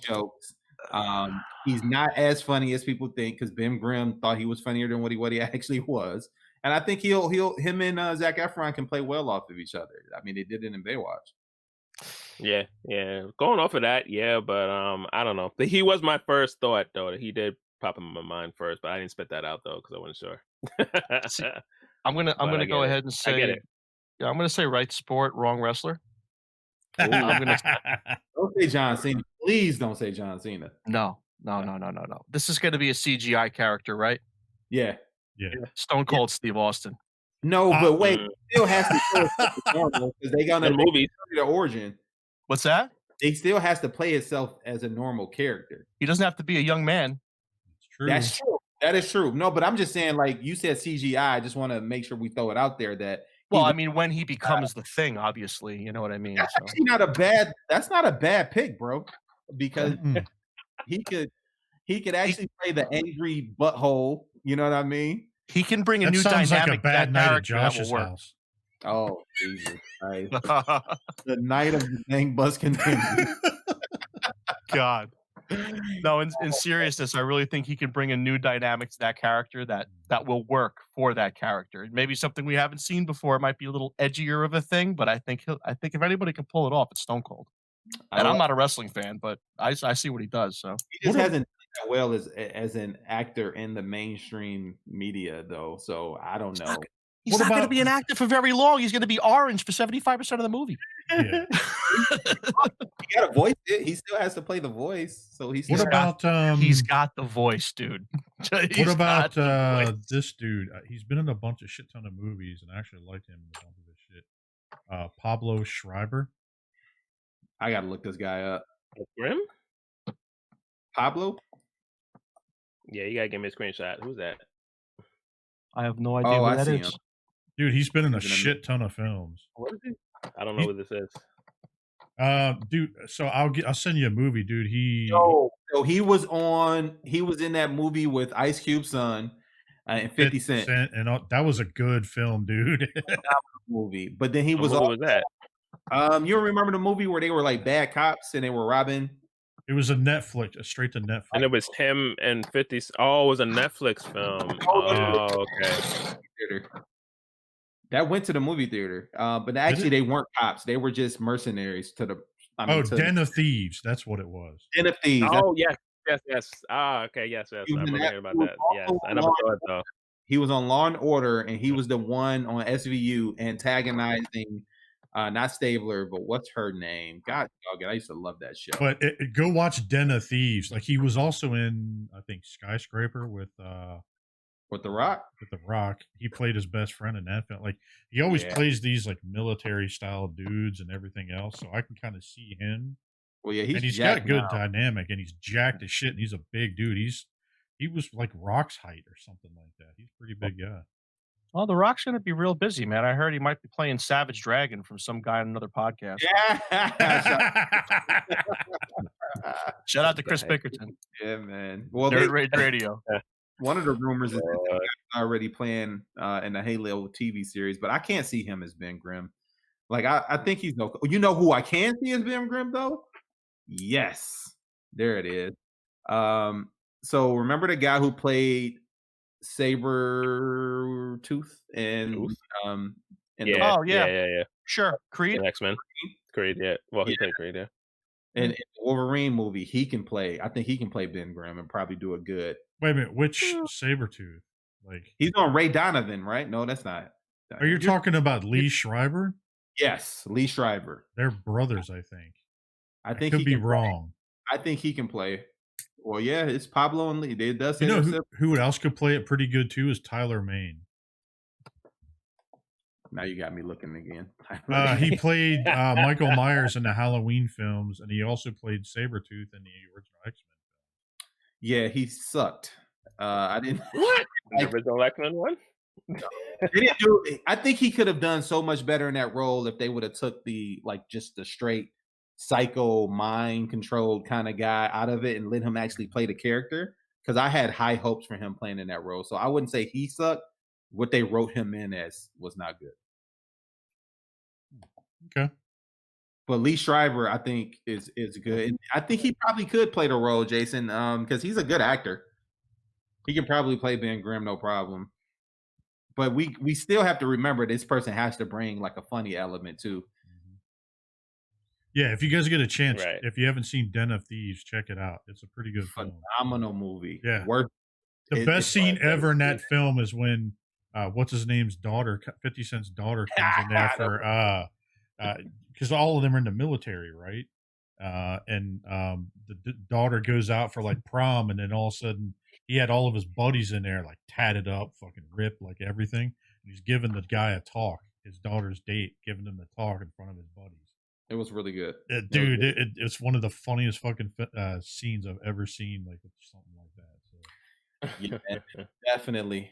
jokes. He's not as funny as people think, because Ben Grimm thought he was funnier than what he actually was. And I think him and Zac Efron can play well off of each other. I mean, they did it in Baywatch. Yeah. Going off of that, but I don't know. He was my first thought, though. He did pop in my mind first, but I didn't spit that out though because I wasn't sure. See, I'm gonna go ahead and say, I'm gonna say right sport, wrong wrestler. Don't say John Cena. Please don't say John Cena. No. This is gonna be a CGI character, right? Yeah. Stone Cold Steve Austin. No, but wait, still has to play normal because they got the movie the origin. What's that? It still has to play itself as a normal character. He doesn't have to be a young man. That's true. That is true. No, but I'm just saying, like you said, CGI. I just want to make sure we throw it out there that. Well, I mean, when he becomes the Thing, obviously, you know what I mean. That's actually not a bad. That's not a bad pick, bro. Because he could actually play the angry butthole. You know what I mean? He can bring a new dynamic. Like a bad night at Josh's house. Oh, Jesus Christ. The night of the dang bus continues. God. No, in seriousness, I really think he can bring a new dynamic to that character that will work for that character. Maybe something we haven't seen before. It might be a little edgier of a thing, but I think if anybody can pull it off, it's Stone Cold. And I'm not a wrestling fan, but I see what he does. So he just hasn't done that well as an actor in the mainstream media, though. So I don't know. He's not going to be an actor for very long. He's going to be orange for 75% of the movie. Yeah. He got to voice it. He still has to play the voice. So he's he's got the voice, dude. What about this dude? He's been in a bunch of shit ton of movies, and I actually liked him in a bunch of this shit. Pablo Schreiber. I got to look this guy up. Grimm? Pablo? Yeah, you got to give me a screenshot. Who's that? I have no idea who that is. Him. Dude, he's been in a shit ton of films. What is he? I don't know what this is. Dude, so I'll send you a movie, dude. So he was in that movie with Ice Cube's son and 50 Cent. And that was a good film, dude. Movie. But then he was What was that? You remember the movie where they were like bad cops and they were robbing? It was straight to Netflix. And it was him and 50. Oh, it was a Netflix film. Oh, okay. That went to the movie theater. But actually they weren't cops. They were just mercenaries to the Den of Thieves. That's what it was. Den of Thieves. Oh, yeah. yes. Ah, okay, yes. I He was in remember that. hearing He about was that. Yes, also I on never Law saw and it though. He was on Law and Order, and he was the one on SVU antagonizing, not Stabler, but what's her name? God dog it. I used to love that show. But go watch Den of Thieves. Like he was also in, I think, Skyscraper with The Rock. With The Rock. He played his best friend in that film. Like he always Yeah. plays these like military style dudes and everything else. So I can kind of see him. Well, yeah, he's got good dynamic, and he's jacked as shit, and he's a big dude. He was like Rock's height or something like that. He's a pretty big guy. Well, The Rock's going to be real busy, man. I heard he might be playing Savage Dragon from some guy on another podcast. Yeah. Shout out to Chris Bickerton. Yeah, man. Well, Nerd Rage Radio. One of the rumors is that he's already playing in the Halo TV series, but I can't see him as Ben Grimm. Like I think he's no. You know who I can see as Ben Grimm though? Yes, there it is. So remember the guy who played Sabretooth and yeah. Sure, Creed. X-Men. Creed, yeah. Well, he played Creed, yeah. And in the Wolverine movie, he can play. I think he can play Ben Grimm and probably do it good. Wait a minute, which Sabretooth? Like he's on Ray Donovan, right? No, that's not. Are you talking about Lee Schreiber? Yes, Lee Schreiber. They're brothers, I think. I think could be wrong. I think he can play. Well, yeah, it's Pablo and Lee. It does. You know who else could play it pretty good too is Tyler Mane. Now you got me looking again. He played Michael Myers in the Halloween films, and he also played Sabretooth in the original X-Men films. Yeah, he sucked. I didn't. What? The original X-Men one? They didn't do. I think he could have done so much better in that role if they would have took just the straight psycho mind controlled kind of guy out of it and let him actually play the character. Because I had high hopes for him playing in that role, so I wouldn't say he sucked. What they wrote him in as was not good. Okay. But Lee Schreiber, I think, is good. And I think he probably could play the role, Jason, because he's a good actor. He can probably play Ben Grimm, no problem. But we still have to remember this person has to bring like a funny element too. Yeah, if you guys get a chance, if you haven't seen Den of Thieves, check it out. It's a pretty good film. Phenomenal movie. Yeah. The best scene ever in that film is when what's his name's daughter, 50 Cent's daughter, comes in there for because all of them are in the military, right? And the daughter goes out for like prom, and then all of a sudden he had all of his buddies in there, like tatted up, fucking ripped, like everything. And he's giving the guy a talk, his daughter's date, giving him the talk in front of his buddies. It was really good. Dude, it's one of the funniest fucking scenes I've ever seen, like something like that. So. Yeah, definitely.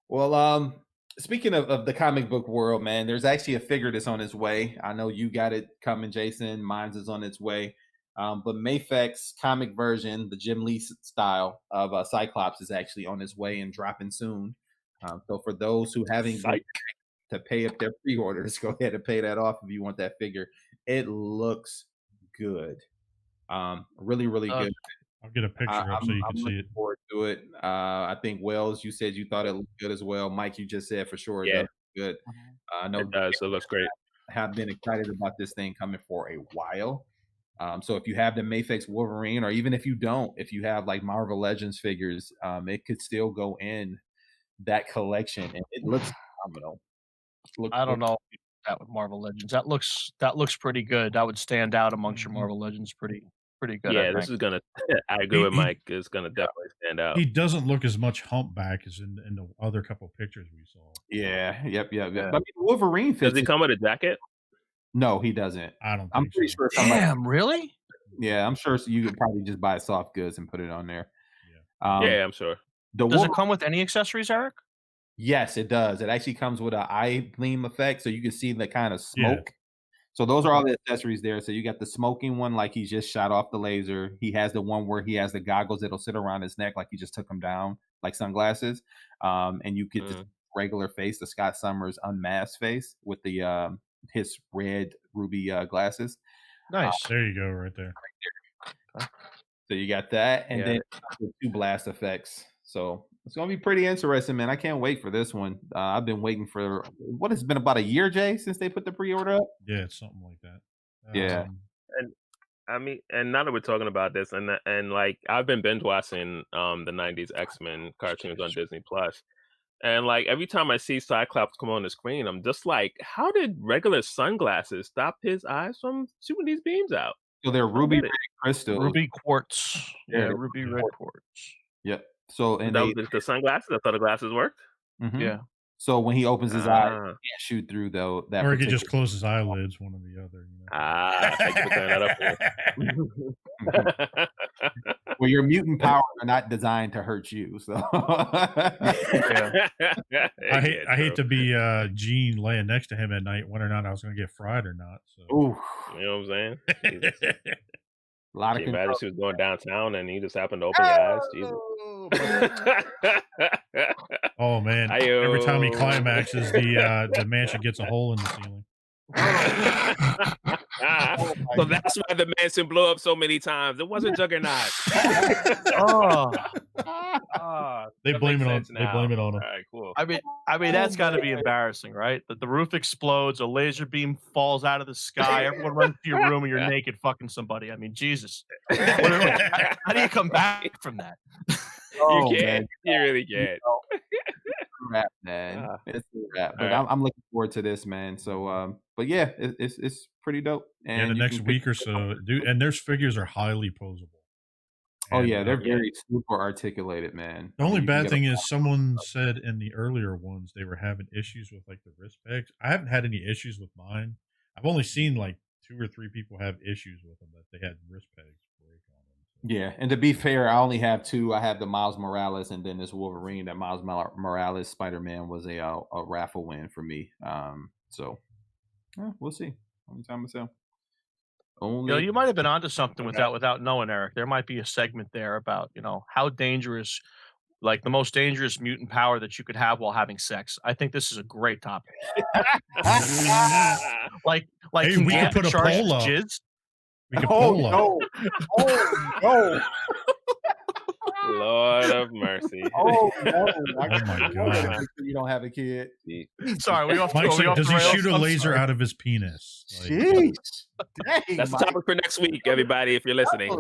Well, speaking of the comic book world, man, there's actually a figure that's on its way. I know you got it coming, Jason. Mine's is on its way. But Mafek's comic version, the Jim Lee style of Cyclops, is actually on its way and dropping soon. So for those who haven't to pay up their pre-orders, go ahead and pay that off if you want that figure. It looks good. Really, really good. I'll get a picture up so you can see it. Forward to it. I think Wells, you said you thought it looked good as well. Mike, you just said for sure it does look good. No, it does. It looks great. I have been excited about this thing coming for a while. So if you have the Mafex Wolverine, or even if you don't, if you have like Marvel Legends figures, it could still go in that collection, and it looks phenomenal. I don't know that with Marvel Legends. That looks pretty good. That would stand out amongst your Marvel Legends pretty good. Yeah, this is gonna. I agree with Mike. It's gonna definitely stand out. He doesn't look as much humpback as in the other couple of pictures we saw. Yeah. Yep. But I mean, Wolverine fits. Does he come with a jacket? No, he doesn't. I don't. I'm pretty sure. Damn, really? Yeah, I'm sure. So you could probably just buy soft goods and put it on there. Yeah, I'm sure. Does it come with any accessories, Eric? Yes, it does. It actually comes with an eye gleam effect, so you can see the kind of smoke. Yeah. So those are all the accessories there. So you got the smoking one, like he just shot off the laser. He has the one where he has the goggles that'll sit around his neck, like he just took them down, like sunglasses. And you get the regular face, the Scott Summers unmasked face with the his red ruby glasses. Nice. There you go, right there. So you got that, and then the 2 blast effects. So it's gonna be pretty interesting, man. I can't wait for this one. I've been waiting for what has been about a year, Jay, since they put the pre-order up. Yeah, it's something like that. Yeah, and I mean, and now that we're talking about this, and like I've been binge watching the '90s X-Men cartoons on Disney Plus, and like every time I see Cyclops come on the screen, I'm just like, how did regular sunglasses stop his eyes from shooting these beams out? So they're ruby red crystals. Ruby quartz. Yeah, ruby red quartz. Yep. So and that was the sunglasses. I thought the glasses worked. Yeah. So when he opens his eyes, he can't shoot through though. That or he could just close his eyelids, one or the other. Thank you for clearing that up. Well, your mutant powers are not designed to hurt you. So I hate to be Gene laying next to him at night, whether or not I was going to get fried or not. So, you know what I'm saying? A lot of control. She was going downtown and he just happened to open your eyes. Jesus. Oh man! Every time he climaxes, the mansion gets a hole in the ceiling. So that's why the mansion blew up so many times. It wasn't Juggernaut. They blame it on. They blame it on him. All right, cool. I mean, that's got to be embarrassing, right? That the roof explodes, a laser beam falls out of the sky, everyone runs to your room, and you're naked fucking somebody. I mean, Jesus. How do you come back from that? You can't. You really can't. Rap, man. It's a rap. But I'm looking forward to this, man. So, but yeah, it's pretty dope. And the next week or so, dude. And their figures are highly posable. Oh yeah, they're very super articulated, man. The only bad thing is someone said in the earlier ones they were having issues with like the wrist pegs. I haven't had any issues with mine. I've only seen like 2 or 3 people have issues with them that they had wrist pegs break on them. So. Yeah, and to be fair, I only have 2. I have the Miles Morales and then this Wolverine. That Miles Morales Spider-Man was a raffle win for me. So we'll see. Only time to tell. You might have been onto something without knowing, Eric. There might be a segment there about how dangerous, like the most dangerous mutant power that you could have while having sex. I think this is a great topic. like hey, we could put a poll up. Jizz? We could poll up. No. Lord of mercy. Oh no! My God! You don't have a kid. Sorry, we off. Mike said, does he shoot a laser out of his penis? Jeez. Dang, that's the topic for next week, everybody. If you're listening,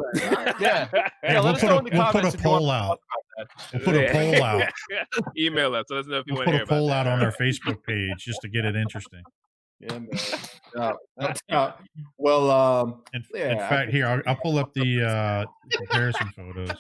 yeah. We'll put a poll out. We'll put a poll out. Email us. Let us know if you want to hear about that. Put a poll out on our Right? Facebook page just to get it interesting. Yeah, man. Well, in fact, here I'll pull up the comparison photos.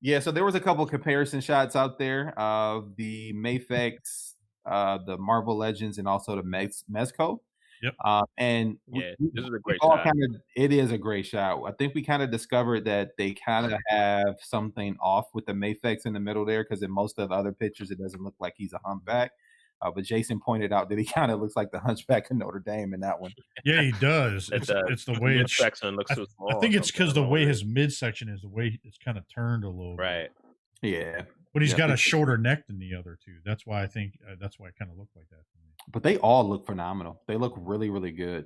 Yeah, so there was a couple comparison shots out there of the Mayfex, the Marvel Legends, and also the Mezco. Yep. And this is a great shot. It is a great shot. I think we kind of discovered that they kind of have something off with the Mayfex in the middle there, because in most of the other pictures, it doesn't look like he's a humpback. But Jason pointed out that he kind of looks like the Hunchback of Notre Dame in that one. Yeah, he does. It's the way it's. Section looks so small. I think it's because the way his midsection is, the way it's kind of turned a little. Right. Bit. Yeah. But he's got a shorter neck than the other two. That's why I think that's why it kind of looked like that to me. But they all look phenomenal. They look really, really good.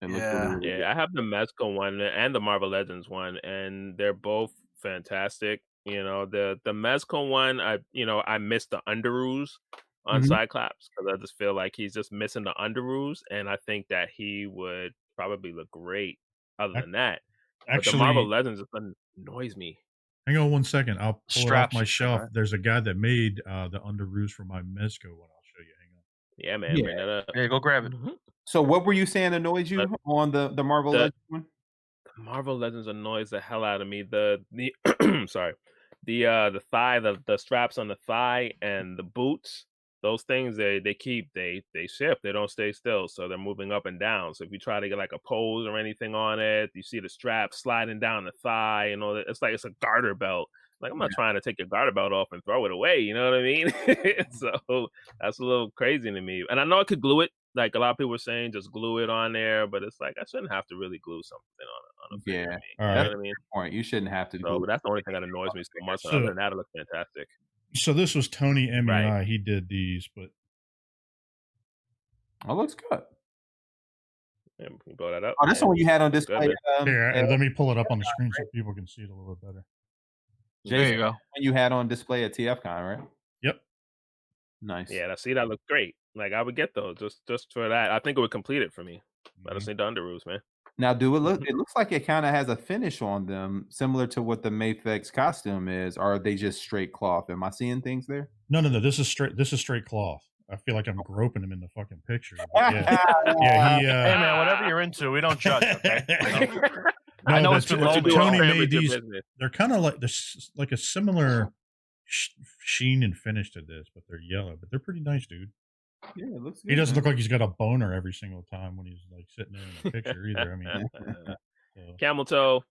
They look really good. I have the Mezco one and the Marvel Legends one, and they're both fantastic. The Mezco one, I missed the underoos on Cyclops, because I just feel like he's just missing the underoos, and I think that he would probably look great other than that. But the Marvel Legends just annoys me. Hang on 1 second. I'll pull it off my shelf. Right. There's a guy that made the underoos for my Mezco one. I'll show you. Hang on. Yeah, man. Bring that up. Yeah, go grab it. So what were you saying annoys you on the Marvel Legends one? Marvel Legends annoys the hell out of me. The sorry. The thigh, the straps on the thigh and the boots. Those things they shift, they don't stay still, so they're moving up and down. So if you try to get like a pose or anything on it, you see the strap sliding down the thigh, it's like it's a garter belt. Like, I'm not trying to take your garter belt off and throw it away, you know what I mean? So that's a little crazy to me. And I know I could glue it, like a lot of people were saying, just glue it on there, but it's like I shouldn't have to really glue something on a figure. Yeah, you know what I mean? Point. You shouldn't have to. But that's the only thing that annoys me so much. Other than that, it looks fantastic. So this was Tony MEI. Right. He did these, but it looks good. Yeah, can you blow that up? Oh, that's the one you had on display. Here, let me pull it up on the screen so people can see it a little bit better. Jason, there you go. You had on display at TFCon, right? Yep. Nice. Yeah, that looks great. Like, I would get those just for that. I think it would complete it for me. I just need the underoos, man. Now, do it look? It looks like it kind of has a finish on them, similar to what the Mayfix costume is. Or are they just straight cloth? Am I seeing things there? No. This is straight. This is straight cloth. I feel like I'm groping him in the fucking picture. But yeah. He. Hey man, whatever you're into, we don't judge. Okay. I know it's been lonely. Tony made these. They're kind of like there's like a similar sheen and finish to this, but they're yellow. But they're pretty nice, dude. Yeah, it looks good. He doesn't look like he's got a boner every single time when he's like sitting there in the picture either. I mean, camel toe.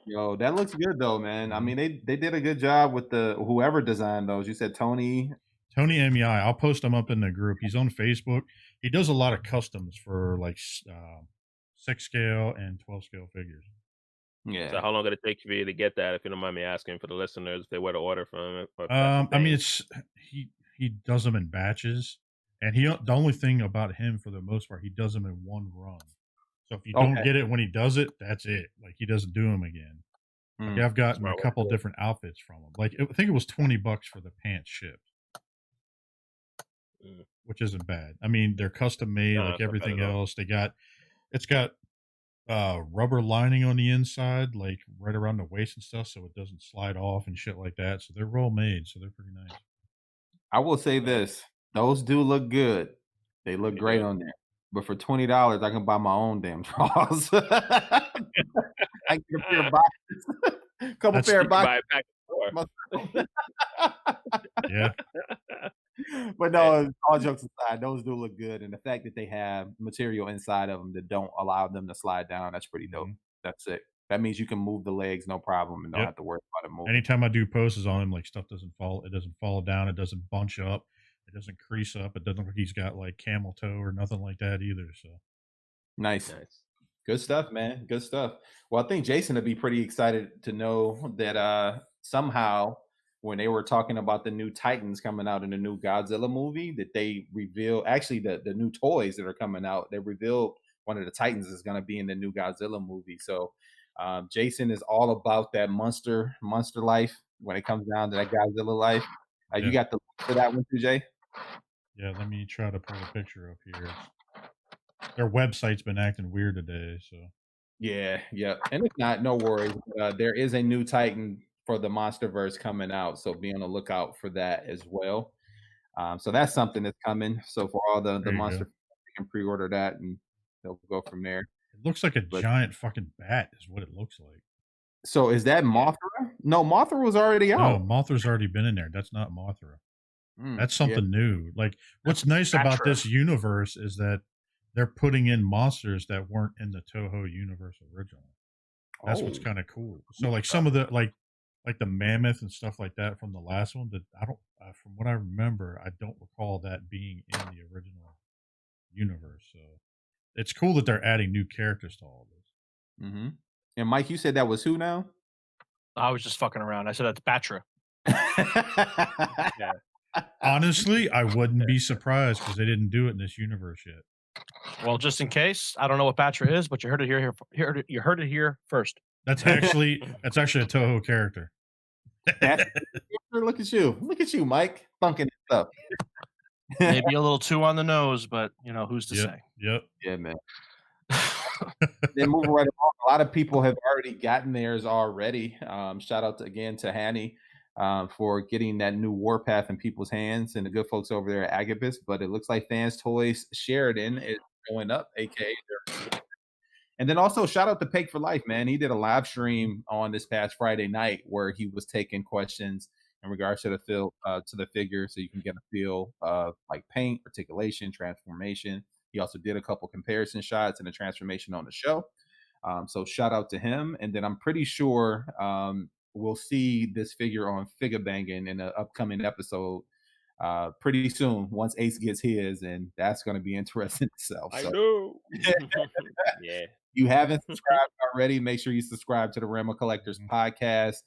Yo, that looks good though, man. I mean, they did a good job with whoever designed those. You said Tony MEI. I'll post him up in the group. He's on Facebook. He does a lot of customs for like 6 scale and 12 scale figures. Yeah. So how long did it take for you to get that? If you don't mind me asking, for the listeners, if they were to order from it. I mean, he does them in batches, and the only thing about him, for the most part, he does them in one run. So if you don't get it when he does it, that's it. Like, he doesn't do them again. Like, I've gotten a couple different outfits from him. Like, I think it was $20 for the pants shipped, which isn't bad. I mean, they're custom made, like everything else. It's got rubber lining on the inside, like right around the waist and stuff, so it doesn't slide off and shit like that. So they're roll made, so they're pretty nice. I will say this: those do look good. They look great on there. But for $20, I can buy my own damn drawers. I can get a pair of boxes. A couple pair of boxes. Yeah. But no, all jokes aside, those do look good. And the fact that they have material inside of them that don't allow them to slide down, that's pretty dope. That's it. That means you can move the legs, no problem, and don't have to worry about it moving. Anytime I do posts on him, like, stuff doesn't fall down, it doesn't bunch up, it doesn't crease up, it doesn't look like he's got like camel toe or nothing like that either. So nice. Good stuff, man. Good stuff. Well, I think Jason would be pretty excited to know that somehow when they were talking about the new Titans coming out in the new Godzilla movie, that they reveal actually the new toys that are coming out, they revealed one of the Titans is going to be in the new Godzilla movie. So Jason is all about that monster life when it comes down to that Godzilla life. You got the link for that one too, Jay? Yeah, let me try to pull a picture up here. Their website's been acting weird today, so yeah. And if not, no worries. There is a new Titan for the MonsterVerse coming out, so be on the lookout for that as well. So that's something that's coming. So for all the monster, you can pre-order that, and they'll go from there. It looks like a giant fucking bat, is what it looks like. So is that Mothra? No, Mothra was already out. No, Mothra's already been in there. That's not Mothra. That's something new. Like, what's nice about this universe is that they're putting in monsters that weren't in the Toho universe originally. That's what's kind of cool. So like some of the like the mammoth and stuff like that from the last one, that I don't, from what I remember, I don't recall that being in the original universe. So it's cool that they're adding new characters to all of this. Mm-hmm. And Mike, you said that was who now? I was just fucking around. I said that's Batra. Honestly, I wouldn't be surprised because they didn't do it in this universe yet. Well, just in case, I don't know what Batra is, but you heard it here. You heard it here first. That's actually a Toho character. Look at you, Mike, funking stuff. Maybe a little too on the nose, but who's to say? Yep. Yeah, man. Then moving right along, a lot of people have already gotten theirs already. Shout out again to Hanny for getting that new Warpath in people's hands, and the good folks over there at Agabus. But it looks like Fans Toys Sheridan is going up, aka. And then also shout out to Peg for Life, man. He did a live stream on this past Friday night where he was taking questions in regards to the figure, so you can get a feel of like paint, articulation, transformation. He also did a couple comparison shots and a transformation on the show. So shout out to him. And then I'm pretty sure we'll see this figure on Figure Banging in an upcoming episode pretty soon once Ace gets his, and that's going to be interesting itself. I know. Yeah. You haven't subscribed already, make sure you subscribe to the Realm of Collectors podcast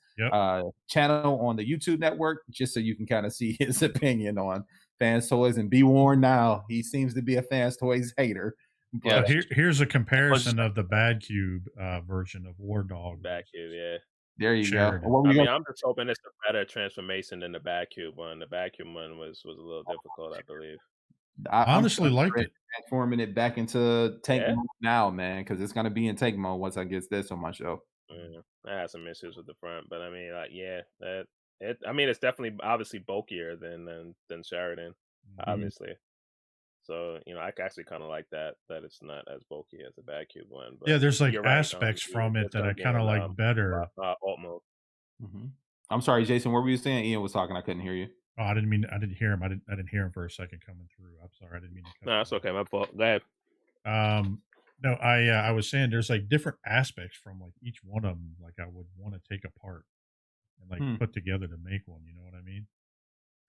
channel on the YouTube network, just so you can kind of see his opinion on Fans Toys. And be warned now, he seems to be a Fans Toys hater. But here's a comparison of the Bad Cube version of War Dog. Bad Cube, yeah. There you Sheridan. go. I'm just hoping it's a better transformation than the Bad Cube one. The Bad Cube one was a little difficult, I believe. I honestly liked it. Transforming it back into tank mode now, man, because it's gonna be in tank mode once I get this on my show. I had some issues with the front, but I mean, like, I mean, it's definitely obviously bulkier than Sheridan, obviously. So I actually kind of like that it's not as bulky as the Bad Cube one. But yeah, there's like you're aspects right, from it that I kind of like better. Alt mode. I'm sorry, Jason. What were you saying? Ian was talking. I couldn't hear you. Oh, I didn't hear him. I didn't hear him for a second coming through. I'm sorry. I didn't mean to cut. No, that's okay. My fault. Go ahead. No, I was saying there's like different aspects from like each one of them. Like I would want to take apart and like put together to make one. You know what I mean?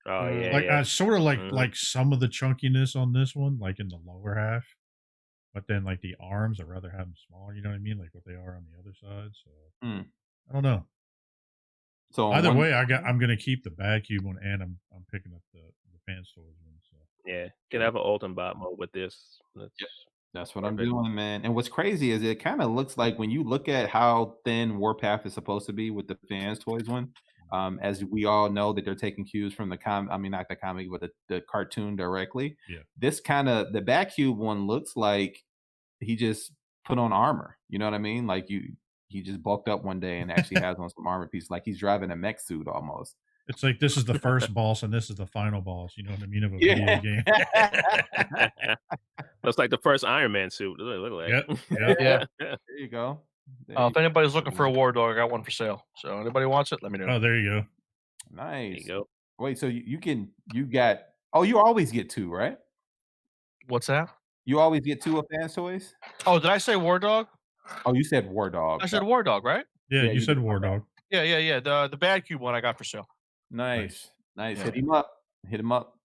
Oh yeah. Like I sort of like some of the chunkiness on this one, like in the lower half, but then like the arms, I'd rather have them smaller. You know what I mean? Like what they are on the other side. So I don't know. So either way, I'm gonna keep the Bad Cube one, and I'm picking up the Vance toys one. So yeah, can have an Ultimate bot mode with this. That's what I'm doing, man. And what's crazy is it kind of looks like when you look at how thin Warpath is supposed to be with the Vance toys one, as we all know that they're taking cues from not the comic, but the cartoon directly. Yeah. This the Bad Cube one looks like he just put on armor. You know what I mean? Like he just bulked up one day and actually has on some armor pieces, like he's driving a mech suit almost. It's like this is the first boss and this is the final boss. You know what I mean? Of a video game. Looks like the first Iron Man suit. Look like. Yeah. There you go. If anybody's looking for a War Dog, I got one for sale. So anybody wants it, let me know. Oh, there you go. Nice. There you go. Wait, so you always get 2, right? What's that? You always get 2 of Vance toys? Oh, did I say War Dog? Oh, you said War Dog. I said War Dog, right? Yeah, you said War Dog. Yeah. The Bad Cube one I got for sale. Nice. Yeah. Hit him up.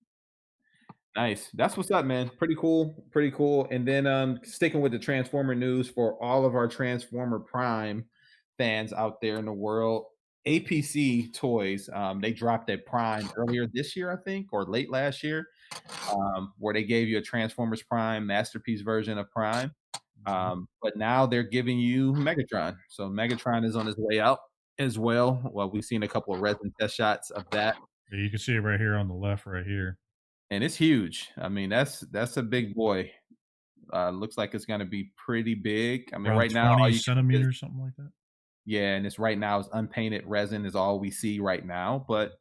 Nice. That's what's up, man. Pretty cool. And then sticking with the Transformer news for all of our Transformer Prime fans out there in the world, APC Toys, they dropped a Prime earlier this year, I think, or late last year, where they gave you a Transformers Prime masterpiece version of Prime. But now they're giving you Megatron. So Megatron is on his way out as well. Well, we've seen a couple of resin test shots of that. Yeah, you can see it right here on the left, right here. And it's huge. I mean, that's a big boy. Looks like it's going to be pretty big. I mean, around right now, 20 centimeters, something like that. Yeah, and it's right now is unpainted resin is all we see right now, but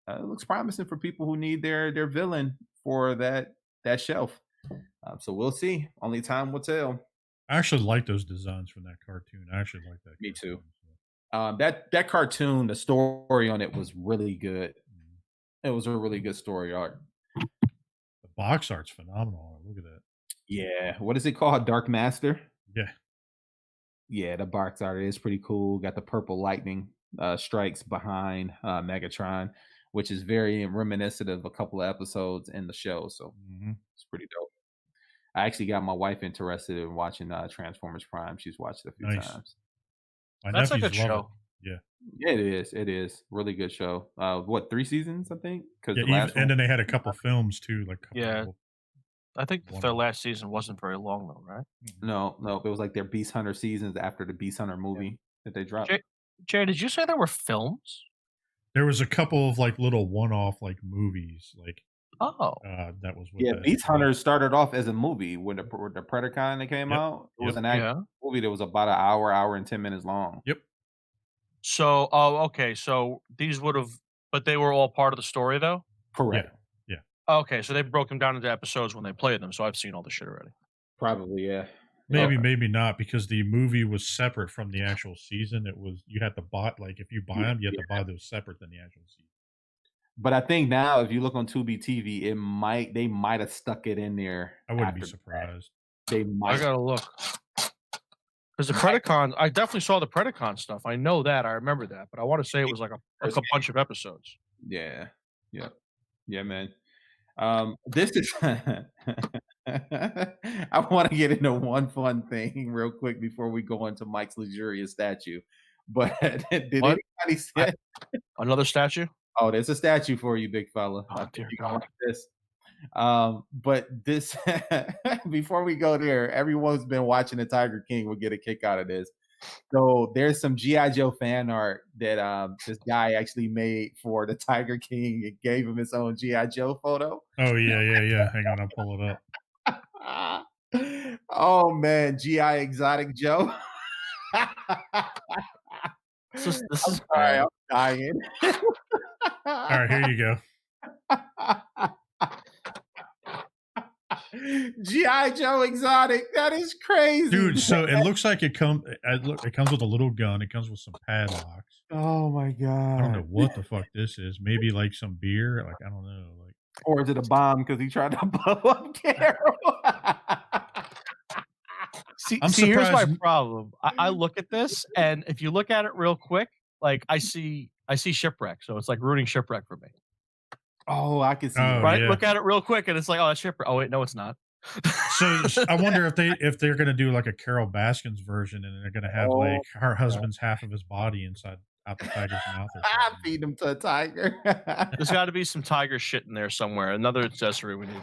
it looks promising for people who need their villain for that shelf. So we'll see. Only time will tell. I actually like those designs from that cartoon. I actually like that. Me too. That cartoon, the story on it was really good. It was a really good story art. The box art's phenomenal. Look at that. Yeah. What is it called? Dark Master? Yeah. Yeah, the box art is pretty cool. Got the purple lightning strikes behind Megatron, which is very reminiscent of a couple of episodes in the show. So it's pretty dope. I actually got my wife interested in watching Transformers Prime. She's watched it a few times. That's a good show. Yeah. Yeah, it is. Really good show. 3 seasons, I think? And then they had a couple films too. I think their last season wasn't very long though, right? No. It was like their Beast Hunter seasons after the Beast Hunter movie that they dropped. Jay, did you say there were films? There was a couple of like little one-off like movies, like that was with Beast Hunter started off as a movie when the Predacon that came out. It was an actual movie that was about an hour and 10 minutes long. Yep. So, okay. So these but they were all part of the story though? Correct. Yeah. Okay, so they broke them down into episodes when they played them. So I've seen all the shit already. Probably, yeah. Maybe not, because the movie was separate from the actual season. It was, you had to buy, like if you buy them, you had to buy those separate than the actual season. But I think now, if you look on Tubi TV, they might have stuck it in there. I wouldn't be surprised. They might. I gotta look. Because the Predacon, I definitely saw the Predacon stuff. I know that. I remember that. But I want to say it was like a bunch of episodes. Yeah, man. This is. I want to get into one fun thing real quick before we go into Mike's luxurious statue. But did anybody say another statue? Oh, there's a statue for you, big fella. Oh, dear God. Like this. But this before we go there, everyone's been watching the Tiger King will get a kick out of this. So there's some G.I. Joe fan art that this guy actually made for the Tiger King and gave him his own G.I. Joe photo. Oh, yeah. Hang on, I'll pull it up. Oh, man. G.I. Exotic Joe. This I'm is sorry. I'm dying. All right, here you go. G.I. Joe Exotic. That is crazy. Dude, so it looks like it comes with a little gun. It comes with some padlocks. Oh, my God. I don't know what the fuck this is. Maybe like some beer. Like, I don't know. Like, or is it a bomb because he tried to blow up Carol? See, I'm here's my surprised- problem. I look at this, and if you look at it real quick, like I see shipwreck, so it's like ruining shipwreck for me. Oh, I can see. Oh, Right? yeah. Look at it real quick, and it's like, oh, that's shipwreck. Oh wait, no, it's not. So I wonder if they're gonna do like a Carol Baskins version, and they're gonna have like her husband's half of his body out the tiger's mouth. Or something. Feed him to a tiger. There's got to be some tiger shit in there somewhere. Another accessory we need.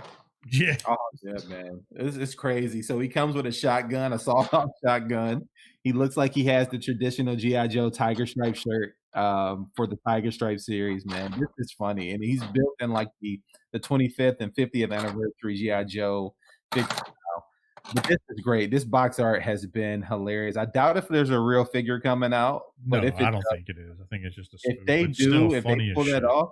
Yeah. Oh yeah, man, it's crazy. So he comes with a shotgun, a sawed-off shotgun. He looks like he has the traditional GI Joe tiger stripe shirt for the Tiger Stripe series. Man, this is funny, and he's built in like the 25th and 50th anniversary GI Joe. But this is great. This box art has been hilarious. I doubt if there's a real figure coming out. But No, if I don't think it is. I think it's just a if spoof, they but do, still if funny they as pull that shit. off,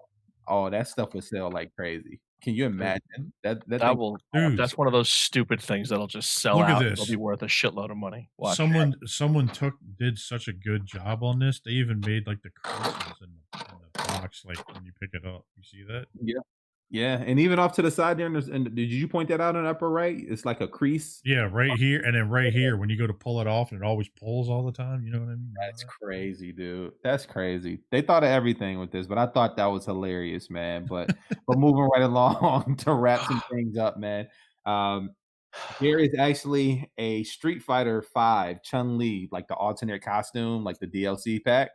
oh, that stuff would sell like crazy. Can you imagine that? Dude. That's one of those stupid things that'll just sell Look at out. this. It'll be worth a shitload of money. Watch. Someone did such a good job on this. They even made like the creases in the box, like when you pick it up. You see that? Yeah, and even off to the side there, and did you point that out in the upper right? It's like a crease. Yeah, right here, and then right here when you go to pull it off, and it always pulls all the time. You know what I mean? That's crazy, dude. That's crazy. They thought of everything with this, but I thought that was hilarious, man. But moving right along to wrap some things up, man. There is actually a Street Fighter 5 Chun-Li, like the alternate costume, like the DLC pack.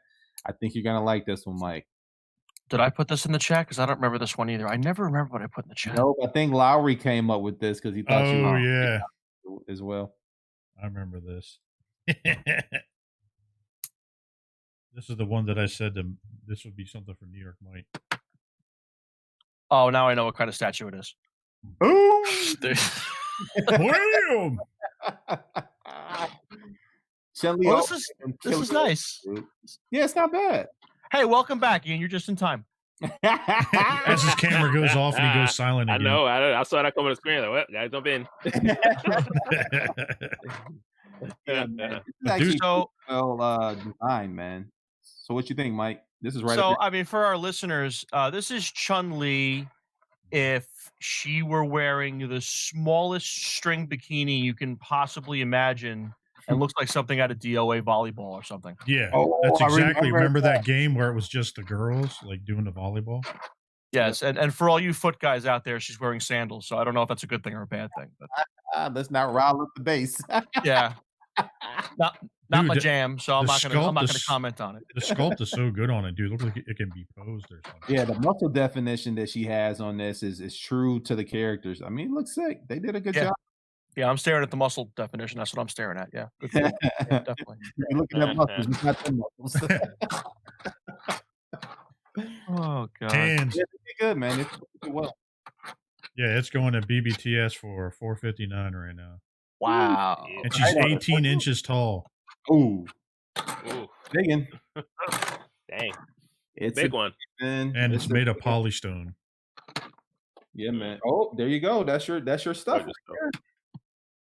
I think you're gonna like this one, Mike. Did I put this in the chat? Because I don't remember this one either. I never remember what I put in the chat. Nope, I think Lowery came up with this because he thought you Oh yeah, as well. I remember this. This is the one that I said this would be something for New York Mike. Oh, now I know what kind of statue it is. Bam! Chun-Li, Well, this is nice. Yeah, it's not bad. Hey, welcome back, Ian. You're just in time. As his camera goes off and he goes silent I again. know. I saw that come on the screen. Like, what? Guys, jump in. Yeah, man. So, well designed, man. So what you think, Mike? This is right. So, I mean, for our listeners, this is Chun-Li if she were wearing the smallest string bikini you can possibly imagine and looks like something out of DOA volleyball or something. Yeah, Oh, that's I exactly. remember Remember that game where it was just the girls like doing the volleyball? Yes, and for all you foot guys out there, she's wearing sandals, so I don't know if that's a good thing or a bad thing. But let's not rile up the base. yeah, not Dude, my jam, so I'm not gonna comment on it. The sculpt is so good on it, dude. Looks like it can be posed or something. Yeah, the muscle definition that she has on this is true to the characters. I mean, it looks sick. They did a good job. Yeah, I'm staring at the muscle definition. That's what I'm staring at. Yeah, good yeah, definitely. You're looking at muscles, it's not the muscles. Oh god, Hands. Yeah, it's good, man. It's well. Yeah, it's going to BBTS for $459 right now. Wow, and she's 18 inches tall. Ooh, digging. Dang, It's big one, and it's made of polystone. Yeah, man. Oh, there you go. That's your stuff. Right,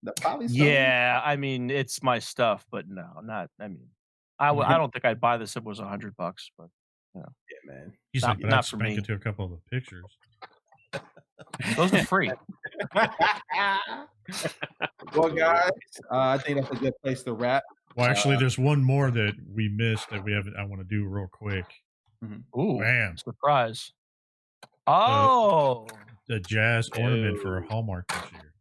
the polystone. Yeah, I mean it's my stuff, but no, not. I mean, I don't think I'd buy this if it was $100, but you know. Yeah, man. He's not, like, but not I'd for spank me. it to a couple of the pictures. Those are free. Well, guys, I think that's a good place to wrap. Well, actually, there's one more that we missed that we haven't. I want to do real quick. Ooh, bam! Surprise! Oh, the jazz ornament for Hallmark this year.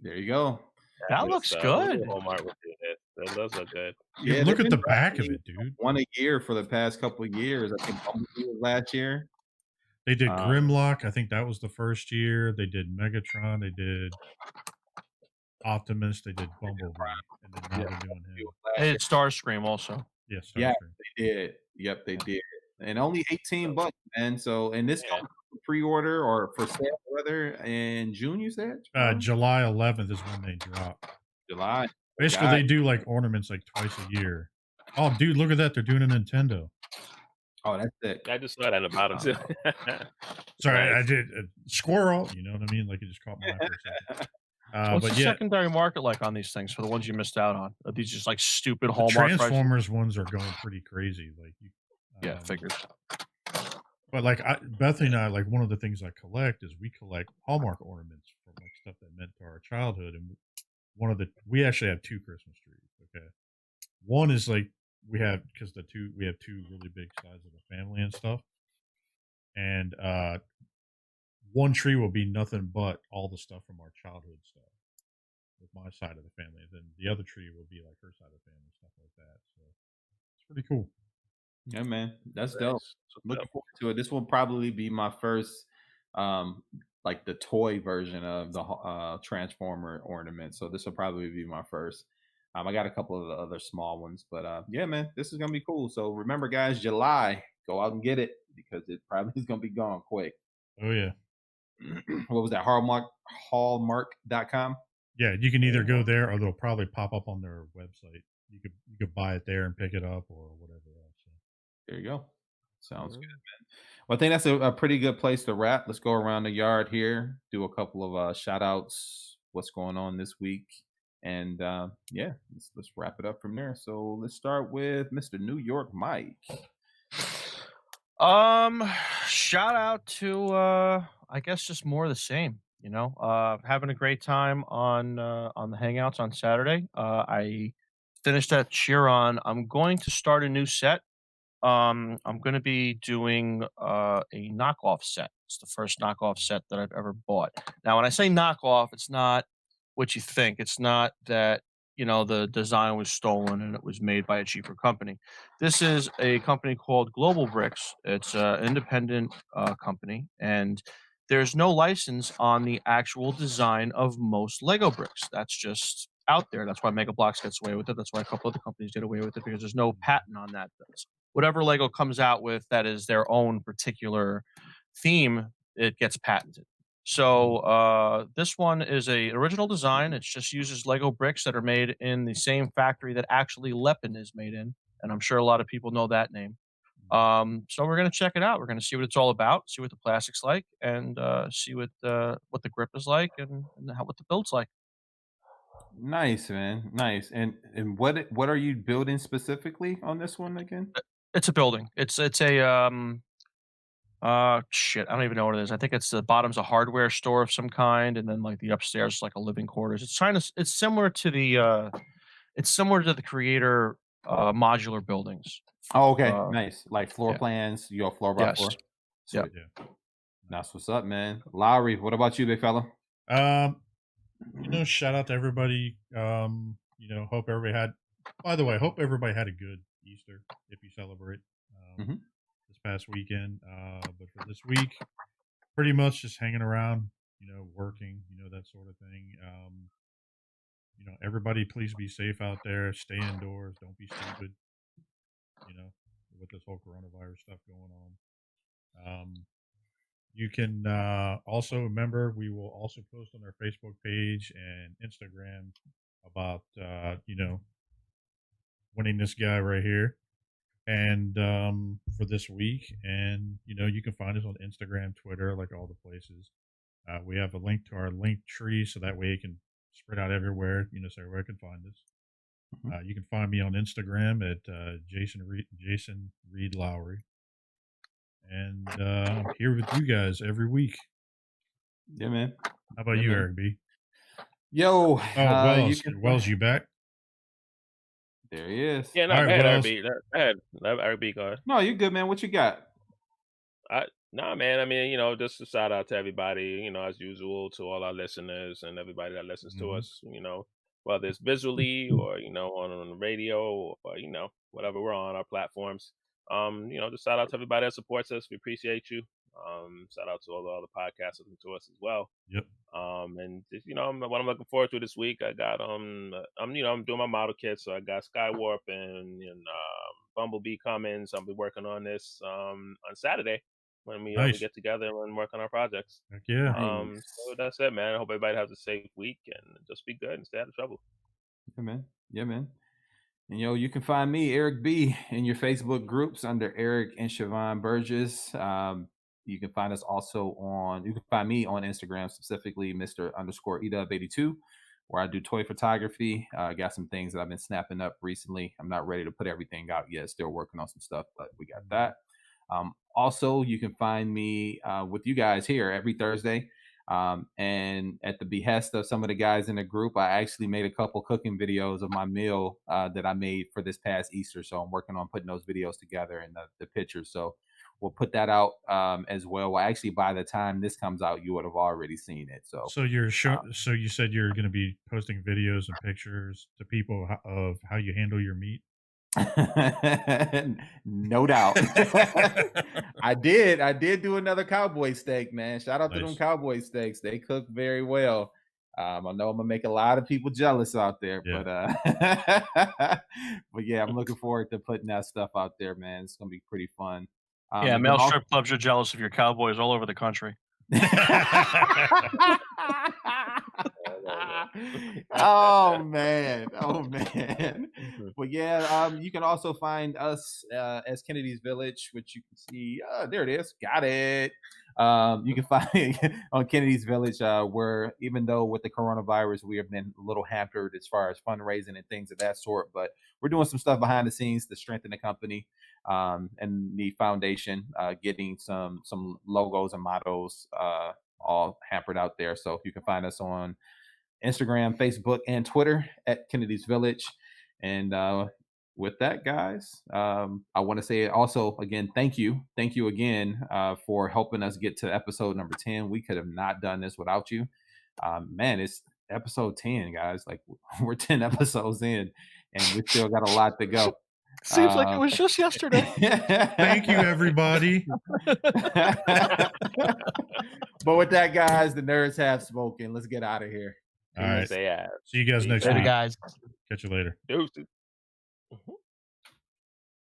There you go. That looks good. Hallmark would do this. That does look good. Yeah, look at the back of it, dude. One a year for the past couple of years. I think Bumblebee was last year. They did Grimlock. I think that was the first year. They did Megatron. They did Optimus. They did Bumblebee, and then now they're doing him. They did Starscream also. Yes, Yeah, they did. Yep, they did. And only $18, man. So, and this Yeah. comes for pre-order or for sale, whether in June, you said? July 11th is when they drop. July. Basically, they do like ornaments like twice a year. Oh, dude, look at that! They're doing a Nintendo. Oh, that's it. I just saw that in the bottom too. Sorry, Nice. I did squirrel. You know what I mean? Like it just caught my eye for a second. What's but the yeah, secondary market like on these things for the ones you missed out on? Are these just like stupid the Hallmark prices? Transformers ones are going pretty crazy. Like, Yeah, figured. But like Bethany and I, like one of the things I collect is we collect Hallmark ornaments from like stuff that meant to our childhood, and we actually have 2 Christmas trees. Okay, one is like we have we have 2 really big sizes of the family and stuff, and one tree will be nothing but all the stuff from our childhood stuff with my side of the family, and then the other tree will be like her side of the family, stuff like that. So it's pretty cool. Yeah, man, that's dope. Nice. Looking forward to it. This will probably be my first, like the toy version of the Transformer ornament. So this will probably be my first. I got a couple of the other small ones, but yeah, man, this is gonna be cool. So remember, guys, July, go out and get it because it probably is gonna be gone quick. Oh yeah. What was that? Hallmark.com? Yeah, you can either go there or they'll probably pop up on their website. You could buy it there and pick it up or whatever else. So. There you go. Sounds good, man. Well, I think that's a pretty good place to wrap. Let's go around the yard here, do a couple of shout outs, what's going on this week. And yeah, let's wrap it up from there. So let's start with Mr. New York Mike. Shout out to I guess just more of the same. You know, having a great time on the Hangouts on Saturday. I finished that Chiron. I'm going to start a new set. I'm going to be doing a knockoff set. It's the first knockoff set that I've ever bought. Now, when I say knockoff, it's not what you think. It's not that, you know, the design was stolen and it was made by a cheaper company. This is a company called Global Bricks. It's an independent company, and there's no license on the actual design of most Lego bricks. That's just out there. That's why Mega Bloks gets away with it. That's why a couple other companies get away with it, because there's no patent on that. Whatever Lego comes out with that is their own particular theme, it gets patented. So this one is an original design. It just uses Lego bricks that are made in the same factory that actually Lepin is made in, and I'm sure a lot of people know that name. So we're going to check it out. We're going to see what it's all about, see what the plastic's like, and see what the grip is like, and what the build's like. Nice, man. Nice. And what are you building specifically on this one again? It's a building. It's a shit. I don't even know what it is. I think it's the bottom's a hardware store of some kind, and then like the upstairs is like a living quarters. It's similar to the Creator modular buildings. Oh, okay. Nice. Like floor yeah. plans, you go floor by floor. Yeah. That's what's up, man. Lowery, what about you, big fella? You know, shout out to everybody. You know, hope everybody had a good Easter if you celebrate this past weekend. But for this week, pretty much just hanging around, you know, working, you know, that sort of thing. You know, everybody please be safe out there. Stay indoors. Don't be stupid. You know, with this whole coronavirus stuff going on. You can also remember we will also post on our Facebook page and Instagram about you know, winning this guy right here, and for this week. And you know, you can find us on Instagram, Twitter, like all the places. We have a link to our link tree, so that way you can spread out everywhere. You know, so everywhere can find us. You can find me on Instagram at Jason Reed Lowery. And I'm here with you guys every week. Yeah, man. How about you, Eric B? Yo, Wells, you back? There he is. Yeah, no, go ahead, Eric B. Go ahead, Eric B. Go ahead. No, you good, man. What you got? Nah, man. I mean, you know, just a shout out to everybody, you know, as usual, to all our listeners and everybody that listens to us, you know, whether it's visually or, you know, on the radio or, you know, whatever we're on our platforms. You know, just shout out to everybody that supports us. We appreciate you. Shout out to all the other podcasts listening to us as well. Yep. And just, what I'm looking forward to this week, I got I'm doing my model kit, so I got Skywarp and Bumblebee coming. So I'll be working on this on Saturday when we get together and work on our projects. Heck yeah. So that's it, man. I hope everybody has a safe week and just be good and stay out of trouble. Yeah, man. And you can find me, Eric B, in your Facebook groups under Eric and Siobhan Burgess. You can find us also you can find me on Instagram, specifically Mr_EW82, where I do toy photography. I got some things that I've been snapping up recently. I'm not ready to put everything out yet. Still working on some stuff, but we got that. Also, you can find me with you guys here every Thursday. And at the behest of some of the guys in the group, I actually made a couple cooking videos of my meal that I made for this past Easter. So I'm working on putting those videos together and the pictures. So we'll put that out as well. Well, actually, by the time this comes out, you would have already seen it. So you're so you said you're going to be posting videos and pictures to people of how you handle your meat. No doubt. I did do another cowboy steak, man. Shout out to them cowboy steaks. They cook very well. I know I'm gonna make a lot of people jealous out there, but yeah, I'm looking forward to putting that stuff out there, man. It's gonna be pretty fun. Male strip clubs are jealous of your cowboys all over the country. Oh man. But yeah, you can also find us as Kennedy's Village, which you can see. There it is. Got it. You can find on Kennedy's Village, where even though with the coronavirus we have been a little hampered as far as fundraising and things of that sort, but we're doing some stuff behind the scenes to strengthen the company and the foundation, getting some logos and mottos all hampered out there. So you can find us on Instagram, Facebook, and Twitter at Kennedy's Village. And with that, guys, I want to say also again, thank you again for helping us get to episode number 10. We could have not done this without you. Man, it's episode 10, guys. Like we're 10 episodes in, and we still got a lot to go. Seems like it was just yesterday. Thank you, everybody. But with that, guys, the nerds have spoken. Let's get out of here. All right. Say See you guys next Later, week. guys. Catch you later. Deuces.